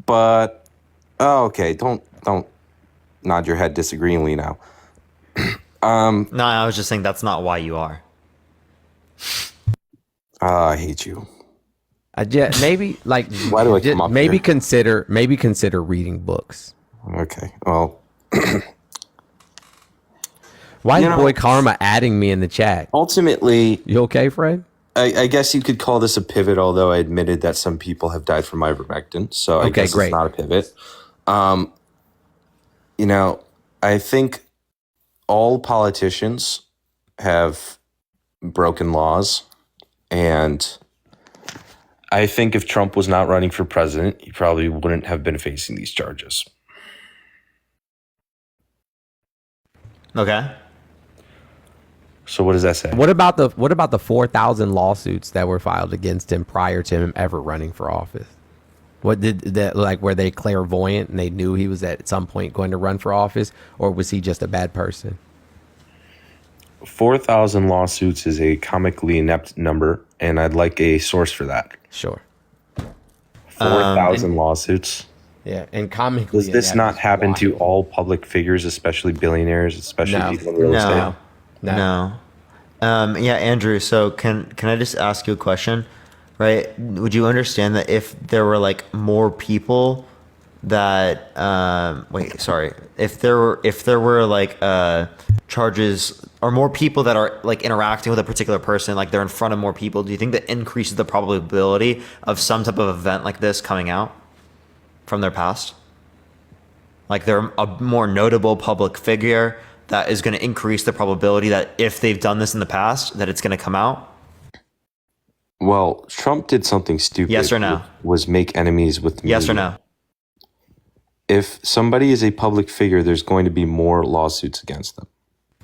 But okay, don't nod your head disagreeingly now. No, I was just saying that's not why you are. I hate you. Maybe like why do I come up maybe here? consider reading books. Okay, well. Why is Boy Karma adding me in the chat? Ultimately, you okay, Fred? I guess you could call this a pivot, although I admitted that some people have died from ivermectin, so I guess great. it's not a pivot. I think all politicians have broken laws, and I think if Trump was not running for president, he probably wouldn't have been facing these charges. Okay. So what does that say? What about the 4,000 lawsuits that were filed against him prior to him ever running for office? What did that like? Were they clairvoyant and they knew he was at some point going to run for office, or was he just a bad person? 4,000 lawsuits is a comically inept number, and I'd like a source for that. Sure. 4,000 lawsuits. Yeah, and comically. Does this not happen to all public figures, especially billionaires, especially people in real estate? No. Yeah, Andrew. So can I just ask you a question? Right? Would you understand that if there were like more people that if there were like charges or more people that are like interacting with a particular person, like they're in front of more people, do you think that increases the probability of some type of event like this coming out from their past? Like they're a more notable public figure that is going to increase the probability that if they've done this in the past, that it's going to come out? Well, Trump did something stupid. Yes or no? Was make enemies with the media. Yes or no? If somebody is a public figure, there's going to be more lawsuits against them.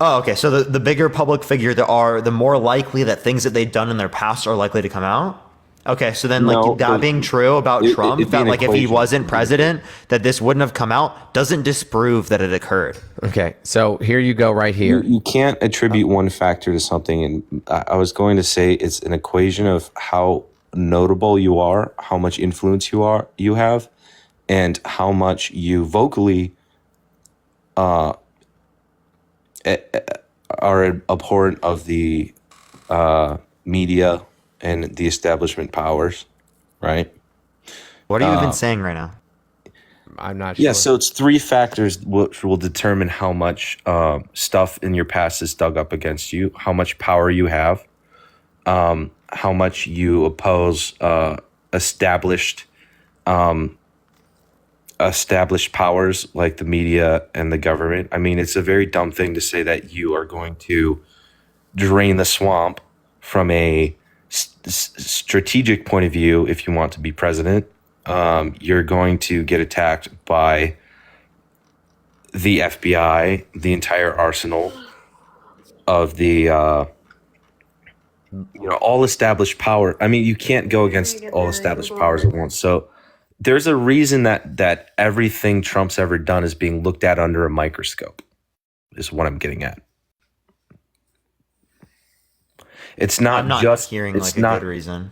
Oh, okay. So the bigger public figure there are, the more likely that things that they've done in their past are likely to come out? Okay, so then like that being true about Trump, that like if he wasn't president, that this wouldn't have come out, doesn't disprove that it occurred. Okay, so here you go right here. You can't attribute one factor to something. And I was going to say it's an equation of how notable you are, how much influence you have, and how much you vocally are abhorrent of the media and the establishment powers, right? What are you even saying right now? I'm not sure. Yeah, so it's three factors which will determine how much stuff in your past is dug up against you, how much power you have, how much you oppose established powers like the media and the government. I mean, it's a very dumb thing to say that you are going to drain the swamp from a strategic point of view. If you want to be president, you're going to get attacked by the FBI, the entire arsenal of the all established power. I mean, you can't go against all established powers at once. So there's a reason that everything Trump's ever done is being looked at under a microscope, is what I'm getting at. It's not I'm not just hearing it's like not, a good reason.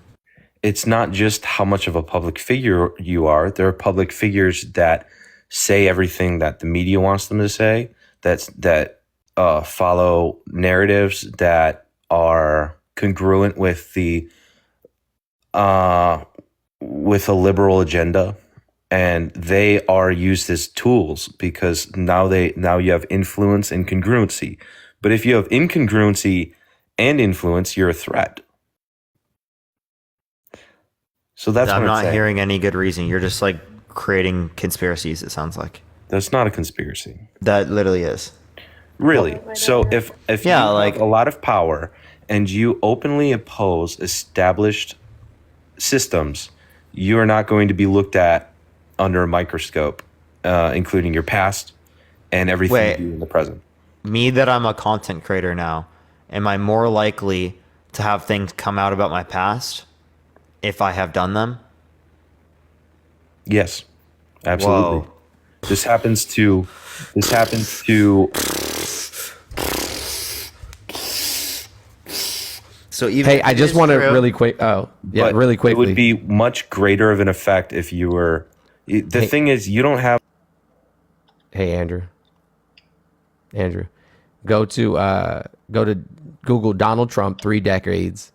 It's not just how much of a public figure you are. There are public figures that say everything that the media wants them to say, that follow narratives that are congruent with the with a liberal agenda, and they are used as tools because now you have influence and congruency. But if you have incongruency and influence, you're a threat. So that's I'm what not saying. hearing any good reason. You're just like creating conspiracies, it sounds like. That's not a conspiracy. That literally is. Really? So if you have a lot of power and you openly oppose established systems, you are not going to be looked at under a microscope, including your past and everything you do in the present. Me that I'm a content creator now, am I more likely to have things come out about my past if I have done them? Yes, absolutely. Whoa. This happens to So even Hey, I just want to really quick. Oh, yeah, but really quickly. It would be much greater of an effect if you were. The thing is, you don't have. Hey, Andrew. Go to Google Donald Trump 3 decades.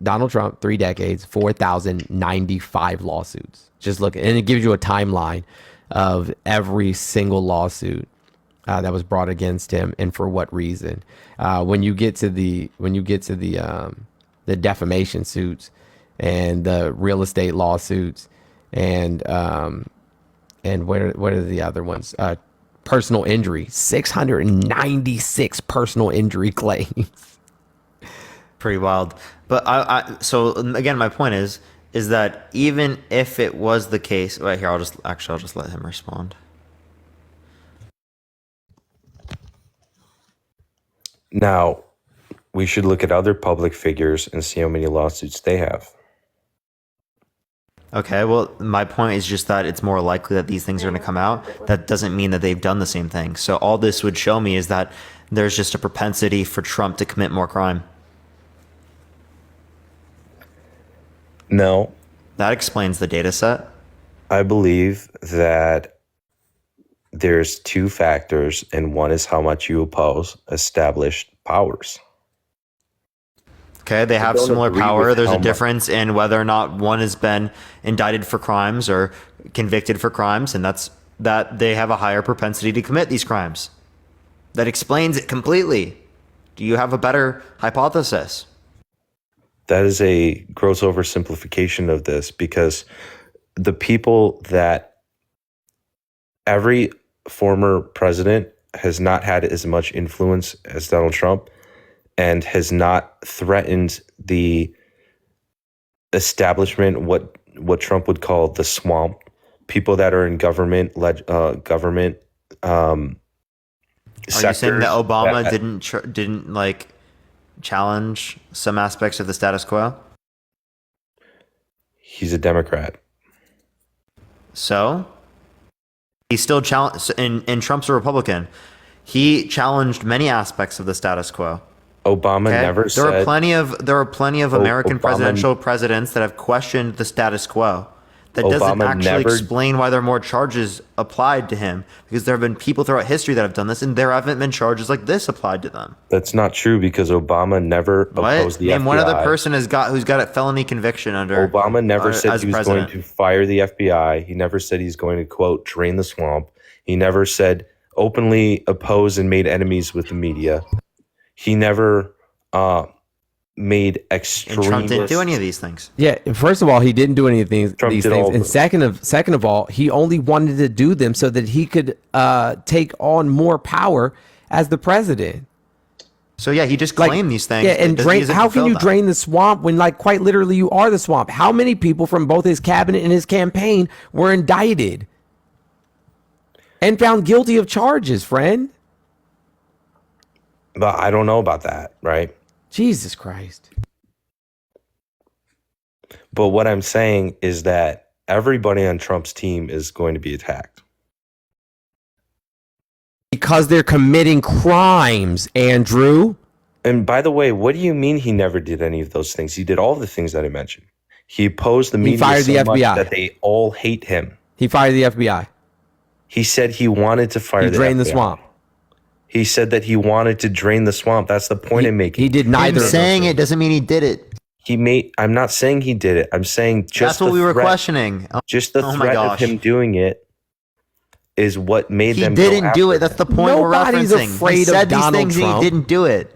Donald Trump 3 decades, 4,095 lawsuits. Just look, and it gives you a timeline of every single lawsuit that was brought against him and for what reason. When you get to the defamation suits and the real estate lawsuits and what are the other ones? Personal injury, 696 personal injury claims. Pretty wild. But so again, my point is that even if it was the case, right here, I'll just let him respond. Now, we should look at other public figures and see how many lawsuits they have. Okay, well, my point is just that it's more likely that these things are going to come out. That doesn't mean that they've done the same thing. So all this would show me is that there's just a propensity for Trump to commit more crime. No. That explains the data set. I believe that there's two factors, and one is how much you oppose established powers. Okay, they have don't similar agree power. with There's how a much- difference in whether or not one has been indicted for crimes or convicted for crimes, and that's that they have a higher propensity to commit these crimes. That explains it completely. Do you have a better hypothesis? That is a gross oversimplification of this, because the people that every former president has not had as much influence as Donald Trump and has not threatened the establishment, what Trump would call the swamp, people that are in government sectors. Are you saying that Obama didn't like challenge some aspects of the status quo? He's a Democrat. So he still challenged, and Trump's a Republican. He challenged many aspects of the status quo. Obama never said. There are plenty of American Obama- presidential presidents that have questioned the status quo. That doesn't Obama actually never- explain why there are more charges applied to him, because there have been people throughout history that have done this, and there haven't been charges like this applied to them. That's not true, because Obama never opposed the Name FBI. one other person who's got a felony conviction under. Obama never said as he was president. going to fire the FBI. He never said he's going to, quote, drain the swamp. He never said openly oppose and made enemies with the media. He never made extreme. And Trump didn't do any of these things. Yeah, first of all, he didn't do any of these Trump things, did all of and them. second of all, he only wanted to do them so that he could take on more power as the president. So yeah, he just claimed these things. Yeah, and He doesn't how can fulfill you them. drain the swamp when, like, quite literally, you are the swamp? How many people from both his cabinet and his campaign were indicted and found guilty of charges, friend? But I don't know about that, right? Jesus Christ. But what I'm saying is that everybody on Trump's team is going to be attacked. Because they're committing crimes, Andrew. And by the way, what do you mean he never did any of those things? He did all the things that I mentioned. He opposed the media fired so the much FBI. that they all hate him. He fired the FBI. He said he wanted to fire He the drained the FBI. swamp. He said that he wanted to drain the swamp. That's the point I'm making. He did neither. Him of those saying things. it doesn't mean he did it. I'm not saying he did it. I'm saying just That's what the we were threat- questioning. Just the Oh my threat of gosh. him doing it is what made He them go didn't do after it. That's him. the point Nobody's we're referencing. afraid He of said these Donald things and Trump. he didn't do it.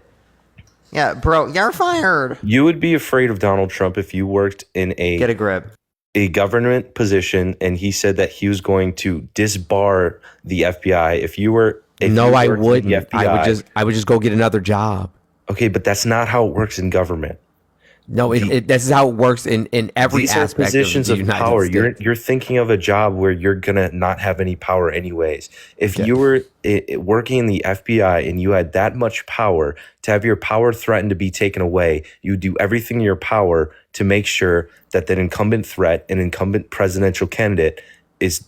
Yeah, bro, you're fired. You would be afraid of Donald Trump if you worked in a Get a grip. a government position, and he said that he was going to disbar the FBI. If you were, if No, you I worked in wouldn't. the FBI, I would just go get another job. okay, but that's not how it works in government. No, this is how it works in every These are aspect positions of the of United power. States. You're thinking of a job where you're gonna not have any power anyways. If Okay. you were working in the FBI and you had that much power, to have your power threatened to be taken away, you do everything in your power to make sure that that incumbent threat, an incumbent presidential candidate, is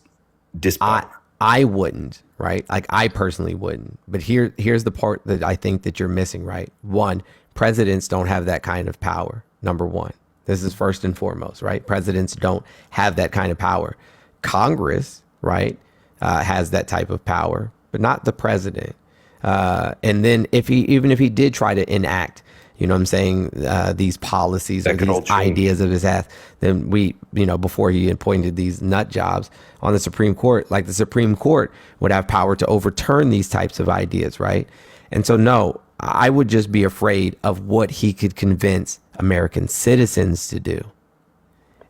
disbarred. I wouldn't, right? Like I personally wouldn't. But here's the part that I think that you're missing, right? One, presidents don't have that kind of power. Number one. This is first and foremost, right? Presidents don't have that kind of power. Congress, right, has that type of power, but not the president. And then even if he did try to enact, you know what I'm saying, these policies or these ideas of his ass, then before he appointed these nut jobs on the Supreme Court, like the Supreme Court would have power to overturn these types of ideas, right? And so, no, I would just be afraid of what he could convince American citizens to do,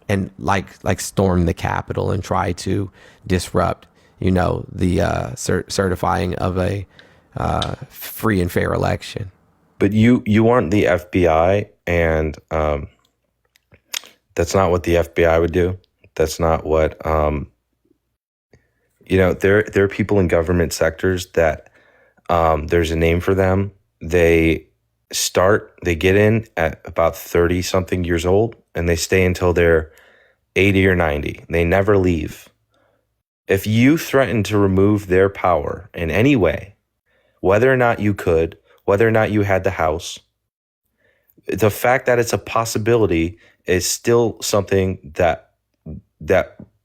and like storm the Capitol and try to disrupt, the certifying of a free and fair election. But you aren't the FBI, and that's not what the FBI would do. That's not what there are people in government sectors that there's a name for them. They get in at about 30 something years old, and they stay until they're 80 or 90. They never leave. If you threaten to remove their power in any way, whether or not you could, whether or not you had the House, the fact that it's a possibility is still something that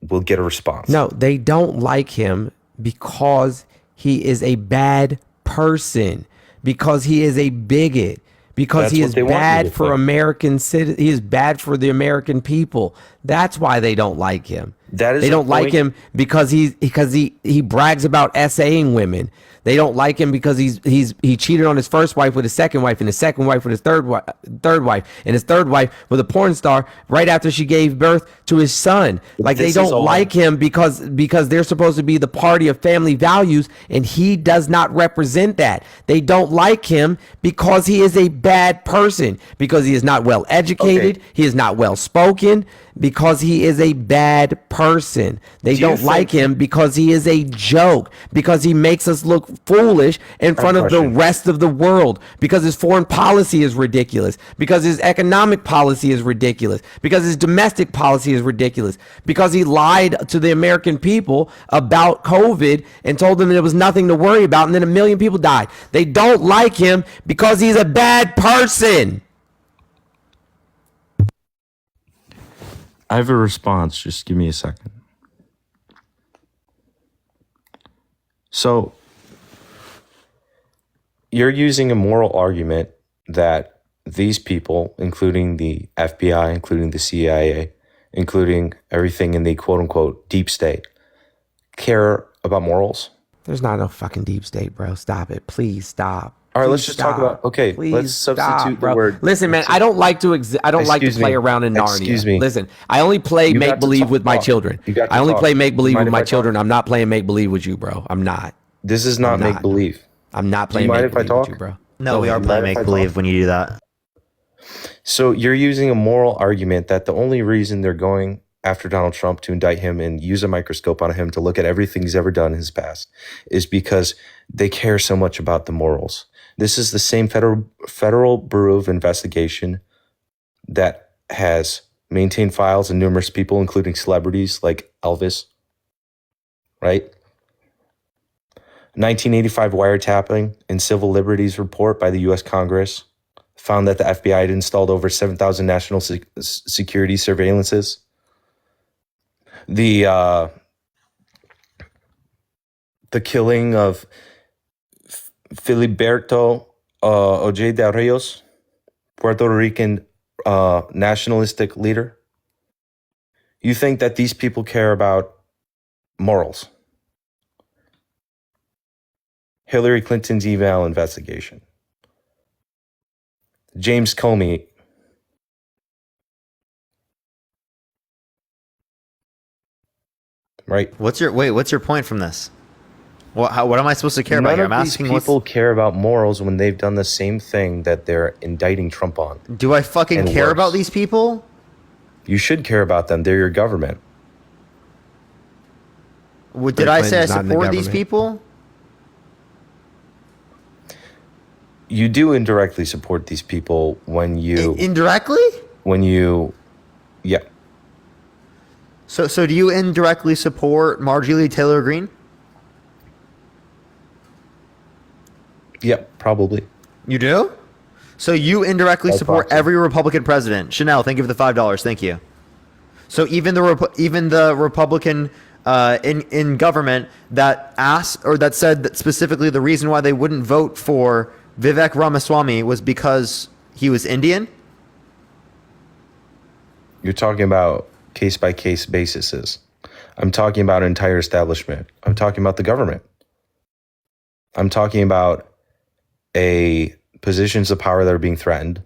will get a response. No, they don't like him because he is a bad person, because he is a bigot, because he is bad for American citizens. He is bad for the American people. That's why they don't like him. They don't like him because he brags about essaying women. They don't like him because he cheated on his first wife with his second wife, and his second wife with his third wife, and his third wife with a porn star right after she gave birth to his son. Like, they don't like him because they're supposed to be the party of family values, and he does not represent that. They don't like him because he is a bad person, because he is not well educated, he is not well spoken, because he is a bad person. They don't like him because he is a joke, because he makes us look foolish in front of the rest of the world, because his foreign policy is ridiculous, because his economic policy is ridiculous, because his domestic policy is ridiculous, because he lied to the American people about COVID and told them there was nothing to worry about, and then 1 million people died. They don't like him because he's a bad person. I have a response. Just give me a second. So you're using a moral argument that these people, including the FBI, including the CIA, including everything in the quote unquote deep state, care about morals? There's not no fucking deep state, bro. Stop it. Please stop. All right, let's just talk about, okay, let's substitute the word. Listen, man, I don't like to play around in Narnia. Excuse me. Listen, I only play make believe with my children. I only play make believe with my children. I'm not playing make believe with you, bro. I'm not. This is not make believe. I'm not playing make believe with you, bro. No, we are playing make believe when you do that. So you're using a moral argument that the only reason they're going after Donald Trump to indict him and use a microscope on him to look at everything he's ever done in his past is because they care so much about the morals. This is the same federal Bureau of Investigation that has maintained files on numerous people, including celebrities like Elvis, right? 1985 wiretapping and civil liberties report by the U.S. Congress found that the FBI had installed over 7,000 national security surveillances. The killing of Filiberto Ojeda Rios, Puerto Rican nationalistic leader. You think that these people care about morals? Hillary Clinton's email investigation. James Comey right? What's your point from this? What am I supposed to care about None here? of I'm these asking people care about morals when they've done the same thing that they're indicting Trump on. Do I fucking And care worse. about these people? You should care about them. They're your government. Did I say I Clinton's not in the support these government. people? You do indirectly support these people when you Indirectly? Yeah. So do you indirectly support Marjorie Lee Taylor Greene? Yep, probably. You do? So you indirectly That's support awesome. every Republican president. Chanel, thank you for the $5. Thank you. So even the Republican in government that asked or that said that specifically the reason why they wouldn't vote for Vivek Ramaswamy was because he was Indian. You're talking about case by case basis. I'm talking about an entire establishment. I'm talking about the government. I'm talking about positions of power that are being threatened.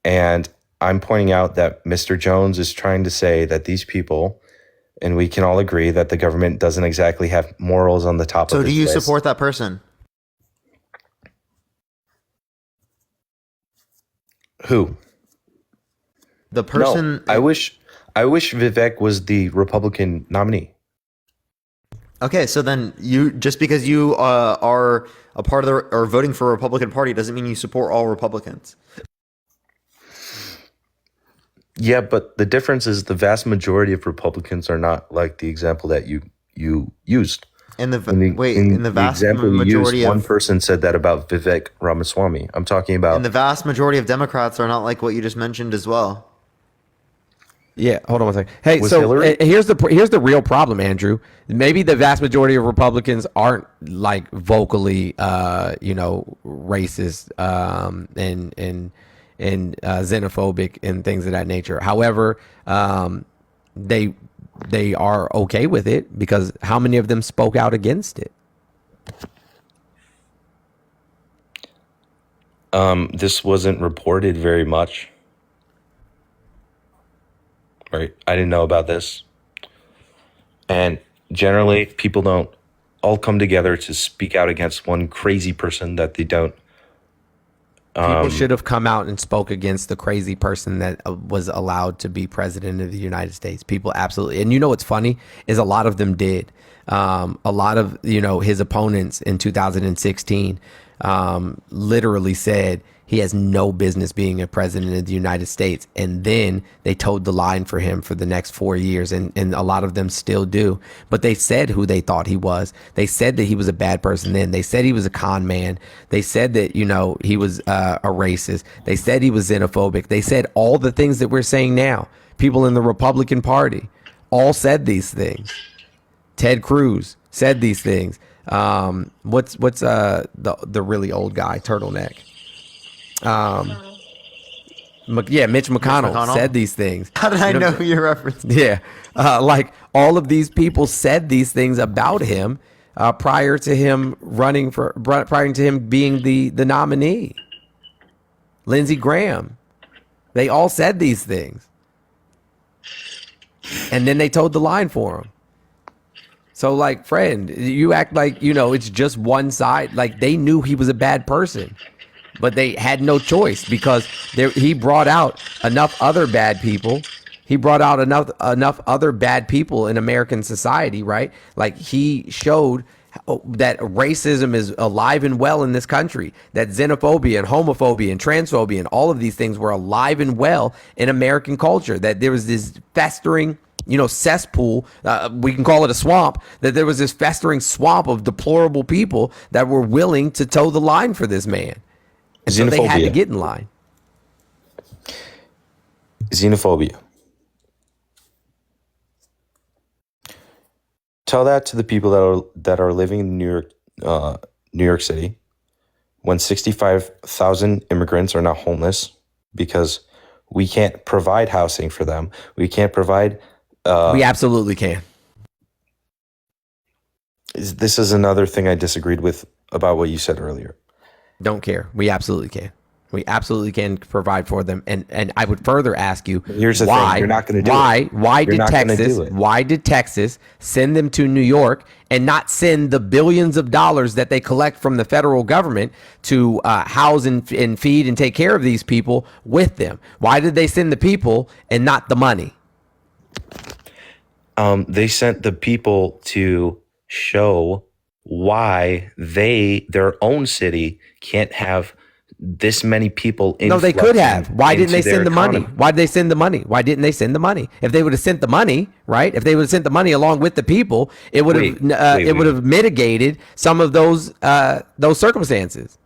And I'm pointing out that Mr. Jones is trying to say that these people, and we can all agree that the government doesn't exactly have morals on the top of So its do you list. support that person? Who? The person. No, I wish Vivek was the Republican nominee. Okay, so then you just because you are a part of the or voting for a Republican Party doesn't mean you support all Republicans. Yeah, but the difference is the vast majority of Republicans are not like the example that you used. In the vast example you majority used, one of person said that about Vivek Ramaswamy. I'm talking about and the vast majority of Democrats are not like what you just mentioned as well. Yeah, hold on one second. Hey, Was so Hillary? here's the real problem, Andrew. Maybe the vast majority of Republicans aren't like vocally, racist and xenophobic and things of that nature. However, they are okay with it because how many of them spoke out against it? This wasn't reported very much. Right. I didn't know about this. And generally, people don't all come together to speak out against one crazy person that they don't. People should have come out and spoke against the crazy person that was allowed to be president of the United States. People absolutely. And you know what's funny is a lot of them did. A lot of, his opponents in 2016 literally said he has no business being a president of the United States. And then they towed the line for him for the next 4 years. And a lot of them still do. But they said who they thought he was. They said that he was a bad person then. They said he was a con man. They said that, he was a racist. They said he was xenophobic. They said all the things that we're saying now. People in the Republican Party all said these things. Ted Cruz said these things. What's the really old guy, turtleneck? Mitch McConnell said these things. How did I know who you're referencing? Yeah, like all of these people said these things about him prior to him prior to him being the nominee. Lindsey Graham, they all said these things, and then they towed the line for him. So, like, friend, you act like it's just one side. Like they knew he was a bad person. But they had no choice because he brought out enough other bad people. He brought out enough other bad people in American society, right? Like he showed that racism is alive and well in this country, that xenophobia and homophobia and transphobia and all of these things were alive and well in American culture, that there was this festering cesspool, we can call it a swamp, that there was this festering swamp of deplorable people that were willing to toe the line for this man. And so they had to get in line. Xenophobia. Tell that to the people that are living in New York City, when 65,000 immigrants are now homeless because we can't provide housing for them. We can't provide. We absolutely can. This is another thing I disagreed with about what you said earlier. Don't care. We absolutely can. We absolutely can provide for them. And I would further ask you, Here's the why, thing. You're not going to do it. Why You're did not gonna Texas, do it. why did Texas send them to New York and not send the billions of dollars that they collect from the federal government to house and feed and take care of these people with them? Why did they send the people and not the money? They sent the people to show why their own city can't have this many people. No, they could have. Why didn't they into their send the money? economy. Why did they send the money? Why didn't they send the money? If they would have sent the money, right? If they would have sent the money along with the people, it would have it would have mitigated some of those circumstances.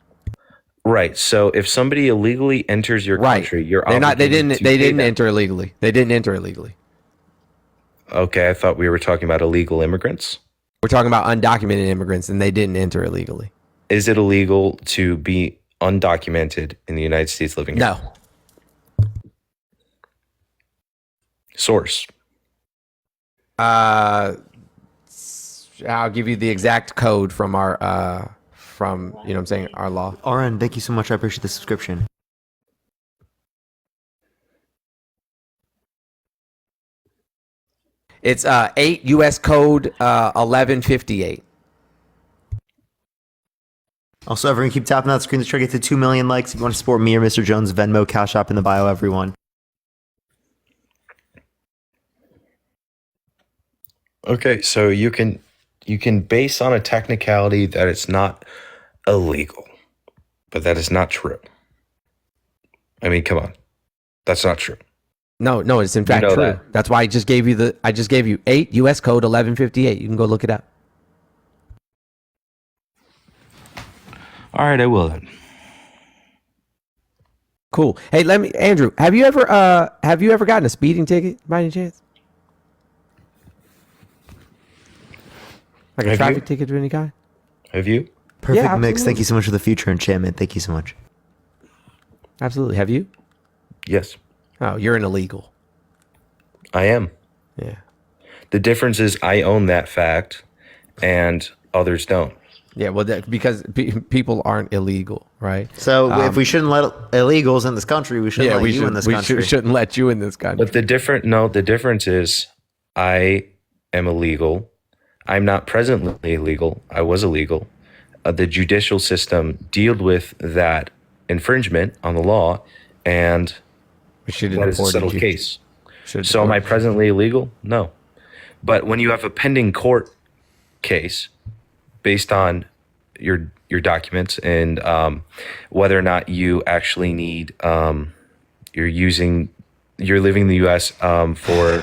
Right. So if somebody illegally enters your country, you're They're not. They obligated didn't. to They pay didn't them. enter illegally. They didn't enter illegally. Okay, I thought we were talking about illegal immigrants. We're talking about undocumented immigrants, and they didn't enter illegally. Is it illegal to be undocumented in the United States living here? No. Source. I'll give you the exact code from our from you know what I'm saying, our law. RN, thank you so much. I appreciate the subscription. It's 8 U.S. Code 1158. Also, everyone keep tapping that screen to try to get to 2 million likes. If you want to support me or Mr. Jones, Venmo, Cash App in the bio, everyone. Okay, so you can base on a technicality that it's not illegal, but that is not true. I mean, come on, that's not true. No, it's in fact know true. that. That's why I just gave you 8 U.S. Code 1158. You can go look it up. All right, I will then. Cool. Hey, Andrew, have you ever gotten a speeding ticket by any chance? Like a Have traffic you? ticket of any kind? Have you? Perfect Yeah, mix. Thank absolutely. you so much for the future enchantment. Thank you so much. Absolutely. Have you? Yes, Oh, you're an illegal. I am. Yeah. The difference is I own that fact, and others don't. Yeah, well, because people aren't illegal, right? So if we shouldn't let illegals in this country, we shouldn't let you in this country. Shouldn't let you in this country. But the difference is I am illegal. I'm not presently illegal. I was illegal. The judicial system dealt with that infringement on the law, and that is a settled case. So am I presently illegal? No. But when you have a pending court case based on your documents and whether or not you actually need you're living in the U.S. For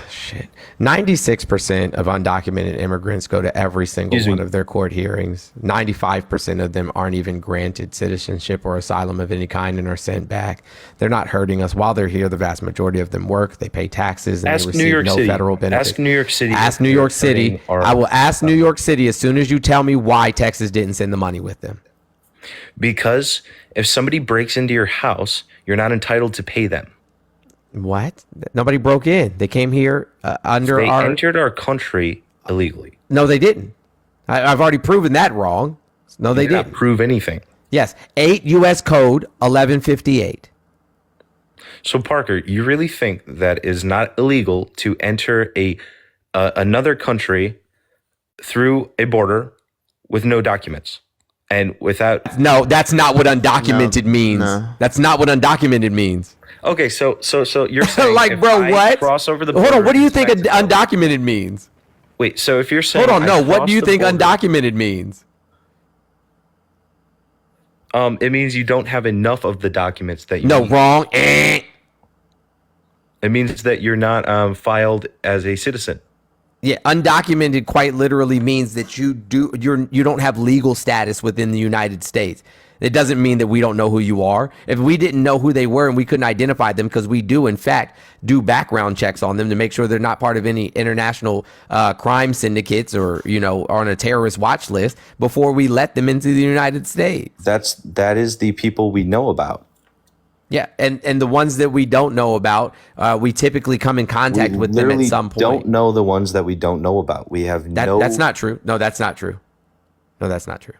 96% of undocumented immigrants go to every single Excuse me. one of their court hearings. 95% of them aren't even granted citizenship or asylum of any kind and are sent back. They're not hurting us while they're here. The vast majority of them work. They pay taxes and Ask they New receive York no City. federal benefits. Ask New York City. Ask if New they're York City. turning our- I will ask New York City as soon as you tell me why Texas didn't send the money with them. Because if somebody breaks into your house, you're not entitled to pay them. What? Nobody broke in. They came here under They our... entered our country illegally. No, they didn't. I've already proven that wrong. No, they You did not didn't. prove anything. Yes. 8 U.S. Code 1158. So Parker, you really think that it is not illegal to enter another country through a border with no documents and without? No, that's not what undocumented means. no. That's not what undocumented means. Okay, so you're saying Like, if bro, I what? cross over the Hold border on. What do you think into Mexico- undocumented means? Wait, so if you're saying Hold on. I No, what cross do you the think border- undocumented means? It means you don't have enough of the documents that you No, need. wrong. It means that you're not filed as a citizen. Yeah, undocumented quite literally means that you don't have legal status within the United States. It doesn't mean that we don't know who you are. If we didn't know who they were and we couldn't identify them, because we do, in fact, do background checks on them to make sure they're not part of any international crime syndicates or, on a terrorist watch list before we let them into the United States. That is the people we know about. Yeah, and the ones that we don't know about, we typically come in contact with them at literally some point. don't know the ones that we don't know about. We have That's not true. No, that's not true. No, that's not true.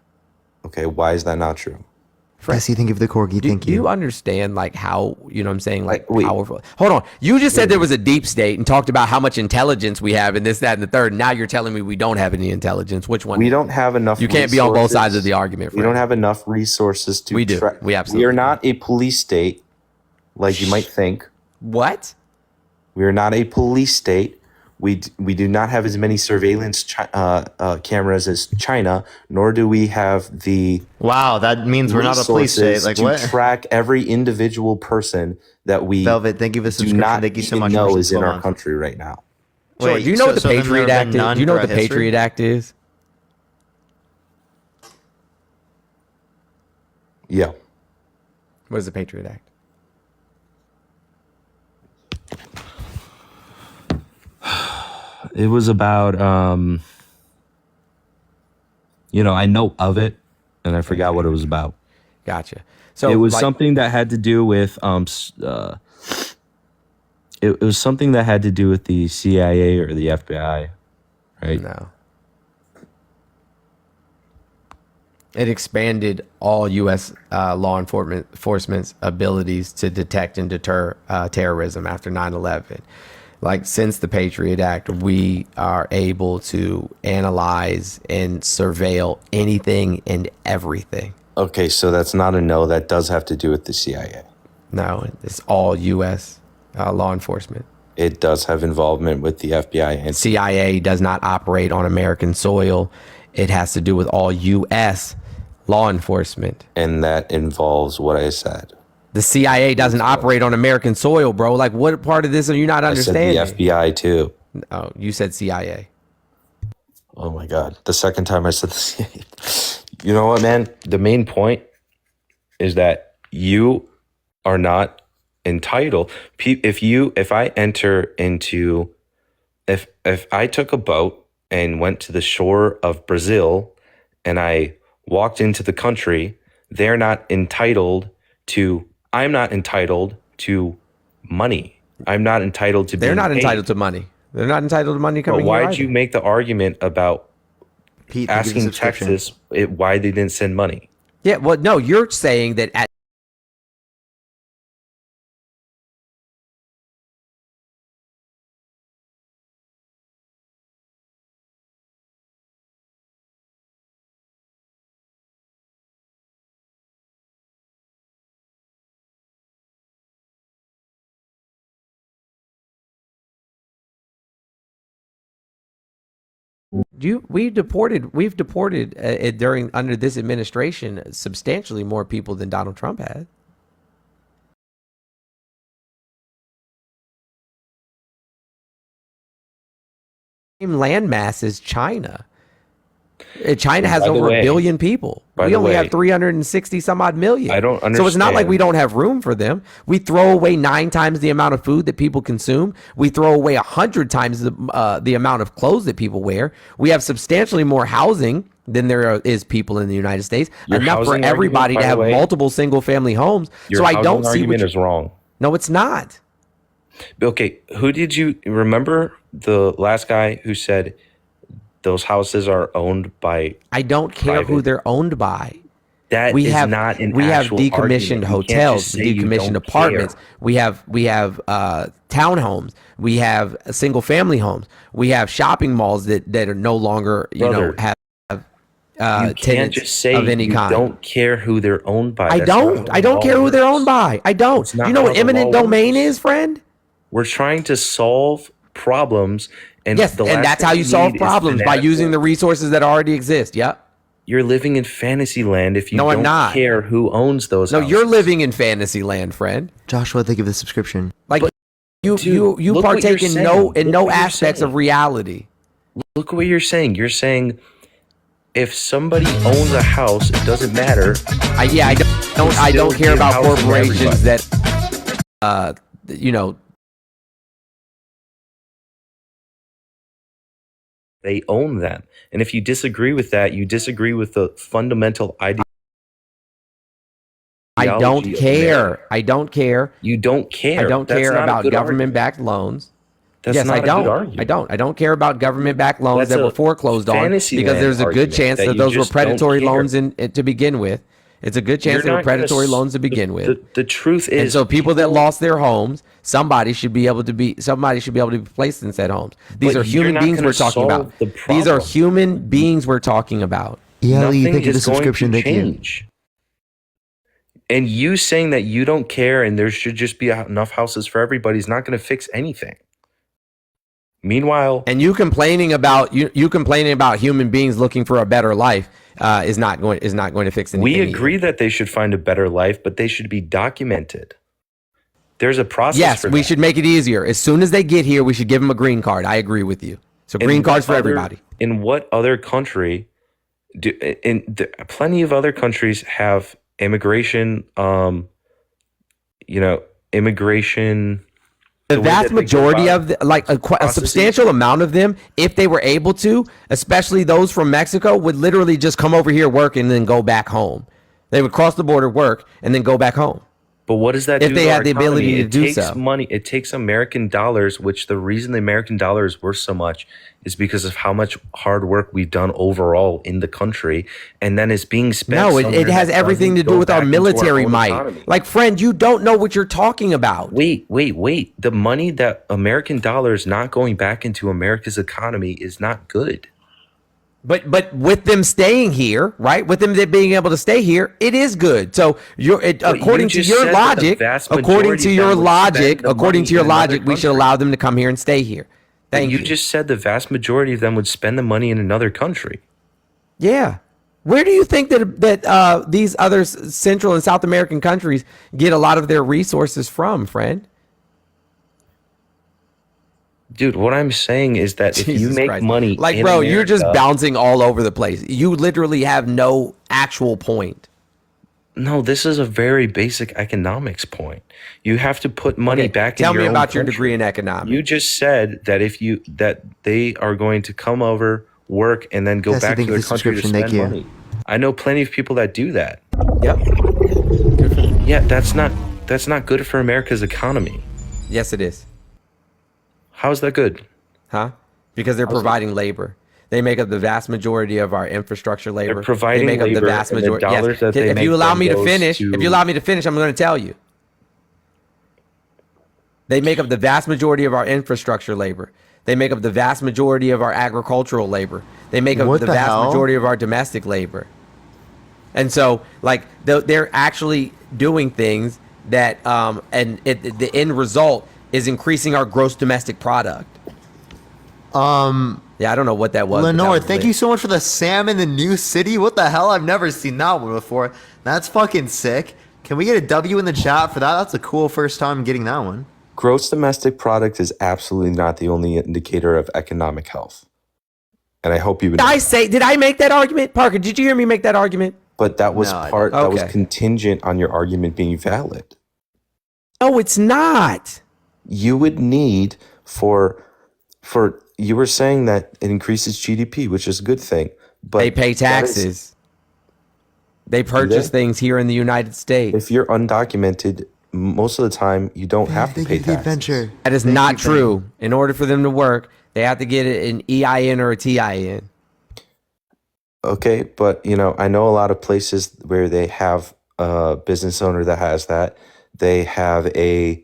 Okay, why is that not true? Jesse, thank you for the corgi. Thank Do you. you understand like how, you know what I'm saying, like Wait. powerful? Hold on. You just said there was a deep state and talked about how much intelligence we have and this, that, and the third. Now you're telling me we don't have any intelligence. Which one? We don't have enough. You can't be on both resources. sides of the argument. We Frank. don't have enough resources to. We do. We absolutely We are not a police state, like you might think. What? We are not a police state. We do not have as many surveillance cameras as China, nor do we have the Wow, that means we're not a police state. resources Like to what? track every individual person that we Velvet, thank you for the do subscription. not Thank you so even much. know for is in 12 our months. country right now. Sure. Wait, Do you know what the so then there Patriot have Act been is? none Do you know what the throughout history? Patriot Act is? Yeah. What is the Patriot Act? It was about I know of it and I forgot what it was about. Gotcha. So it was like, something that had to do with it was something that had to do with the CIA or the FBI, right? No. It expanded all U.S. Law enforcement's abilities to detect and deter terrorism after 9/11. Like since the Patriot Act, we are able to analyze and surveil anything and everything. Okay, so that's not a no. That does have to do with the CIA. No, it's all U.S. Law enforcement. It does have involvement with the FBI and CIA does not operate on American soil. It has to do with all U.S. law enforcement. And that involves what I said. The CIA doesn't operate on American soil, bro. Like, what part of this are you not understanding? I said the FBI too. Oh, you said CIA. Oh my God. The second time I said the CIA. You know what, man? The main point is that you are not entitled. If I took a boat and went to the shore of Brazil and I walked into the country, I'm not entitled to money. I'm not entitled to. They're not entitled to money. They're not entitled to money coming But here. why did you make the argument about Pete, asking Texas why they didn't send money? Yeah, well, no, you're saying that at we've deported during under this administration substantially more people than Donald Trump had. Same landmass as China. China has over a billion people. We only have 360 some odd million. I don't understand. So it's not like we don't have room for them. We throw away 9 times the amount of food that people consume. We throw away 100 times the amount of clothes that people wear. We have substantially more housing than there is people in the United States. Enough for everybody to have multiple single family homes. So I don't see what is wrong. No, it's not. Okay, who did you remember? The last guy who said those houses are owned by. I don't care who they're owned by. That we is have not an we have actual decommissioned argument. You can't hotels, just say you decommissioned don't apartments. care. We have townhomes. We have single family homes. We have shopping malls that are no longer Brother, have you can't tenants just say of any you kind. don't care who they're owned by. I That's not don't. how I don't the care law who they're works. owned by. I don't. It's not You know how what the eminent law domain works. is, friend? We're trying to solve problems, and Yes, the and last that's thing how you we solve need is problems, by fanatical. using the resources that already exist. Yep. You're living in fantasy land if you No, I'm don't not. care who owns those. No, houses. you're living in fantasy land, friend. Joshua, thank you for the subscription. Like you Dude, look what partake you're in saying. no Look what you're aspects of saying. reality. Look what you're saying. You're saying if somebody owns a house, it doesn't matter. I don't still care give about housing to corporations everybody. that They own them, and if you disagree with that, you disagree with the fundamental idea. I don't care. I don't care. You don't care. I don't That's care not a about good government-backed loans. That's Yes, not I a good don't. argument. I don't. I don't care about government-backed loans That's that a were foreclosed on because fantasy land there's a good argument chance that that you those were just don't predatory care. loans to begin with, It's a good chance You're they were not gonna predatory s- loans to begin with. The truth is, And so people that lost their homes, somebody should be able to be placed in said homes. These But are you're human not beings gonna we're talking about. solve the These are problem. human beings we're talking about. Yeah, Lee, Nothing thank you for the is going subscription. to Thank you. change. And you saying that you don't care and there should just be enough houses for everybody is not going to fix anything. Meanwhile, And you complaining about human beings looking for a better life is not going to fix anything. we either. agree that they should find a better life, but they should be documented. There's a process Yes, for we that. should make it easier. As soon as they get here, we should give them a green card. I agree with you. So And green cards what for other- everybody. In what other country plenty of other countries have immigration, immigration. The way vast that they go majority about of a processing. substantial amount of them, if they were able to, especially those from Mexico, would literally just come over here, work, and then go back home. They would cross the border, work, and then go back home. But what does that If do they to had our the ability economy? to do It takes so. money. It takes American dollars, which the reason the American dollar is worth so much is because of how much hard work we've done overall in the country, and then it's being spent. No, it somewhere has that everything to doesn't do go with our back into military own might. economy. Like, friend, you don't know what you're talking about. Wait. The money that American dollars not going back into America's economy is not good. But with them staying here, right? With them being able to stay here, it is good. So according to just your said that the logic, vast according majority to of your them would logic, spend the according money to your in another logic, we should country. allow them to come here and stay here. Thank you. You just said the vast majority of them would spend the money in another country. Yeah. Where do you think that these other Central and South American countries get a lot of their resources from, friend? Dude, what I'm saying is that if you Jesus make Christ. money, Like, in bro, you're just America- bouncing all over the place. You literally have no actual point. No, this is a very basic economics point. You have to put money Okay, back in tell your me own about your country. degree in economics. You just said that that they are going to come over, work, and then go Jesse, back to thank you their for the country to subscription. spend Thank you. money. I know plenty of people that do that. Yep. Yeah, that's not good for America's economy. Yes, it is. How's that good? Huh? Because they're providing labor. They make up the vast majority of our infrastructure labor. They're providing they make up the labor, vast and the majority. dollars that they If make you allow then me to goes finish, to- if you allow me to finish, I'm going to tell you. They make up the vast majority of our infrastructure labor. They make up the vast majority of our agricultural labor. They make up What the the vast hell? majority of our domestic labor. And so, like, they're actually doing things that, the end result is increasing our gross domestic product. Yeah, I don't know what that was. but that Lenore, was thank lit. you so much for the Sam in the New City. What the hell? I've never seen that one before. That's fucking sick. Can we get a W in the chat for that? That's a cool first time getting that one. Gross domestic product is absolutely not the only indicator of economic health. And I hope you would know that. Did I make that argument? Parker, did you hear me make that argument? But that was No, I part that was Okay. contingent on your argument being valid. No, it's not. You would need for you were saying that it increases GDP, which is a good thing. But They pay that is- taxes. They purchase they? things here in the United States. if you're undocumented, most of the time you don't have to Thank pay you for the taxes. adventure. That is Thank not you, true. In order for them to work, they have to get an EIN or a TIN. Okay, but I know a lot of places where they have a business owner that has that. They have a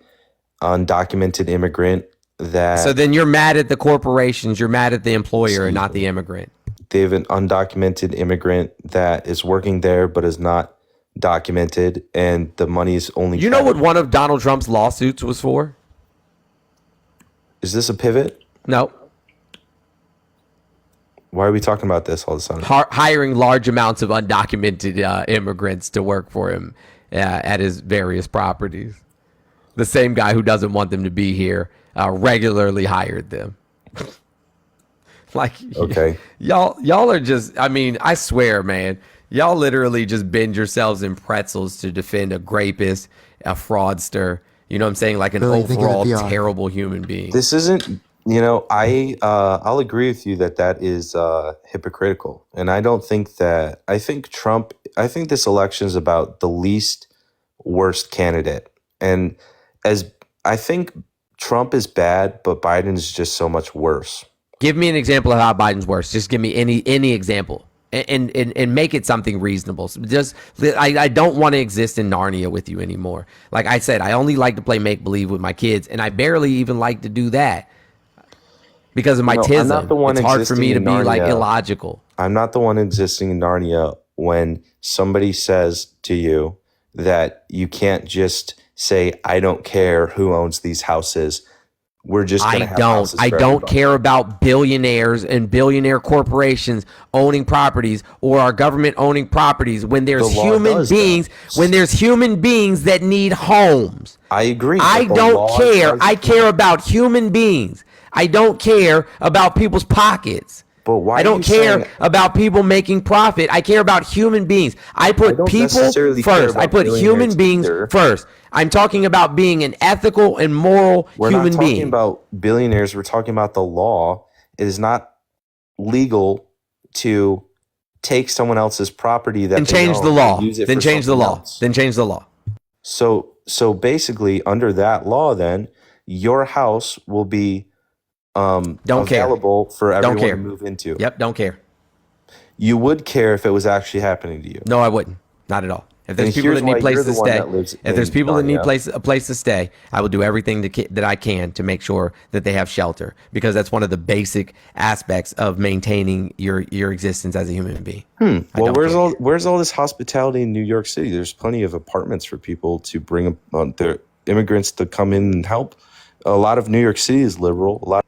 undocumented immigrant that So then you're mad at the corporations. You're mad at the employer and not the immigrant. they have an undocumented immigrant that is working there but is not documented, and the money is only. You know what one of Donald Trump's lawsuits was for? Is this a pivot? No. Why are we talking about this all of a sudden? Hiring large amounts of undocumented immigrants to work for him at his various properties. The same guy who doesn't want them to be here regularly hired them. Like, Okay. y'all are just, I mean, I swear, man, y'all literally just bend yourselves in pretzels to defend a rapist, a fraudster, you know what I'm saying? Like an Really, think of the overall PR. terrible human being. This isn't. I'll agree with you that is hypocritical, and I don't think that. I think Trump. I think this election is about the least worst candidate, and as I think Trump is bad, but Biden is just so much worse. Give me an example of how Biden's worse. Just give me any example. and make it something reasonable. So just I don't want to exist in Narnia with you anymore. Like I said, I only like to play make believe with my kids, and I barely even like to do that because of my I'm not the tism. one It's hard for me to existing be in like Narnia. illogical. I'm not the one existing in Narnia when somebody says to you that you can't just say, I don't care who owns these houses. We're just going to have houses I for don't everybody." care about billionaires and billionaire corporations owning properties or our government owning properties when there's The law human does, beings that need homes. I agree. I but the don't law care. does- I care about human beings. I don't care about people's pockets. But why I are don't you care saying- about people making profit. I care about human beings. I put don't people necessarily care first. I about put human billionaires beings either. first. I'm talking about being an ethical and moral We're human not talking being. about billionaires. We're talking about the law. It is not legal to take someone else's property that Then they change own the and law. use it Then for change the something law. else. Then change the law. So basically, under that law, then your house will be Don't care. available for Don't everyone care. to move into. Yep, don't care. You would care if it was actually happening to you. No, I wouldn't. Not at all. If there's And people here's that need why places you're to the one stay, that lives if there's in people that need Narnia. a place to stay, I will do everything that I can to make sure that they have shelter, because that's one of the basic aspects of maintaining your existence as a human being. I Well, don't where's all this hospitality in New York City? There's plenty of apartments for people to bring their immigrants to come in and help. A lot of New York City is liberal.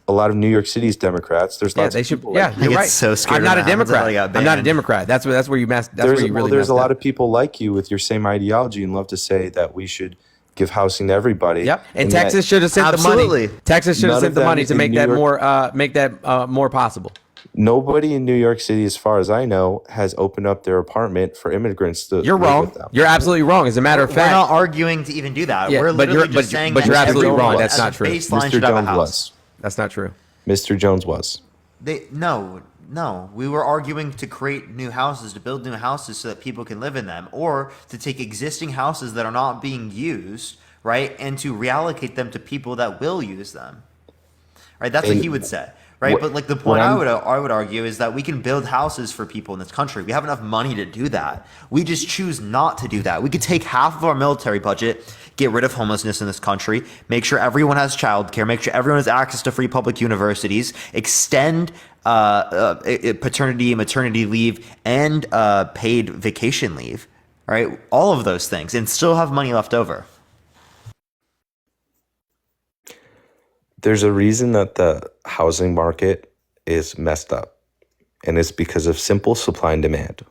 A lot of New York City is Democrats. There's Yeah, lots they of should. people Yeah, like you're get right. so scared I'm when not a that happens. I thought Democrat. I got I'm not a banned. Democrat. That's where you mess. That's where you really. there's a messed lot up. of people like you with your same ideology and love to say that we should give housing to everybody. Yep. And yet Texas should have sent the Absolutely. money. Texas should have none sent of the them money to in make New that York- more possible. Nobody in New York City, as far as I know, has opened up their apartment for immigrants to You're live wrong. with them. You're absolutely wrong. As a matter of We're fact, not arguing to even do that. Yeah, We're but literally you're- just but- saying but that you're absolutely everyone wrong. That's as not a true. baseline Mr. should have a Jones house. was. that's not true. Mr. Jones was. No. We were arguing to create new houses, to build new houses so that people can live in them, or to take existing houses that are not being used, right, and to reallocate them to people that will use them. Right? That's what And he would say. Right? what- But like the what point I I'm- would argue is that we can build houses for people in this country. We have enough money to do that. We just choose not to do that. We could take half of our military budget, get rid of homelessness in this country, make sure everyone has childcare, make sure everyone has access to free public universities, extend paternity and maternity leave, and paid vacation leave. Right? All of those things, and still have money left over. There's a reason that the housing market is messed up, and it's because of simple supply and demand.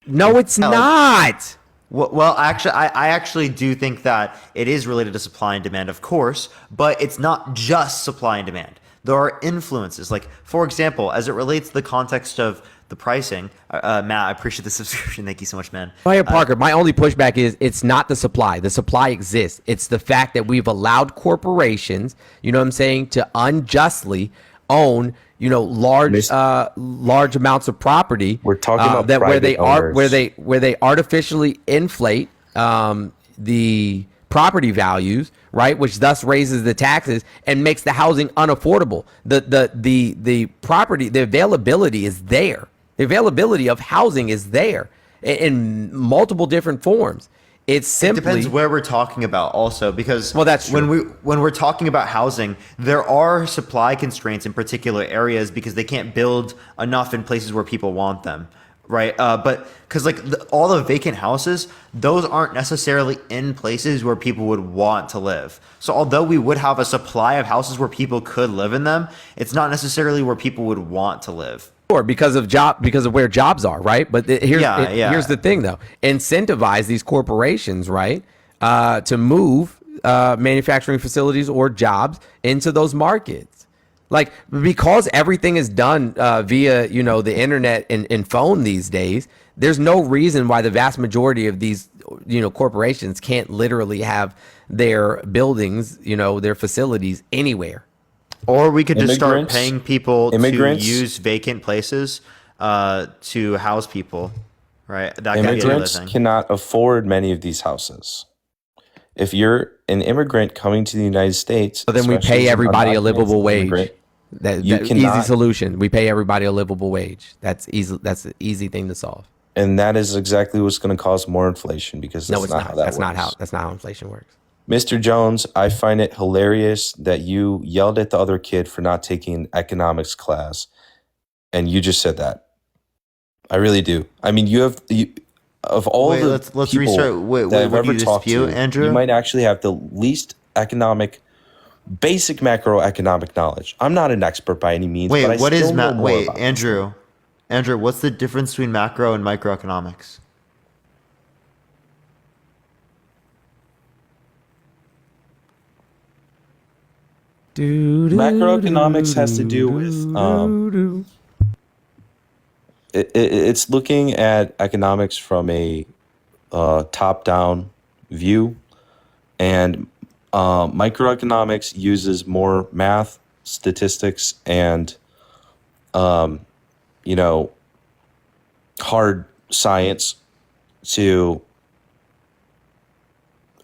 No, it's not. Well, actually, I actually do think that it is related to supply and demand, of course, but it's not just supply and demand. There are influences. Like, for example, as it relates to the context of the pricing, Matt, I appreciate the subscription. Thank you so much, man. Oh, yeah, Parker, my only pushback is it's not the supply. The supply exists. It's the fact that we've allowed corporations, you know what I'm saying, to unjustly own, large amounts of property. We're talking about that where they private are owners. where they artificially inflate the property values, right, which thus raises the taxes and makes the housing unaffordable. The property, the availability is there. The availability of housing is there in multiple different forms. It's simply It depends where we're talking about also, because that's true. when we're talking about housing, there are supply constraints in particular areas because they can't build enough in places where people want them, right? But because all the vacant houses, those aren't necessarily in places where people would want to live. So although we would have a supply of houses where people could live in them, it's not necessarily where people would want to live. because of where jobs are, right? But here's the thing, though: incentivize these corporations, right, to move manufacturing facilities or jobs into those markets. Like, because everything is done via the internet and phone these days, there's no reason why the vast majority of these corporations can't literally have their buildings, their facilities anywhere. Or we could just start Immigrants- paying people to immigrants- use vacant places to house people, right? That can be a Immigrants living. cannot afford many of these houses. If you're an immigrant coming to the United States, So then we especially pay as an everybody a undocumented livable wage. immigrant, You Easy cannot, solution. We pay everybody a livable wage. That's easy. That's an easy thing to solve. and that is exactly what's going to cause more inflation because No, that's it's not not. how that That's not works. how inflation works. Mr. Jones, I find it hilarious that you yelled at the other kid for not taking an economics class, and you just said that. I really do. I mean, of all Wait, the let's people restart. Wait, that I've what do ever you talked dispute, to, Andrew? you might actually have the least basic macroeconomic knowledge. I'm not an expert by any means, Wait, but I what is still know more wait, about this. Andrew, what's the difference between macro and microeconomics? Macroeconomics has to do with it's looking at economics from a top-down view, and microeconomics uses more math, statistics, and you know, hard science to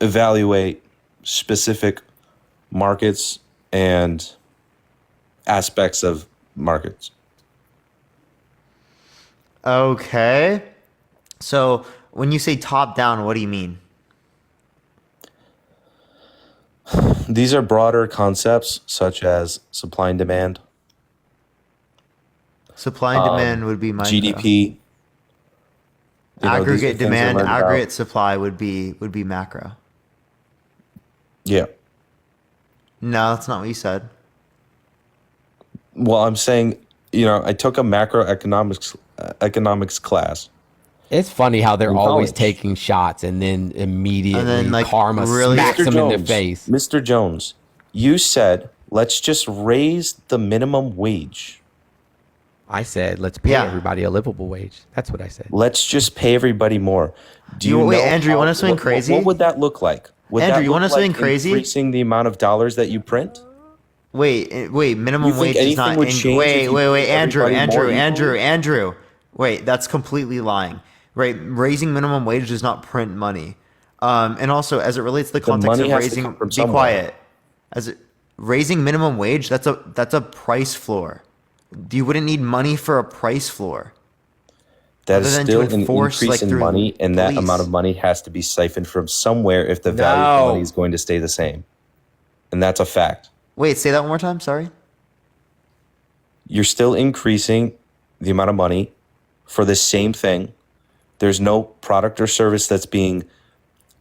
evaluate specific markets and aspects of markets. Okay. So when you say top down, what do you mean? These are broader concepts such as supply and demand, Supply and demand would be micro. GDP. You know, these are Aggregate things I demand, learned about. aggregate supply would be macro. Yeah. No, that's not what you said. Well, I'm saying, I took a economics class. It's funny how they're In always college. taking shots and then immediately like, karma really- smacks them in the face. Mr. Jones, you said, let's just raise the minimum wage. I said, let's pay Yeah. everybody a livable wage. That's what I said. Let's just pay everybody more. Do you Wait, know Andrew, you how- want to know something what- crazy? What would that look like? Would Andrew, that you look want to know like something crazy? increasing the amount of dollars that you print? Wait, minimum You think wage is anything not. would change if you Wait, paid Andrew, everybody more equally? Andrew. Wait, that's completely lying. Right, raising minimum wage does not print money. And also, as it relates to the context money of has to raising, come from be somewhere. quiet. Raising minimum wage, that's a price floor. You wouldn't need money for a price floor. That Other is than to still an enforce, increase like, in through money, and that police. amount of money has to be siphoned from somewhere if the value of the No. money is going to stay the same. And that's a fact. Wait, say that one more time. Sorry. You're still increasing the amount of money for the same thing. There's no product or service that's being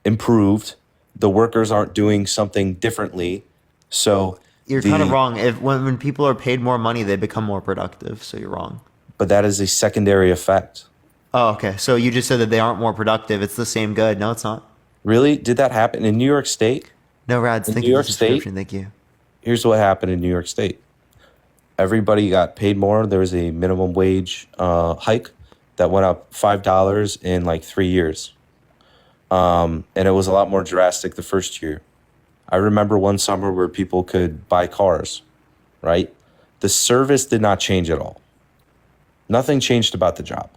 improved. The workers aren't doing something differently. So You're kind of wrong. When people are paid more money, they become more productive. So you're wrong. But that is a secondary effect. Oh, okay. So you just said that they aren't more productive. It's the same good. No, it's not. Really? Did that happen in New York State? No, Rads. In Thank New you for York the State? subscription. Thank you. Here's what happened in New York State. Everybody got paid more. There was a minimum wage hike that went up $5 in like 3 years. And it was a lot more drastic the first year. I remember one summer where people could buy cars, right? The service did not change at all. Nothing changed about the job.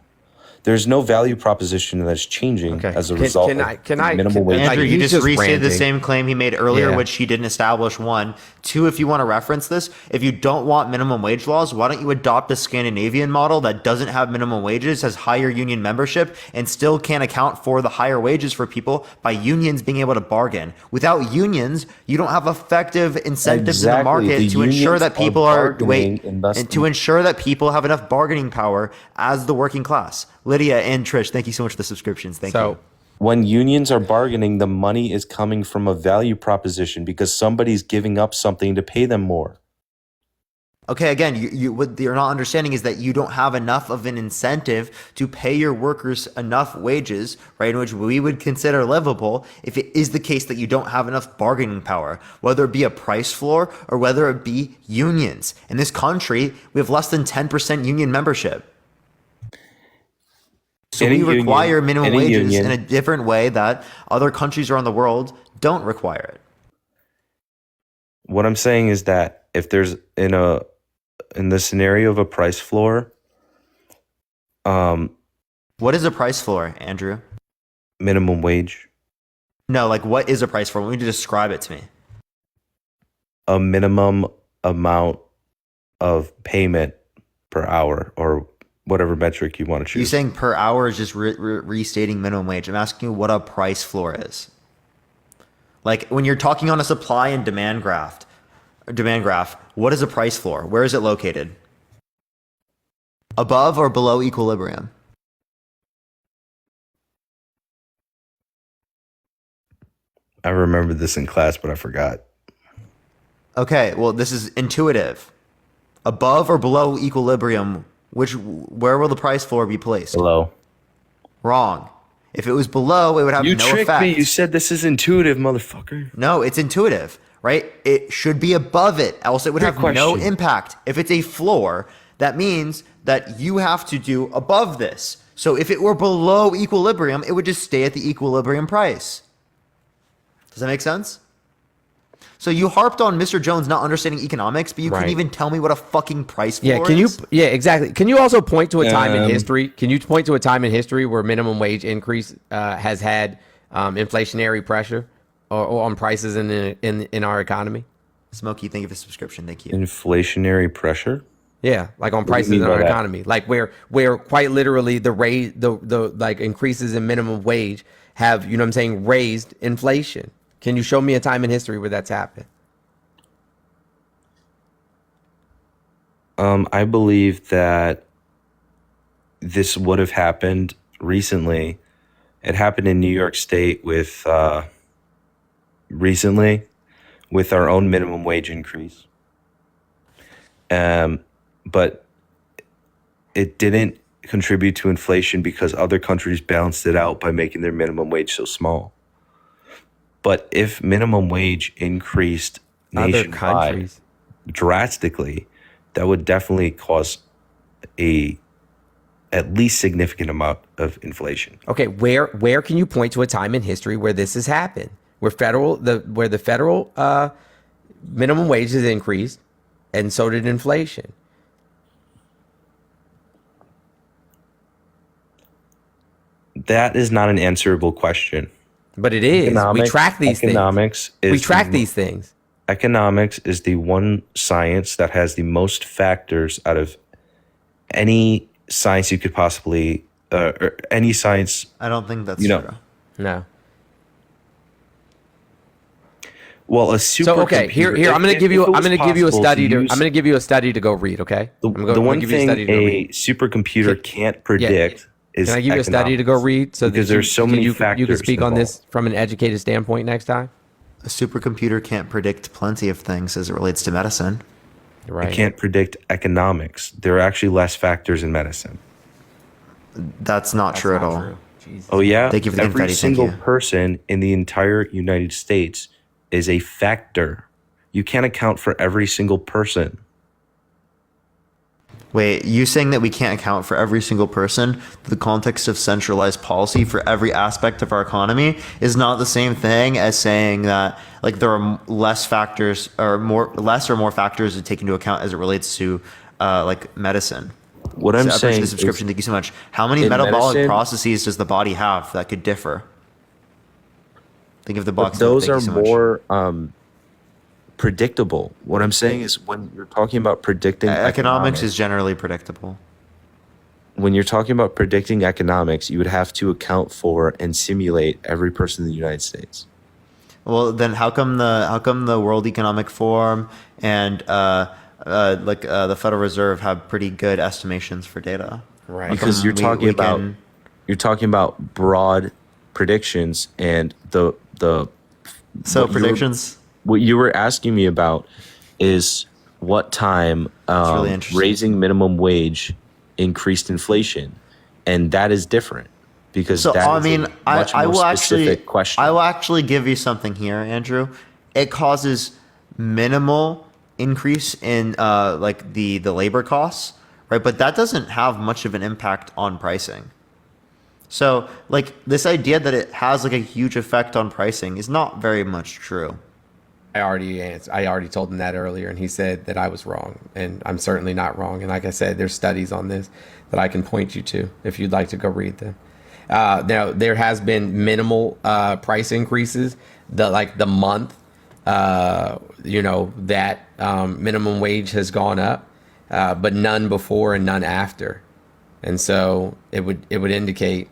There's no value proposition that's changing as a result of minimum wage. Andrew, you he's just just restated the ranting. same claim he made earlier, Yeah. which he didn't establish. One. Two, if you want to reference this, if you don't want minimum wage laws, why don't you adopt a Scandinavian model that doesn't have minimum wages, has higher union membership, and still can't account for the higher wages for people by unions being able to bargain. Without unions, you don't have effective incentives in the Exactly. market The to ensure unions that are people are bargaining and thus- and to ensure that people have enough bargaining power as the working class. Lydia and Trish, thank you so much for the subscriptions. Thank you. When unions are bargaining, the money is coming from a value proposition because somebody's giving up something to pay them more. Okay, again, what you're not understanding is that you don't have enough of an incentive to pay your workers enough wages, right, in which we would consider livable, if it is the case that you don't have enough bargaining power, whether it be a price floor or whether it be unions. In this country, we have less than 10% union membership. So Any we require union- minimum any wages union- in a different way that other countries around the world don't require it. What I'm saying is that if there's in the scenario of a price floor, What is a price floor, Andrew? minimum wage, No, like what is a price floor? We need to describe it to me. a minimum amount of payment per hour or whatever metric you want to You choose. saying per hour is just restating minimum wage. I'm asking you what a price floor is. Like when you're talking on a supply and demand graph, what is a price floor? Where is it located? Above or below equilibrium? I remember this in class, but I forgot. Okay, well, this is intuitive. Above or below equilibrium, where will the price floor be placed? Below. Wrong. If it was below, it would have You no tricked effect. me. You said this is intuitive, motherfucker. No, it's intuitive, right? It should be above it, else it would Good have no question. impact. If it's a floor, that means that you have to do above this. So if it were below equilibrium, it would just stay at the equilibrium price. Does that make sense? So you harped on Mr. Jones not understanding economics, but you couldn't Right. even tell me what a fucking price floor Yeah, can you? is? Yeah, exactly. Can you also point to a time in history? Can you point to a time in history where minimum wage increase has had inflationary pressure or on prices in our economy? Smokey, thank you for the subscription. Thank you. Inflationary pressure? Yeah, like on What do you prices mean in by our that? economy, like where quite literally the like increases in minimum wage have, you know what I'm saying, raised inflation. Can you show me a time in history where that's happened? I believe that this would have happened recently. It happened in New York State with recently with our own minimum wage increase. But it didn't contribute to inflation because other countries balanced it out by making their minimum wage so small. But if minimum wage increased Other nationwide countries. drastically, that would definitely cause at least significant amount of inflation. Okay, where can you point to a time in history where this has happened? Where the federal minimum wage has increased, and so did inflation. That is not an answerable question. But it is. We track these things. Economics is We track these things. Economics is the one science that has the most factors out of any science you could possibly, or any science. I don't think that's You know. true. No. Well, a super. So okay, here I'm going to give you a study to go read. Okay, The one thing a supercomputer can't predict is. Can I give you a study to go read? So because that there's so many you factors. can speak on involved. this from an educated standpoint next time. A supercomputer can't predict plenty of things as it relates to medicine. Right. It can't predict economics. There are actually less factors in medicine. That's not true at all. Oh yeah, Thank you for the every confetti, thank single you. person in the entire United States is a factor. You can't account for every single person. Wait, you saying that we can't account for every single person? The context of centralized policy for every aspect of our economy is not the same thing as saying that like there are less factors or more factors to take into account as it relates to like medicine. What I'm So I appreciate saying the subscription. Thank you so much. How many in metabolic medicine- processes does the body have that could differ? Think of the But box. those Thank are you so much. more predictable. What I'm saying is when you're talking about predicting Economics is generally predictable. when you're talking about predicting economics, you would have to account for and simulate every person in the United States. Well, then how come the World Economic Forum and the Federal Reserve have pretty good estimations for data? Right. Because How you're come talking we about can- you're talking about broad predictions and the So what you were- predictions. what you were asking me about is what time really interesting. raising minimum wage increased inflation, and that is different because So that I is mean, a much I more will actually specific question. I will actually give you something here, Andrew. It causes minimal increase in like the labor costs, right? But that doesn't have much of an impact on pricing. So like this idea that it has like a huge effect on pricing is not very much true. I already told him that earlier, and he said that I was wrong, and I'm certainly not wrong. And like I said, there's studies on this that I can point you to if you'd like to go read them. Now there has been minimal price increases. The month, that minimum wage has gone up, but none before and none after. And so it would indicate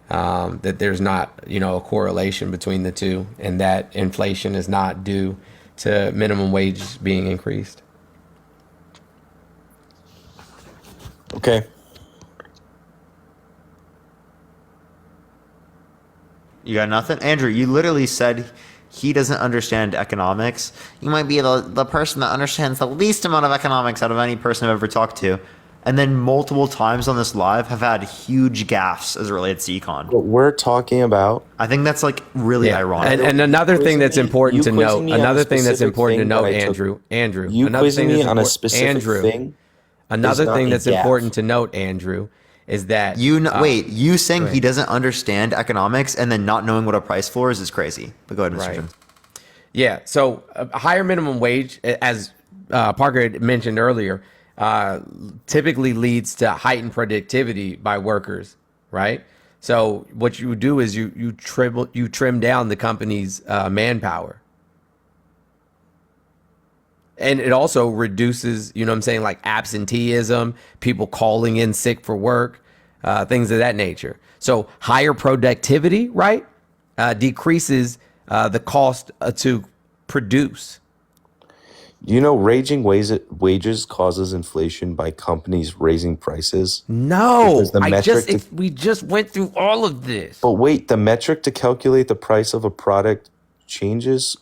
that there's not, a correlation between the two, and that inflation is not due to minimum wages being increased. Okay. You got nothing? Andrew, you literally said he doesn't understand economics. You might be the person that understands the least amount of economics out of any person I've ever talked to. And then multiple times on this live have had huge gaffes as it relates to econ. What we're talking about. I think that's like really ironic. And another thing that's important to note, Andrew, another thing that's important to note, Andrew, is that you saying he doesn't understand economics and then not knowing what a price floor is crazy. But go ahead, Mr. Jones. Yeah, so a higher minimum wage, as Parker had mentioned earlier, typically leads to heightened productivity by workers, right? So what you do is you trim down the company's manpower. And it also reduces, like absenteeism, people calling in sick for work, things of that nature. So higher productivity, right, decreases the cost to produce. Raising wages causes inflation by companies raising prices. No, we just went through all of this. But wait, the metric to calculate the price of a product changes.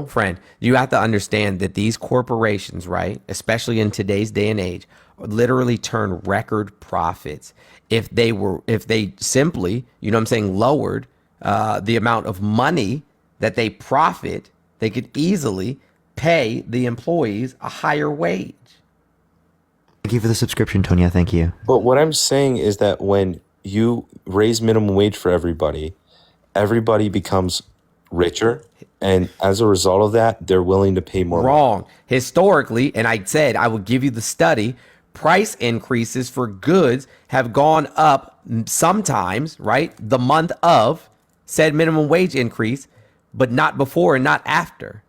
Friend, you have to understand that these corporations, right, especially in today's day and age, literally turn record profits. If they simply, lowered the amount of money that they profit, they could easily pay the employees a higher wage. Thank you for the subscription, Tonya. Thank you. But what I'm saying is that when you raise minimum wage for everybody becomes richer. And as a result of that, they're willing to pay more. Wrong. Historically, and I said I would give you the study, price increases for goods have gone up sometimes, right? The month of said minimum wage increase, but not before and not after.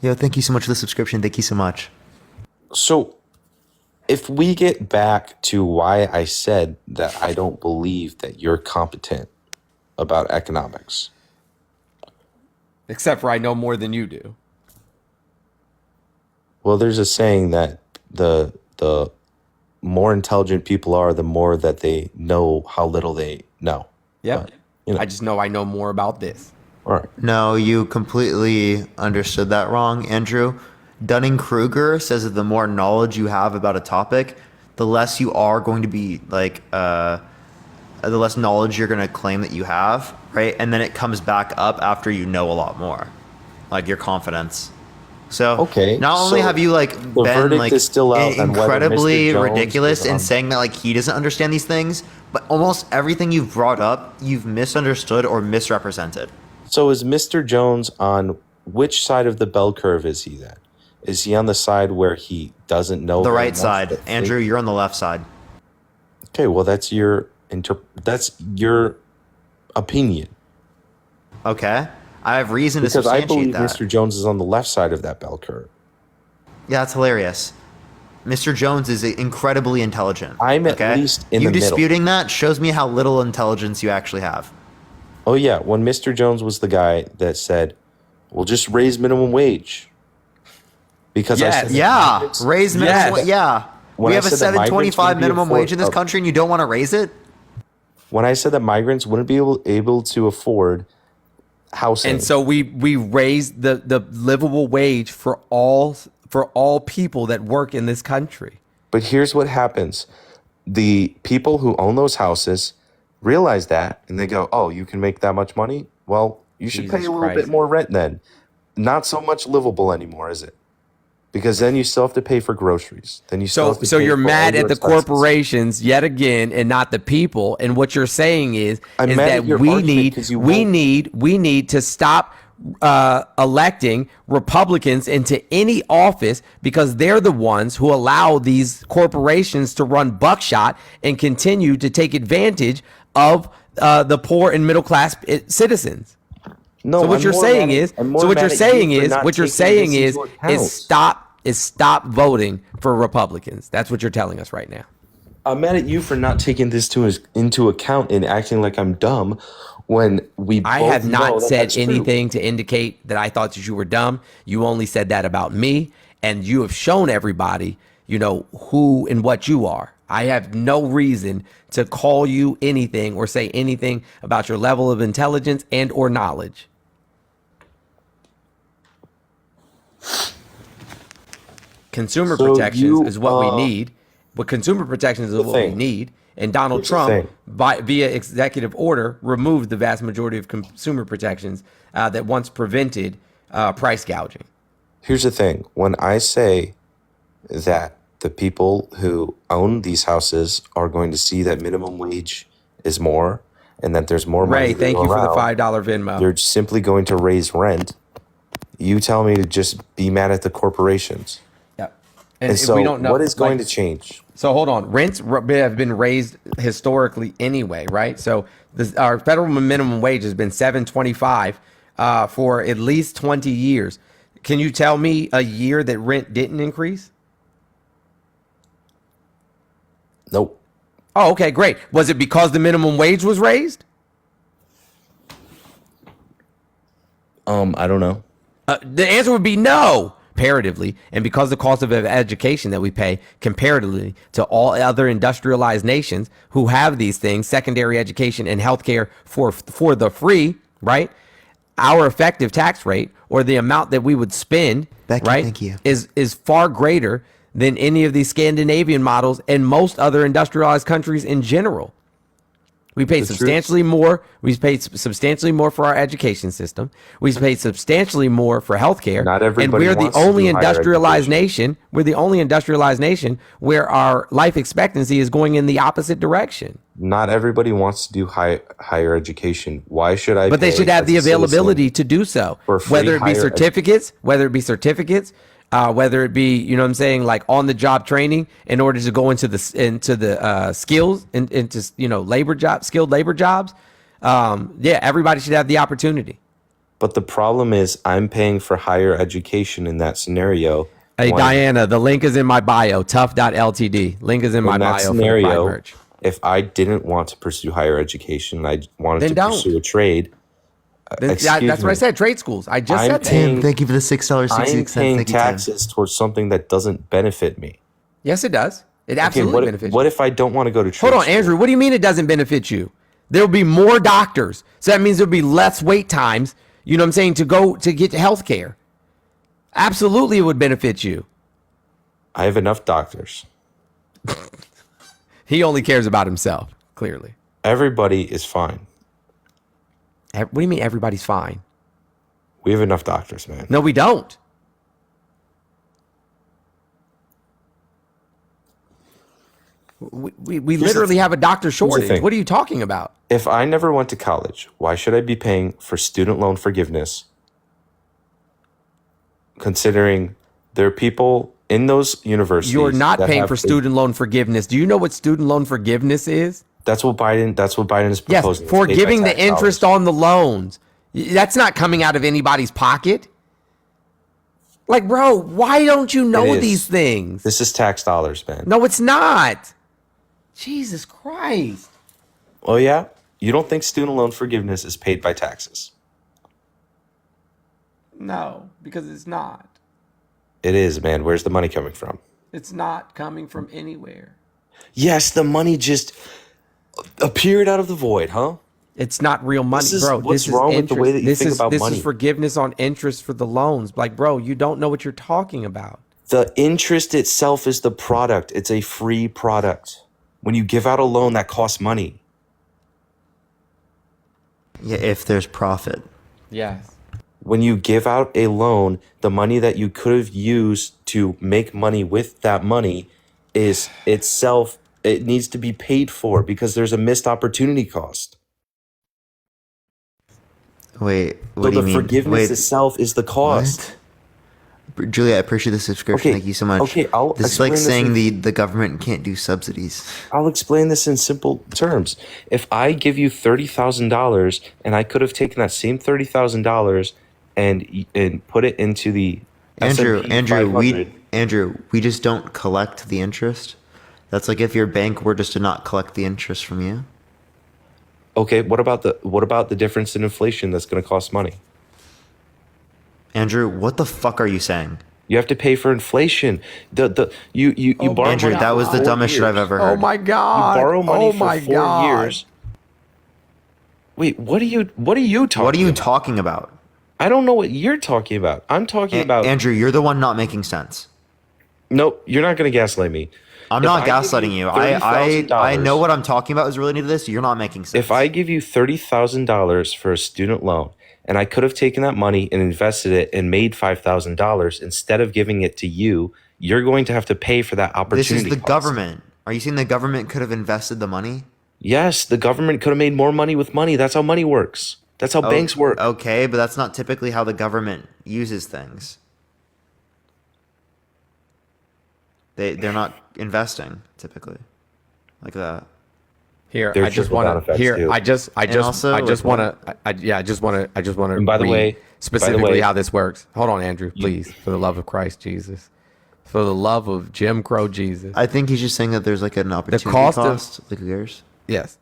Yo, thank you so much for the subscription. Thank you so much. So if we get back to why I said that I don't believe that you're competent about economics. Except for I know more than you do. Well, there's a saying that the more intelligent people are, the more that they know how little they know. Yeah. I just know I know more about this. All right. No, you completely understood that wrong, Andrew. Dunning-Kruger says that the more knowledge you have about a topic, the less you are going to be the less knowledge you're going to claim that you have, right? And then it comes back up after you know a lot more, like your confidence. So not only have you been incredibly ridiculous in saying that he doesn't understand these things, but almost everything you've brought up, you've misunderstood or misrepresented. So is Mr. Jones on which side of the bell curve is he then? Is he on the side where he doesn't know? The right side. Andrew, you're on the left side. Okay, well that's your opinion. Okay. I have reason to substantiate that. Because I believe Mr. Jones is on the left side of that bell curve. Yeah, that's hilarious. Mr. Jones is incredibly intelligent. I'm at least in the middle. You disputing that shows me how little intelligence you actually have. Oh yeah, when Mr. Jones was the guy that said, "We'll just raise minimum wage." Because raise minimum wage. Yeah. When we have a $7.25 minimum wage in this country and you don't want to raise it? When I said that migrants wouldn't be able to afford housing. And so we raised the livable wage for all people that work in this country. But here's what happens. The people who own those houses realize that and they go, "Oh, you can make that much money? Well, you should pay a little bit more rent then." Not so much livable anymore, is it? Because then you still have to pay for groceries. Then you still have to so pay you're for mad all at the your expenses. corporations yet again and not the people. And what you're saying is mad that at your we argument need to stop electing Republicans into any office because they're the ones who allow these corporations to run buckshot and continue to take advantage of the poor and middle class citizens. No, So what I'm you're more saying mad at- is, I'm more so what mad you're at saying you for is, not what you're taking saying this into account. is stop voting for Republicans. That's what you're telling us right now. I'm mad at you for not taking this into account and acting like I'm dumb when we I both have know not that said that's true. anything to indicate that I thought that you were dumb. You only said that about me, and you have shown everybody, who and what you are. I have no reason to call you anything or say anything about your level of intelligence and or knowledge. Consumer So protections you, is what we need. But consumer protections is the what we thing. need. And Donald Here's the Trump, thing. via executive order, removed the vast majority of consumer protections that once prevented price gouging. Here's the thing. When I say that the people who own these houses are going to see that minimum wage is more and that there's more money Ray, to thank go you for the around, $5 Venmo. they're simply going to raise rent. You tell me to just be mad at the corporations. Yep. And so we don't know what is going to change? So hold on. Rents have been raised historically anyway, right? So our federal minimum wage has been $7.25 for at least 20 years. Can you tell me a year that rent didn't increase? Nope. Oh, okay, great. Was it because the minimum wage was raised? I don't know. The answer would be no, comparatively, and because the cost of education that we pay comparatively to all other industrialized nations who have these things, secondary education and healthcare for the free, right? Our effective tax rate, or the amount that we would spend, Becky, right, thank you. is far greater than any of these Scandinavian models and most other industrialized countries in general. We pay substantially more. We pay substantially more for our education system. We pay substantially more for healthcare. Not everybody and we're the wants to only do higher industrialized education. nation. We're the only industrialized nation where our life expectancy is going in the opposite direction. Not everybody wants to do higher education. Why should I? But they pay should have as the a citizen availability to do so, for free whether it be higher certificates, whether it be, you know what I'm saying, like on the job training in order to go into the skills and into, skilled labor jobs. Everybody should have the opportunity. But the problem is I'm paying for higher education in that scenario. Hey, when- Diana, the link is in my bio, tough.ltd. Link is in my in that bio scenario, for the Pride merch. if I didn't want to pursue higher education and I wanted Then to don't. pursue a trade, That's what I said, trade schools. I just I'm said that. Tim, thank you for the $6.66. I'm paying Thank you, Tim. taxes towards something that doesn't benefit me. Yes, it does. It Okay, absolutely benefits you. what if I don't want to go to trade Hold on, school? Andrew. What do you mean it doesn't benefit you? There'll be more doctors. So that means there'll be less wait times, you know what I'm saying, to get health care. Absolutely, it would benefit you. I have enough doctors. He only cares about himself, clearly. Everybody is fine. What do you mean everybody's fine? We have enough doctors, man. No, we don't. We literally have a doctor shortage. thing. What are you talking about? If I never went to college, why should I be paying for student loan forgiveness? Considering there are people in those universities. You're not that paying have for student loan forgiveness. Do you know what student loan forgiveness is? That's what Biden is Yes, proposing. forgiving It's the paid by tax interest dollars. on the loans. That's not coming out of anybody's pocket. Like, bro, why don't you It know is. these things? This is tax dollars, man. No, it's not. Jesus Christ. Oh yeah? You don't think student loan forgiveness is paid by taxes? No, because it's not. It is, man. Where's the money coming from? It's not coming from anywhere. Yes, the money just appeared out of the void, huh? It's not real money, bro. What's wrong with the way that you think about this money? is forgiveness on interest for the loans. Like, bro, you don't know what you're talking about. The interest itself is the product. It's a free product. When you give out a loan, that costs money. Yeah, if there's profit. Yes. When you give out a loan, the money that you could have used to make money with that money is itself, it needs to be paid for because there's a missed opportunity cost. Wait, what So do you the mean? forgiveness Wait, itself is the cost. what? Julia, I appreciate the subscription. Okay, Thank you so much. okay, I'll This is like explain this saying the government can't do subsidies. I'll explain this in simple terms. If I give you $30,000 and I could have taken that same $30,000 and put it into the Andrew, S&P Andrew, 500, we just don't collect the interest. That's like if your bank were just to not collect the interest from you. okay, what about the difference in inflation that's going to cost money? Andrew, what the fuck are you saying? You have to pay for inflation. You borrow Andrew, money that for was the 4 dumbest shit I've years. ever heard. Oh my god! You borrow money oh for my 4 god! years. Wait, what are you talking What are you about? talking about? I don't know what you're talking about. I'm talking about Andrew, you're the one not making sense. Nope, you're not going to gaslight me. I'm If not I give gaslighting you you. I $30,000 know what I'm talking about is related to this. You're not making sense. If I give you $30,000 for a student loan and I could have taken that money and invested it and made $5,000 instead of giving it to you, you're going to have to pay for that opportunity. This is the cost. government. Are you saying the government could have invested the money? Yes, the government could have made more money with money. That's how money works. That's how banks work. Okay, but that's not typically how the government uses things. They're not investing typically like that. Here, There's I just trickle-down want to. effects, Here, too. I just also, like, want to. I just want to. And by the way- specifically how this works. Hold on, Andrew, please, for the love of Christ Jesus, for the love of Jim Crow Jesus. I think he's just saying that there's like an opportunity cost cost. of- Like who cares? Yes.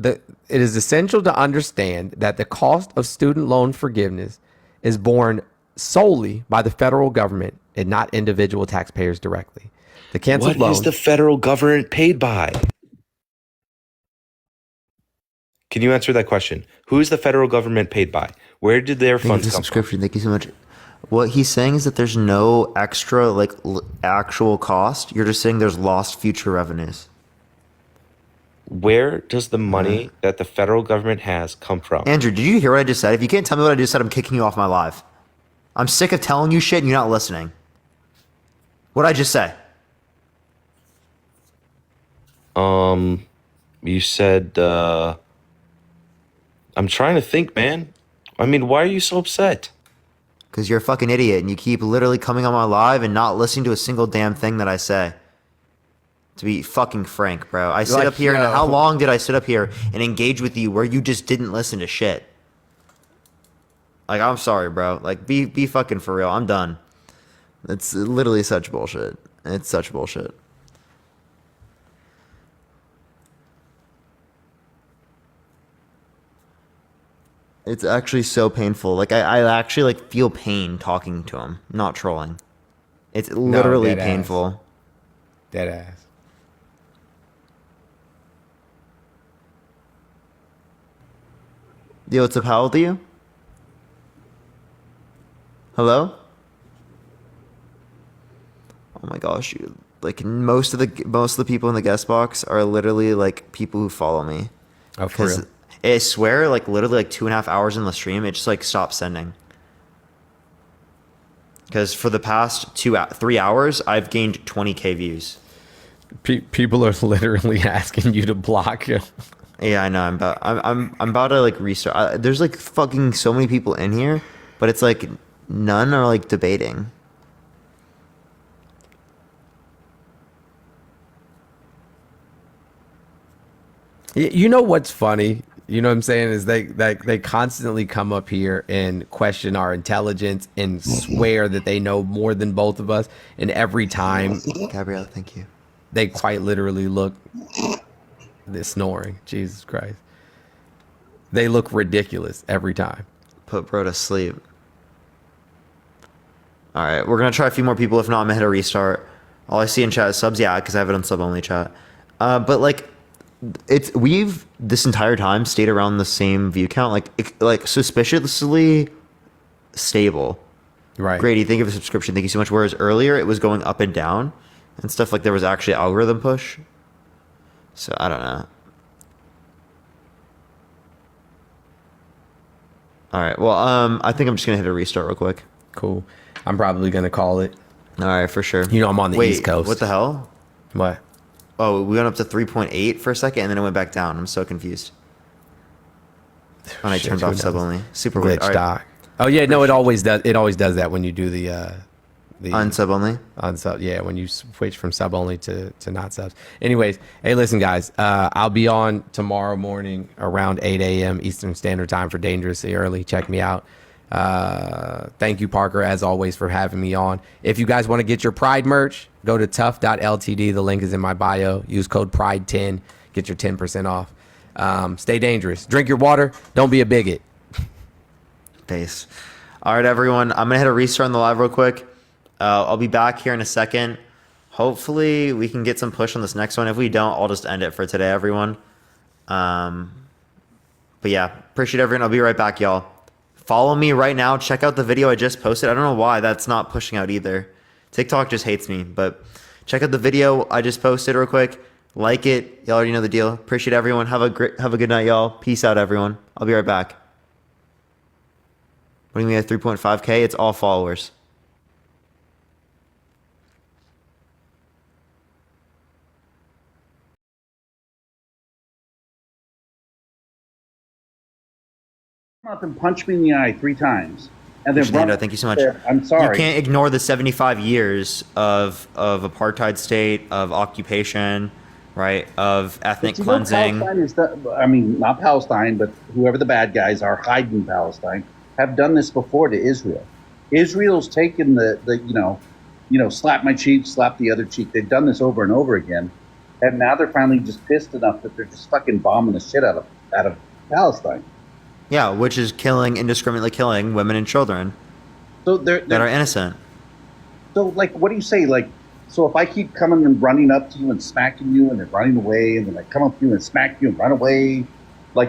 It is essential to understand that the cost of student loan forgiveness is borne solely by the federal government and not individual taxpayers directly. The canceled What is loan. the federal government paid by? Can you answer that question? Who is the federal government paid by? Where did their Thank you for funds the come from? subscription. Thank you so much. What he's saying is that there's no extra like actual cost. You're just saying there's lost future revenues. Where does the money that the federal government has come from? Andrew, did you hear what I just said? If you can't tell me what I just said, I'm kicking you off my live. I'm sick of telling you shit and you're not listening. What'd I just say? You said, I'm trying to think, man. I mean, why are you so upset? Because you're a fucking idiot and you keep literally coming on my live and not listening to a single damn thing that I say. To be fucking frank, bro. I sit Like, up here and yo. how long did I sit up here and engage with you where you just didn't listen to shit? Like, I'm sorry, bro. Like, be fucking for real. I'm done. It's literally such bullshit. It's such bullshit. It's actually so painful. Like, I actually, like, feel pain talking to him, not trolling. It's literally dead ass. painful. Dead ass. Yo, what's up? How old are you? Hello? Oh my gosh, you like most of the people in the guest box are literally like people who follow me. Oh, for real? I swear, like literally like 2.5 hours in the stream, it just like stopped sending. Because for the past 3 hours, I've gained 20k views. People are literally asking you to block you. Yeah, I know. I'm about to like restart. There's like fucking so many people in here, but it's like none are like debating. You know what's funny? You know what I'm saying is they constantly come up here and question our intelligence and swear that they know more than both of us. And every time, Gabrielle, thank you. They quite literally look. They're snoring. Jesus Christ. They look ridiculous every time. Put bro to sleep. All right, we're gonna try a few more people. If not, I'm gonna hit a restart. All I see in chat is subs. Yeah, because I have it on sub only chat. But like, we've this entire time stayed around the same view count, like suspiciously stable. Right. Grady, thank you for the subscription. Thank you so much. Whereas earlier it was going up and down and stuff. Like there was actually algorithm push. So I don't know. All right. Well, I think I'm just gonna hit a restart real quick. Cool. I'm probably gonna call it. All right, for sure. You know, I'm on the East Coast. What the hell? What? Oh, we went up to 3.8 for a second, and then it went back down. I'm so confused. When I Shit, turned who off sub knows? only, super weird. Glitch All right. doc. Oh yeah, no, it always does. It always does that when you do the On sub only? On sub, yeah, when you switch from sub only to not subs. Anyways, hey, listen, guys, I'll be on tomorrow morning around 8 a.m. Eastern Standard Time for Dangerously Early. Check me out. Thank you, Parker, as always, for having me on. If you guys want to get your Pride merch, go to tough.ltd. The link is in my bio. Use code PRIDE10. Get your 10% off. Stay dangerous. Drink your water. Don't be a bigot. Peace. All right, everyone. I'm going to hit a restart on the live real quick. I'll be back here in a second. Hopefully, we can get some push on this next one. If we don't, I'll just end it for today, everyone. But yeah, appreciate everyone. I'll be right back, y'all. Follow me right now. Check out the video I just posted. I don't know why that's not pushing out either. TikTok just hates me, but check out the video I just posted real quick. Like it. Y'all already know the deal. Appreciate everyone. Have a good night, y'all. Peace out, everyone. I'll be right back. What do you mean at 3.5K? It's all followers. Up and punch me in the eye 3 times, and then Fernando, thank you so much. I'm sorry. You can't ignore the 75 years of apartheid state, of occupation, right? Of ethnic cleansing. Palestine is not Palestine, but whoever the bad guys are hiding Palestine have done this before to Israel. Israel's taken the slap my cheek, slap the other cheek. They've done this over and over again, and now they're finally just pissed enough that they're just fucking bombing the shit out of Palestine. Yeah, which is indiscriminately killing women and children that are innocent. So, what do you say? So if I keep coming and running up to you and smacking you and then running away, and then I come up to you and smack you and run away,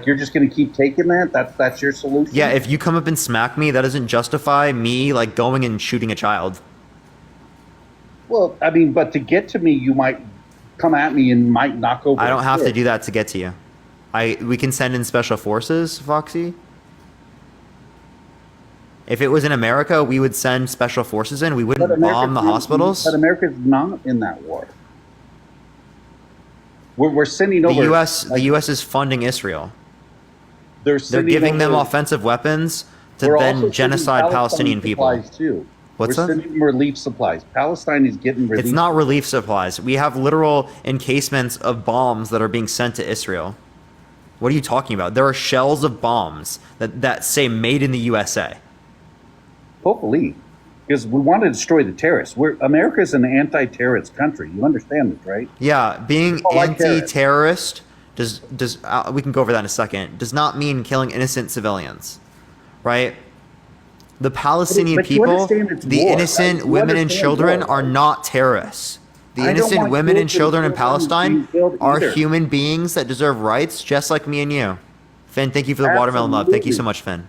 you're just going to keep taking that? That's your solution? Yeah, if you come up and smack me, that doesn't justify me, going and shooting a child. Well, but to get to me, you might come at me and might knock over. I don't have to do that to get to you. We can send in special forces, Foxy. If it was in America, we would send special forces in. We wouldn't bomb the hospitals. But America's not in that war. We're sending over. The U.S. is funding Israel. They're giving them offensive weapons to then genocide Palestinian people. Too. What's that? We're sending relief supplies. Palestine is getting relief. It's not relief supplies. We have literal encasements of bombs that are being sent to Israel. What are you talking about? There are shells of bombs that say made in the USA. Hopefully, because we want to destroy the terrorists. America is an anti-terrorist country. You understand this, right? Yeah, being anti-terrorist does we can go over that in a second. Does not mean killing innocent civilians, right? The Palestinian people, the innocent women and children are not terrorists. The innocent women and children in Palestine are human beings that deserve rights just like me and you. Finn, thank you for the watermelon love. Thank you so much, Finn.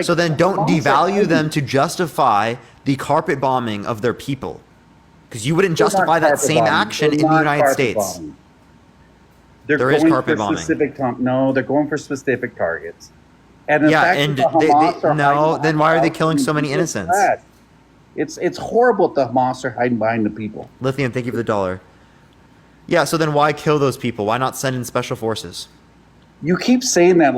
So then don't devalue them to justify the carpet bombing of their people. Because you wouldn't justify that same action in the United States. There is carpet bombing. No, they're going for specific targets. And then why are they killing so many innocents? It's horrible that the Hamas are hiding behind the people. Lithium, thank you for the $1. Yeah, so then why kill those people? Why not send in special forces? You keep saying that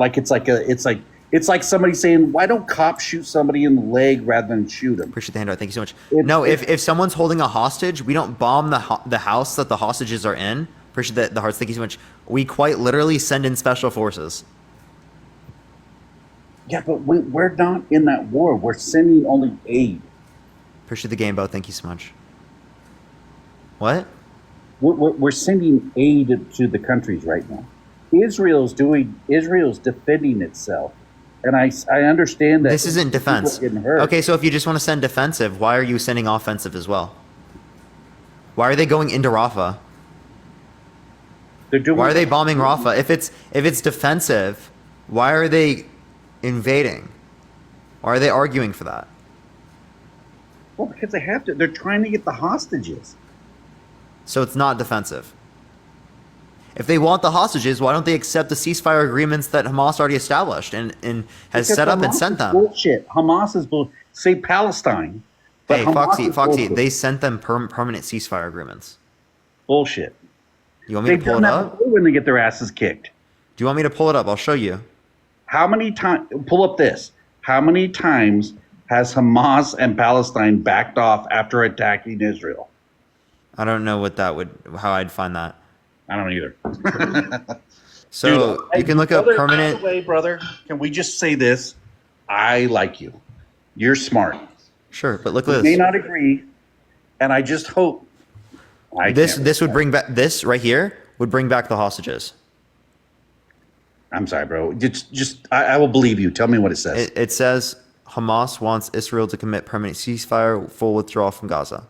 it's like somebody saying, why don't cops shoot somebody in the leg rather than shoot them? Appreciate the handout. Thank you so much. If someone's holding a hostage, we don't bomb the house that the hostages are in. Appreciate the hearts. Thank you so much. We quite literally send in special forces. Yeah, but we're not in that war. We're sending only aid. Appreciate the game, Bo. Thank you so much. What? We're sending aid to the countries right now. Israel's defending itself, and I understand that this isn't defense. Okay, so if you just want to send defensive, why are you sending offensive as well? Why are they going into Rafah? Why are they bombing Rafah? If it's defensive, why are they invading? Why are they arguing for that? Well, because they have to. They're trying to get the hostages. So it's not defensive. If they want the hostages, why don't they accept the ceasefire agreements that Hamas already established and has set up and sent them? Bullshit. Hamas is bullshit. Say Palestine. Hey, Foxy, they sent them permanent ceasefire agreements. Bullshit. You want me to pull it up? When they get their asses kicked. Do you want me to pull it up? I'll show you. How many times? Pull up this. How many times Has Hamas and Palestine backed off after attacking Israel? I don't know how I'd find that. I don't either. So Dude, you can look up brother, permanent. By the way, brother, can we just say this? I like you. You're Sure, but look we at may this. not agree, and I just hope. This would bring back this right here would bring back the hostages. I'm sorry, bro. I will believe you. Tell me what it says. It says Hamas wants Israel to commit permanent ceasefire, full withdrawal from Gaza.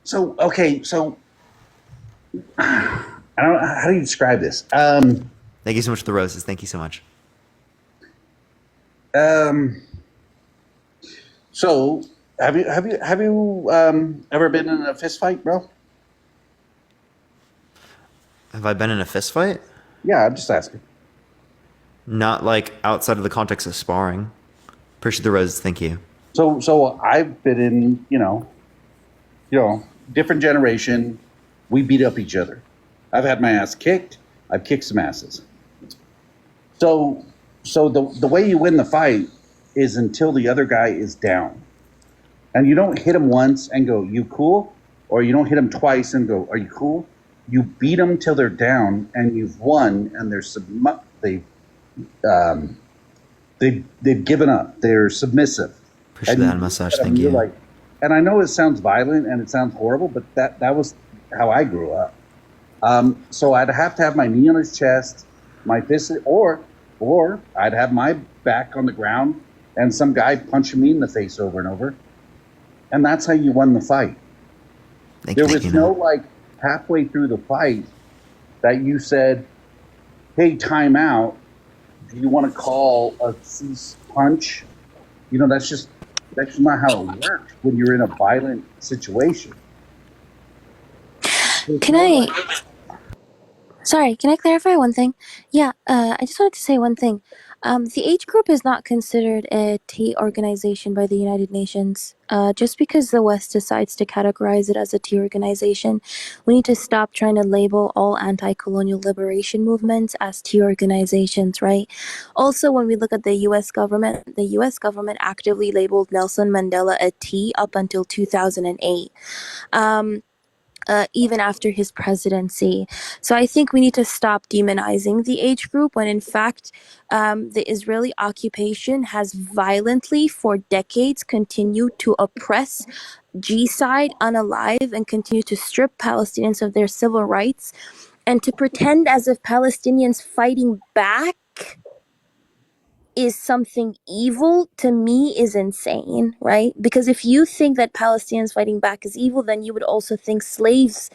So okay, I don't know how do you describe this. Thank you so much for the roses. Thank you so much. So have you ever been in a fist fight, bro? Have I been in a fist fight? Yeah, I'm just asking. Not like outside of the context of sparring. Appreciate the roses. Thank you. So I've been in, different generation. We beat up each other. I've had my ass kicked. I've kicked some asses. So the way you win the fight is until the other guy is down. And you don't hit him once and go, "You cool?" Or you don't hit him twice and go, "Are you cool?" You beat them till they're down, and you've won, and they've given up. They're submissive. Appreciate that massage. Thank you. And I know it sounds violent and it sounds horrible, but that was how I grew up. So I'd have to have my knee on his chest, my fist, or I'd have my back on the ground and some guy punching me in the face over and over. And that's how you won the fight. There was no halfway through the fight that you said, "Hey, time out. Do you want to call a cease punch?" That's just not how it works when you're in a violent situation. Can I clarify one thing? Yeah, I just wanted to say one thing. The age group is not considered a T organization by the United Nations. Just because the West decides to categorize it as a T organization, we need to stop trying to label all anti-colonial liberation movements as T organizations, right? Also, when we look at the U.S. government actively labeled Nelson Mandela a T up until 2008. Even after his presidency. So I think we need to stop demonizing the age group when in fact the Israeli occupation has violently for decades continued to oppress G-side unalive and continue to strip Palestinians of their civil rights, and to pretend as if Palestinians fighting back is something evil, to me, is insane, right? Because if you think that Palestinians fighting back is evil, then you would also think slaves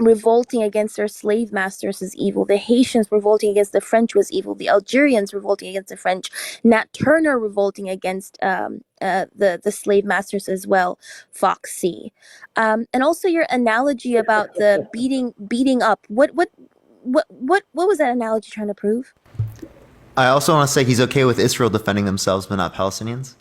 revolting against their slave masters is evil. The Haitians revolting against the French was evil. The Algerians revolting against the French. Nat Turner revolting against the slave masters as well. Foxy. And also your analogy about the beating up. What was that analogy trying to prove? I also want to say he's okay with Israel defending themselves, but not Palestinians.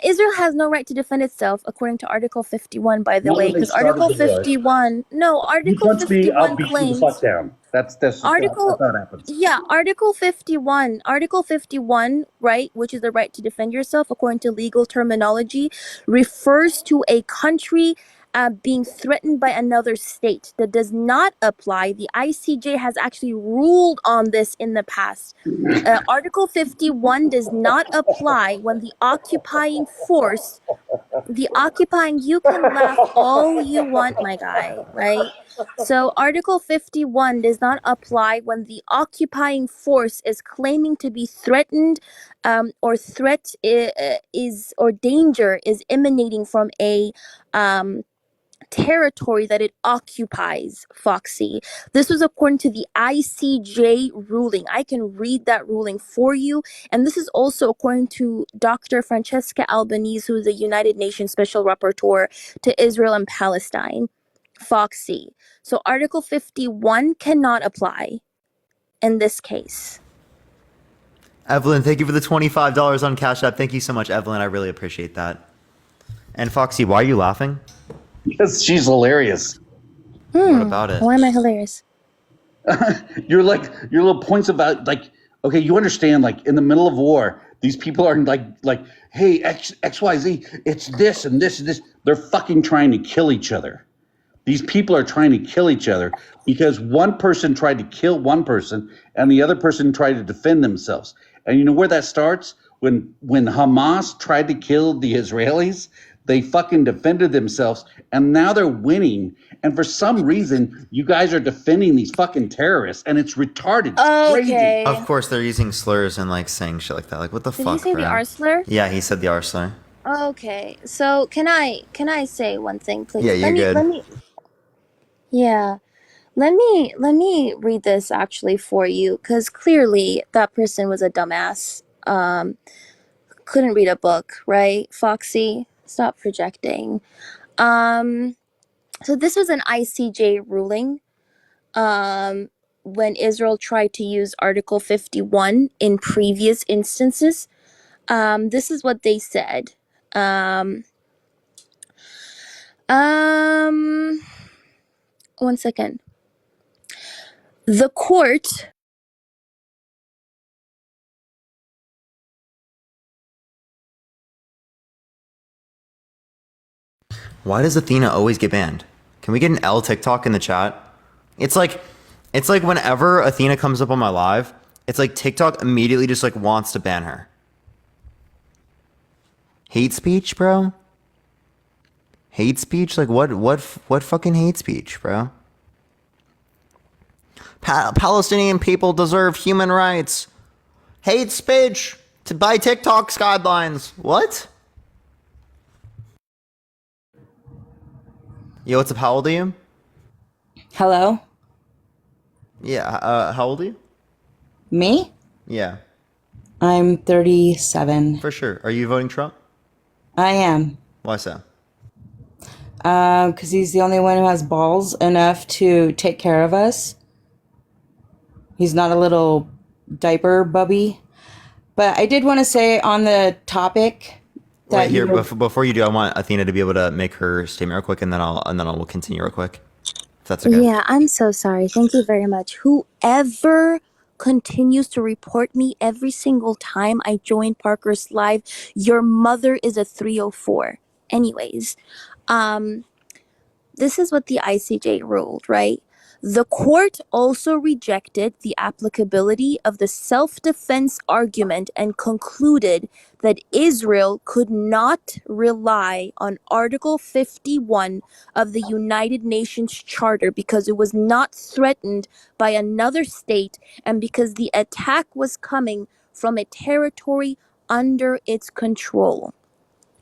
Israel has no right to defend itself, according to Article 51, by the way, because Article 51, Article 51 claims. You punch me, I'll beat you the fuck down. That's how it happens. Yeah, Article 51, right, which is the right to defend yourself, according to legal terminology, refers to a country being threatened by another state. That does not apply. The ICJ has actually ruled on this in the past. Article 51 does not apply when the occupying force, you can laugh all you want, my guy, right? So Article 51 does not apply when the occupying force is claiming to be threatened, or threat is or danger is emanating from a territory that it occupies, Foxy. This was according to the ICJ ruling. I can read that ruling for you. And this is also according to Dr. Francesca Albanese, who is the United Nations Special Rapporteur to Israel and Palestine. Foxy. So Article 51 cannot apply in this case. Evelyn, thank you for the $25 on Cash App. Thank you so much, Evelyn. I really appreciate that. And Foxy, why are you laughing? Because she's hilarious. What about it? Why am I hilarious? Your little points about okay, you understand, in the middle of war, These people are like, hey, XYZ, it's this and this and this. They're fucking trying to kill each other. These people are trying to kill each other because one person tried to kill one person and the other person tried to defend themselves. And you know where that starts? When Hamas tried to kill the Israelis, they fucking defended themselves and now they're winning. And for some reason, you guys are defending these fucking terrorists and it's retarded. It's crazy. Okay. Of course, they're using slurs and like saying shit like that. Like, what the Did fuck, he say bro? the R slur? Yeah, he said the R slur. Okay. So can I say one thing, please? Yeah, you're good. Yeah. Let me read this actually for you, because clearly that person was a dumbass. Couldn't read a book, right? Foxy, stop projecting. So this was an ICJ ruling. When Israel tried to use Article 51 in previous instances. This is what they said. One second. The court Why does Athena always get banned? Can we get an L TikTok in the chat? It's like whenever Athena comes up on my live, it's like TikTok immediately just like wants to ban her. Hate speech, bro? Hate speech? Like what fucking hate speech, bro? Palestinian people deserve human rights. Hate speech by TikTok's guidelines. What? Yo, what's up? How old are you? Hello? Yeah, how old are you? Me? Yeah. I'm 37. For sure. Are you voting Trump? I am. Why so? Because he's the only one who has balls enough to take care of us. He's not a little diaper bubby. But I did want to say on the topic that Wait, here, before you do, I want Athena to be able to make her statement real quick, and then we'll continue real quick. If that's okay. Yeah, I'm so sorry. Thank you very much. Whoever continues to report me every single time I join Parker's live, your mother is a 304. Anyways, this is what the ICJ ruled, right? The court also rejected the applicability of the self-defense argument and concluded that Israel could not rely on Article 51 of the United Nations Charter because it was not threatened by another state and because the attack was coming from a territory under its control.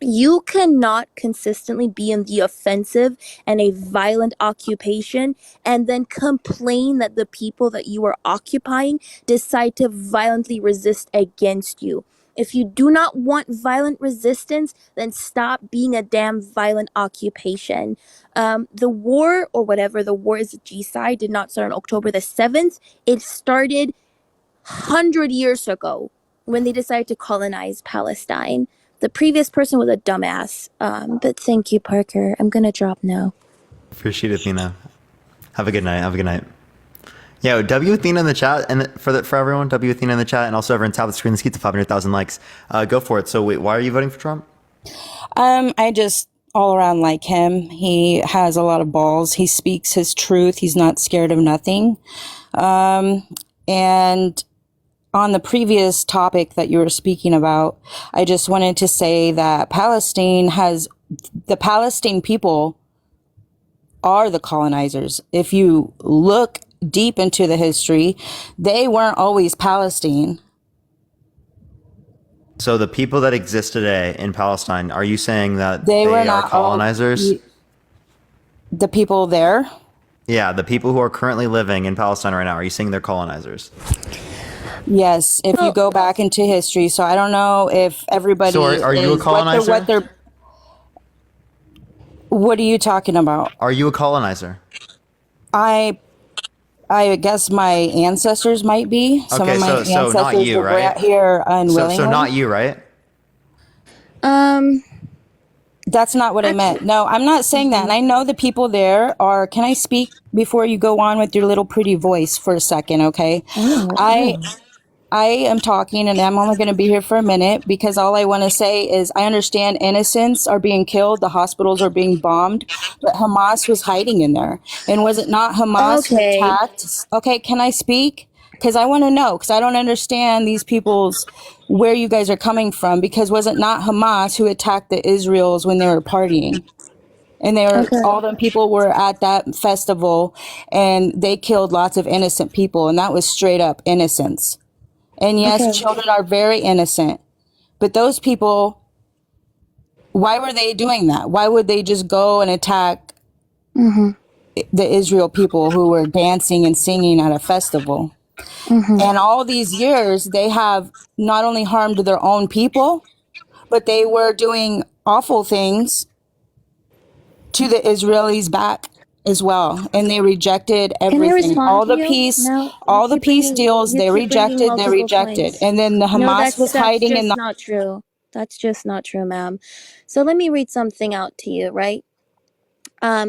You cannot consistently be in the offensive and a violent occupation and then complain that the people that you are occupying decide to violently resist against you. If you do not want violent resistance, then stop being a damn violent occupation. The war, or whatever the war is, G-side, did not start on October the 7th. It started 100 years ago when they decided to colonize Palestine. The previous person was a dumbass. But thank you, Parker. I'm gonna drop now. Appreciate it, Athena. Have a good night. Have a good night. Yeah, W Athena in the chat, and for everyone, W Athena in the chat, and also everyone tap the screen. Let's get to 500,000 likes. Go for it. So wait, why are you voting for Trump? I just all around like him. He has a lot of balls. He speaks his truth. He's not scared of nothing. And on the previous topic that you were speaking about, I just wanted to say that the Palestine people are the colonizers. If you look deep into the history, they weren't always Palestine. So the people that exist today in Palestine, are you saying that They were are not colonizers? The people there? Yeah, the people who are currently living in Palestine right now, are you saying they're colonizers? Yes, if you go back into history. So I don't know if everybody So are you a colonizer? What are you talking about? Are you a colonizer? I guess my ancestors might be. Some Okay, of my so ancestors not you, were right? brought here unwillingly. So not you, right? That's not what I meant. No, I'm not saying that. And I know the people there are. Can I speak before you go on with your little pretty voice for a second? Okay. I am talking and I'm only going to be here for a minute because all I want to say is I understand innocents are being killed, the hospitals are being bombed, but Hamas was hiding in there. And was it not Hamas who Okay. attacked? Okay, can I speak? Because I want to know, because I don't understand these people's, where you guys are coming from, because was it not Hamas who attacked the Israels when they were partying? And they were, Okay. all the people were at that festival and they killed lots of innocent people, and that was straight up innocence. And yes, Okay. children are very innocent, but those people, why were they doing that? Why would they just go and attack Mm-hmm. the Israel people who were dancing and singing at a festival? Mm-hmm. And all these years, they have not only harmed their own people, but they were doing awful things to the Israelis back as well. And they rejected Can I everything. respond All to the you? peace, No, all the peace deals, you they keep bringing rejected, they multiple rejected. points. And then the No, Hamas was that's hiding in just the, not true. That's just not true, ma'am. So let me read something out to you, right?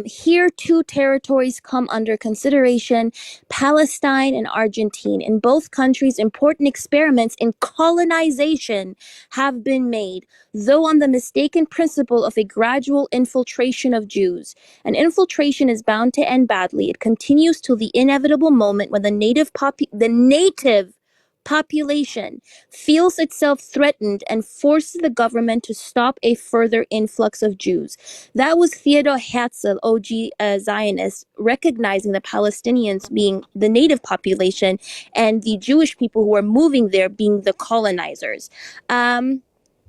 Here, two territories come under consideration: Palestine and Argentina. In both countries, important experiments in colonization have been made, though on the mistaken principle of a gradual infiltration of Jews. An infiltration is bound to end badly. It continues till the inevitable moment when the native population feels itself threatened and forces the government to stop a further influx of Jews. That was Theodor Herzl, OG Zionist, recognizing the Palestinians being the native population and the Jewish people who were moving there being the colonizers.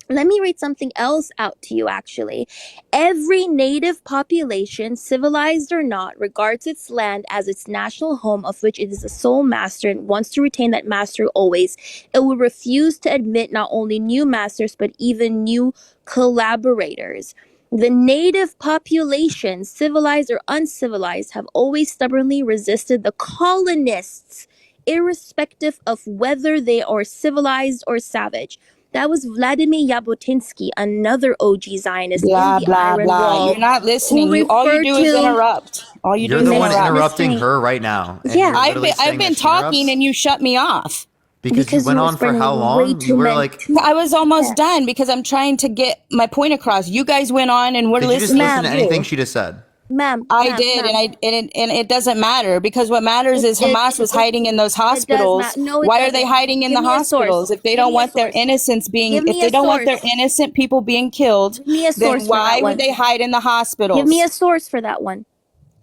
Let me read something else out to you, actually. Every native population, civilized or not, regards its land as its national home of which it is the sole master and wants to retain that master always. It will refuse to admit not only new masters, but even new collaborators. The native population, civilized or uncivilized, have always stubbornly resisted the colonists, irrespective of whether they are civilized or savage. That was Vladimir Jabotinsky, another OG Zionist in blah, the blah, Iron blah. Wall, You're not who listening. You, all you referred do is to. interrupt. All you do You're is the one interrupt. interrupting Listening. her right now, and Yeah. you're literally I've saying been that she talking interrupts and you shut me off. because you Because went you were on for how spending way long? too You were many. like, I was almost Yeah. done because I'm trying to get my point across. You guys went on and we're did you just listening listen to to anything you. she just said? Ma'am, I ma'am, did, ma'am. and it doesn't matter because what matters is Hamas was hiding in those It does hospitals. matter. No, it Why are doesn't. they hiding in Give the me a hospitals? source. If they Give don't me a want their source. innocents being, Give if me they a don't want their source. innocent people being killed, Give me a then source for why that would one. they hide in the Give me hospitals? a source for that one.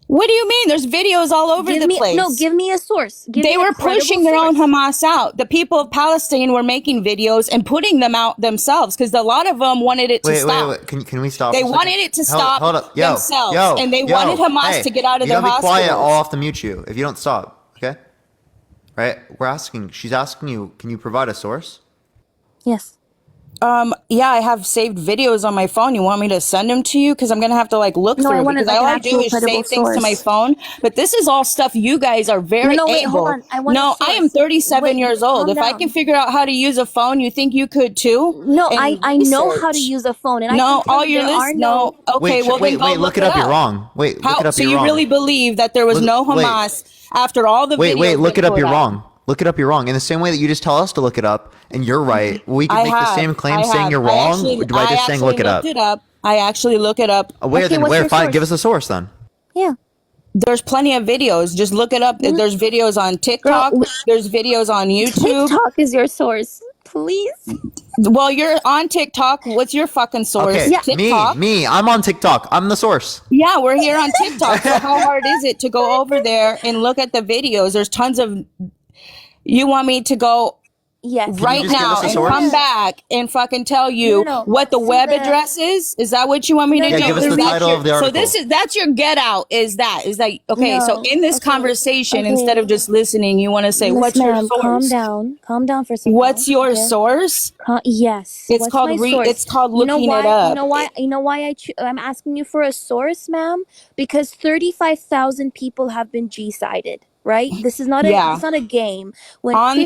What do you mean? There's videos all over Give the me place. give me a source. Give They me a were credible pushing their own source. Hamas out. The people of Palestine were making videos and putting them out themselves because a lot of them wanted it to stop. Wait. Can we stop? They for a second? wanted it to stop Hold up. Yo, themselves, yo, and they yo. wanted Hamas Hey, to get out of you their gotta be quiet. I'll hospitals. have to mute you if you don't stop. Okay? Right? She's asking you, can you provide a source? Yes. Yeah, I have saved videos on my phone. You want me to send them to you? Because I'm gonna have to look No, I through wanted because like all an I do actual is credible save things to my source. phone. But this is all stuff you guys are very No, wait, hold able. on. I want a No, I am source. 37 Wait, years old. calm If I can down. figure out how to use a phone, you think you could too? No, And I know how to research. use a phone, and I can No, tell all you your there are list. No. no. Okay, well then go Wait, look look it it up. You're up. wrong. Wait, look it How? up. So You're you wrong. really believe that there was no Wait. Hamas after all the videos Look been it up. put You're out? wrong. Look it up. You're wrong. In the same way that you just tell us to look it up, and you're right. We can I make the have. same claim I saying have. you're wrong by just saying look it Looked up. it up. I actually look it up. Where Okay, then? what's Where? your Fine. Give us source? a source then. Yeah, There's plenty of videos. Just look it up. Mhm. There's videos on girl. TikTok. There's videos on YouTube. TikTok is your source, please. Well, you're on TikTok. What's your fucking source? Okay. Yeah. TikTok. Me. I'm on TikTok. I'm the source. Yeah, we're here on TikTok. So how hard is it to go over there and look at the videos? There's tons of. You want me to go Yes. right just give now us a and source? come back and fucking tell you No. what the See web the- address is? Is that what you want me to No, do? Yeah, give us Is the that title your- of the So article. that's your get out. Is that okay? So No. in this Okay. conversation, Okay. instead of just listening, you want to say, Miss "What's your ma'am, source?" calm down. Calm down for a second. What's your Okay. source? Yes. It's What's called my source? it's called You know looking why? it up. You know why I'm asking you for a source, ma'am? Because 35,000 people have been G-sided. right? This is not Yeah. a game. When On the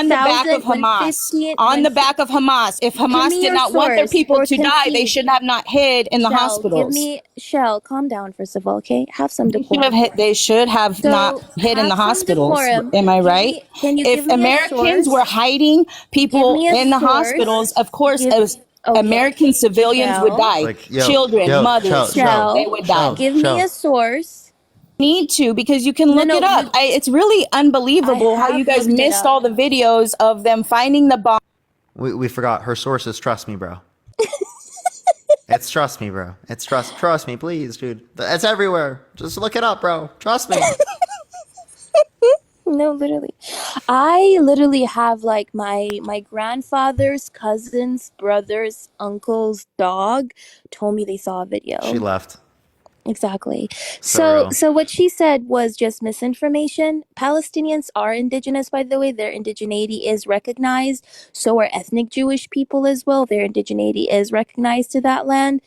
back of 15,000 when Hamas. 15 On when the back of Hamas. If give Hamas me did your not want their source people or to die, they concede. should have not hid in the hospitals. Shell, calm down first of all, okay? Have some decorum. They should have not So hid in the have some hospitals. decorum. Am I right? Can you If give me a Americans were source? hiding Give people me a in the source. hospitals, of course, Give as okay. American civilians would Shell. die. Like, yo, Children, yo, mothers, they would die. Give me a source. Need to, because you can look it up. It's really unbelievable how you guys missed all the videos of them finding the bomb. We forgot her sources. Trust me, bro. It's trust me, bro. It's trust me, please, dude. It's everywhere. Just look it up, bro. Trust me. No, literally. I literally have like my grandfather's cousin's brother's uncle's dog told me they saw a video. She left. Exactly. So So what she said was just misinformation. Palestinians are indigenous, by the way. Their indigeneity is recognized. So are ethnic Jewish people as well. Their indigeneity is recognized to that land.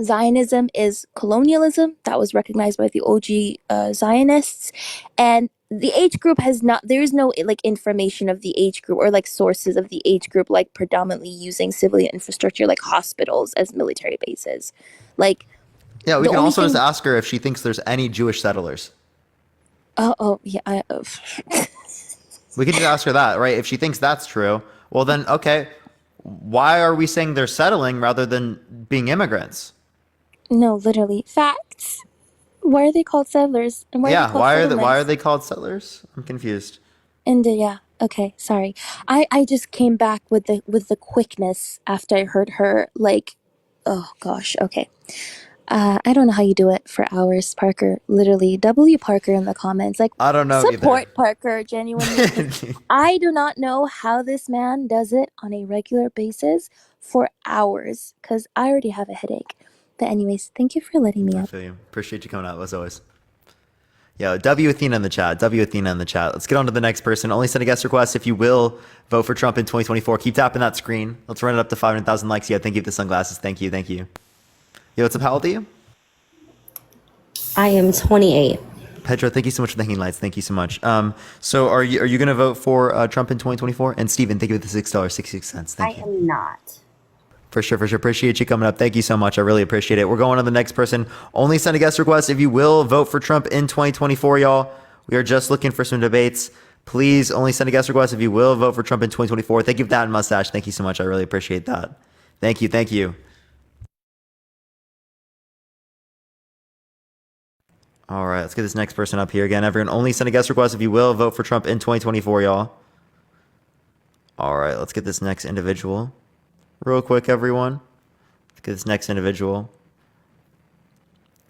Zionism is colonialism that was recognized by the OG Zionists, and the age group has not. There is no like information of the age group or like sources of the age group, like predominantly using civilian infrastructure like hospitals as military bases, like. Yeah, we the can only also just thing- ask her if she thinks there's any Jewish settlers. Oh yeah. We can just ask her that, right? If she thinks that's true, well then, okay, why are we saying they're settling rather than being immigrants? No, literally facts. Why are they called settlers? And why are they called why settlements? are they called settlers? I'm confused. And yeah, okay, sorry. I just came back with the quickness after I heard her like, oh gosh, okay. I don't know how you do it for hours, Parker. Literally, W Parker in the comments. Like, I don't know support either. Parker, genuinely. I do not know how this man does it on a regular basis for hours, because I already have a headache. But anyways, thank you for letting me I up. feel you. Appreciate you coming out as always. Yo, W Athena in the chat. W Athena in the chat. Let's get on to the next person. Only send a guest request if you will vote for Trump in 2024. Keep tapping that screen. Let's run it up to 500,000 likes. Yeah, thank you for the sunglasses. Thank you. Thank you. Yo, what's up? How old are you? I am 28. Pedro, thank you so much for the hanging lights. Thank you so much. So are you going to vote for Trump in 2024? And Steven, thank you for the $6.66. Thank you. I am not. For sure. Appreciate you coming up. Thank you so much. I really appreciate it. We're going on the next person. Only send a guest request if you will vote for Trump in 2024, y'all. We are just looking for some debates. Please only send a guest request if you will vote for Trump in 2024. Thank you for that and mustache. Thank you so much. I really appreciate that. Thank you. All right, let's get this next person up here again. Everyone, only send a guest request if you will vote for Trump in 2024, y'all. All right, let's get this next individual. Real quick, everyone. Let's get this next individual.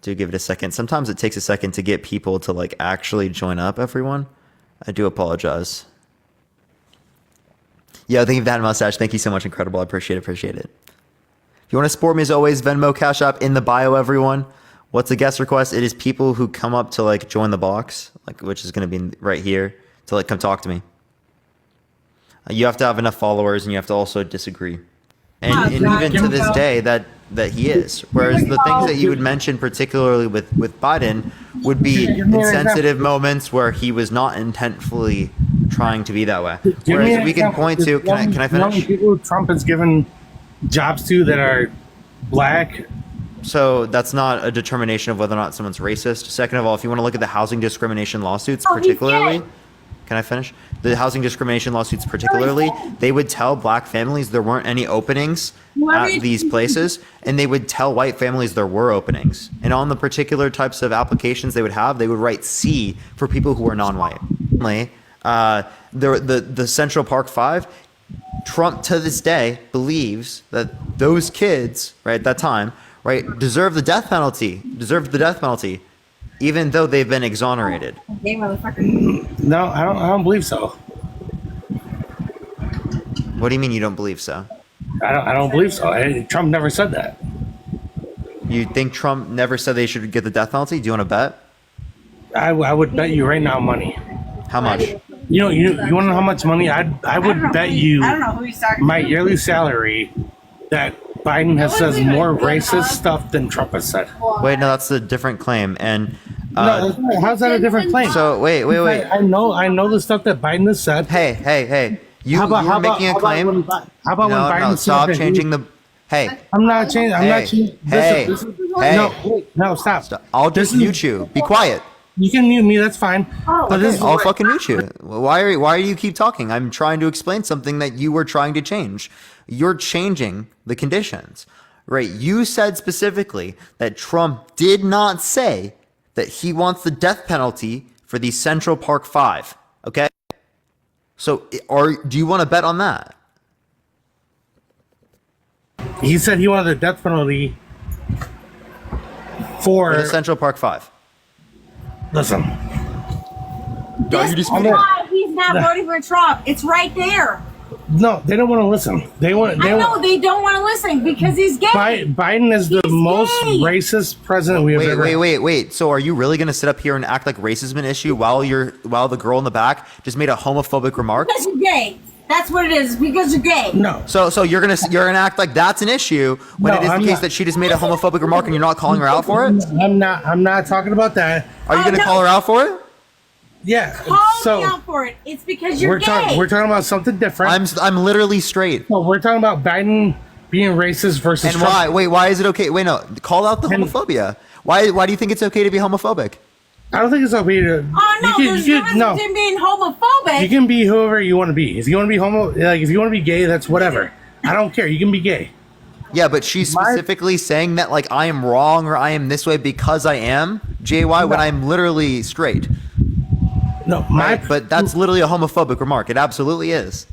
Do give it a second. Sometimes it takes a second to get people to like actually join up, everyone. I do apologize. Yeah, thank you for that mustache. Thank you so much. Incredible. I appreciate it. If you want to support me as always, Venmo, Cash App in the bio, everyone. What's a guest request? It is people who come up to like join the box, like which is going to be right here to like come talk to me. You have to have enough followers and you have to also disagree. And even to this day that he is. Whereas the things that you would mention, particularly with Biden, would be insensitive moments where he was not intentfully trying to be that way. Whereas we can point to, can I finish? How many people Trump has given jobs to that are black? So that's not a determination of whether or not someone's racist. Second of all, if you want to look at the housing discrimination lawsuits particularly, can I finish? The housing discrimination lawsuits particularly, they would tell black families there weren't any openings at these places, and they would tell white families there were openings. And on the particular types of applications they would have, they would write C for people who are non-white. The Central Park 5, Trump to this day believes that those kids, right, at that time, right, deserve the death penalty, even though they've been exonerated. No, I don't believe so. What do you mean you don't believe so? I don't believe so. Trump never said that. You think Trump never said they should get the death penalty? Do you want to bet? I would bet you right now money. How much? You want to know how much money? I would bet you my yearly salary that Biden has says more racist stuff than Trump has said. Wait, no, that's a different claim. And No, how's that a different claim? So wait. I know the stuff that Biden has said. Hey. You're making a claim. How about when Biden said stop that changing the. Hey. I'm not changing. I'm not changing. Hey. No, stop. I'll just mute you. Be quiet. You can mute me. That's fine. But this is I'll fucking mute you. Why do you keep talking? I'm trying to explain something that you were trying to change. You're changing the conditions, right? You said specifically that Trump did not say that he wants the death penalty for the Central Park Five. Okay. So, do you want to bet on that? He said he wanted the death penalty for the Central Park Five. Listen. Are you disputing? He's not voting for Trump. It's right there. No, they don't want to listen. They don't want to listen because he's gay. Biden is the most racist president we have ever. Wait. So are you really going to sit up here and act like racism is an issue while the girl in the back just made a homophobic remark? Because you're gay. That's what it is. Because you're gay. No. So you're gonna act like that's an issue when it is the case that she just made a homophobic remark and you're not calling her out for it? I'm not talking about that. Are you gonna call her out for it? Yeah. Call me out for it. It's because you're gay. We're talking about something different. I'm literally straight. No, we're talking about Biden being racist versus and Trump. why? Wait, why is it okay? Wait, no. Call out the homophobia. Why do you think it's okay to be homophobic? I don't think it's okay to. Oh no, there's no difference in being homophobic. You can be whoever you want to be. If you want to be if you want to be gay, that's whatever. I don't care. You can be gay. Yeah, but she's specifically saying that like I am wrong or I am this way because I am JY when I'm literally straight. No, but that's literally a homophobic remark. It absolutely is.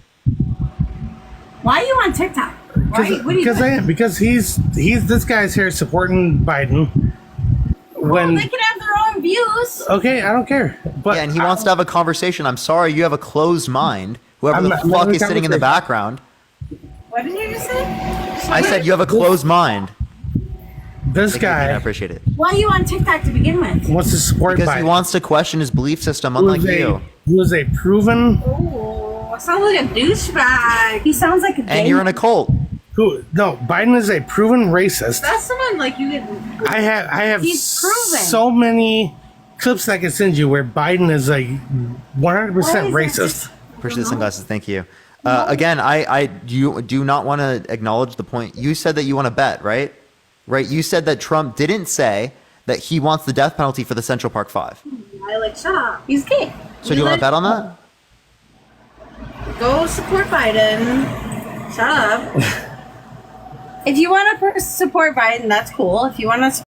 Why are you on TikTok? Because I am. Because he's this guy's here supporting Biden. When they can have their own views. Okay, I don't care. But yeah, and he wants to have a conversation. I'm sorry, you have a closed mind. Whoever the fuck is sitting in the background. What did you just say? I said you have a closed mind. This guy. I appreciate it. Why are you on TikTok to begin with? Wants to support because Biden. He wants to question his belief system, unlike you. He was a proven. Oh, sounds like a douchebag. He sounds like a. And you're in a cult. No, Biden is a proven racist. That's someone like you can. I have He's proven. So many clips I can send you where Biden is like 100% racist. Appreciate the sunglasses. Thank you. Again, I do not want to acknowledge the point. You said that you want to bet, right? Right. You said that Trump didn't say that he wants the death penalty for the Central Park Five. Shut up. He's gay. So do you want to bet on that? Go support Biden. Shut up. If you want to support Biden, that's cool. If you want to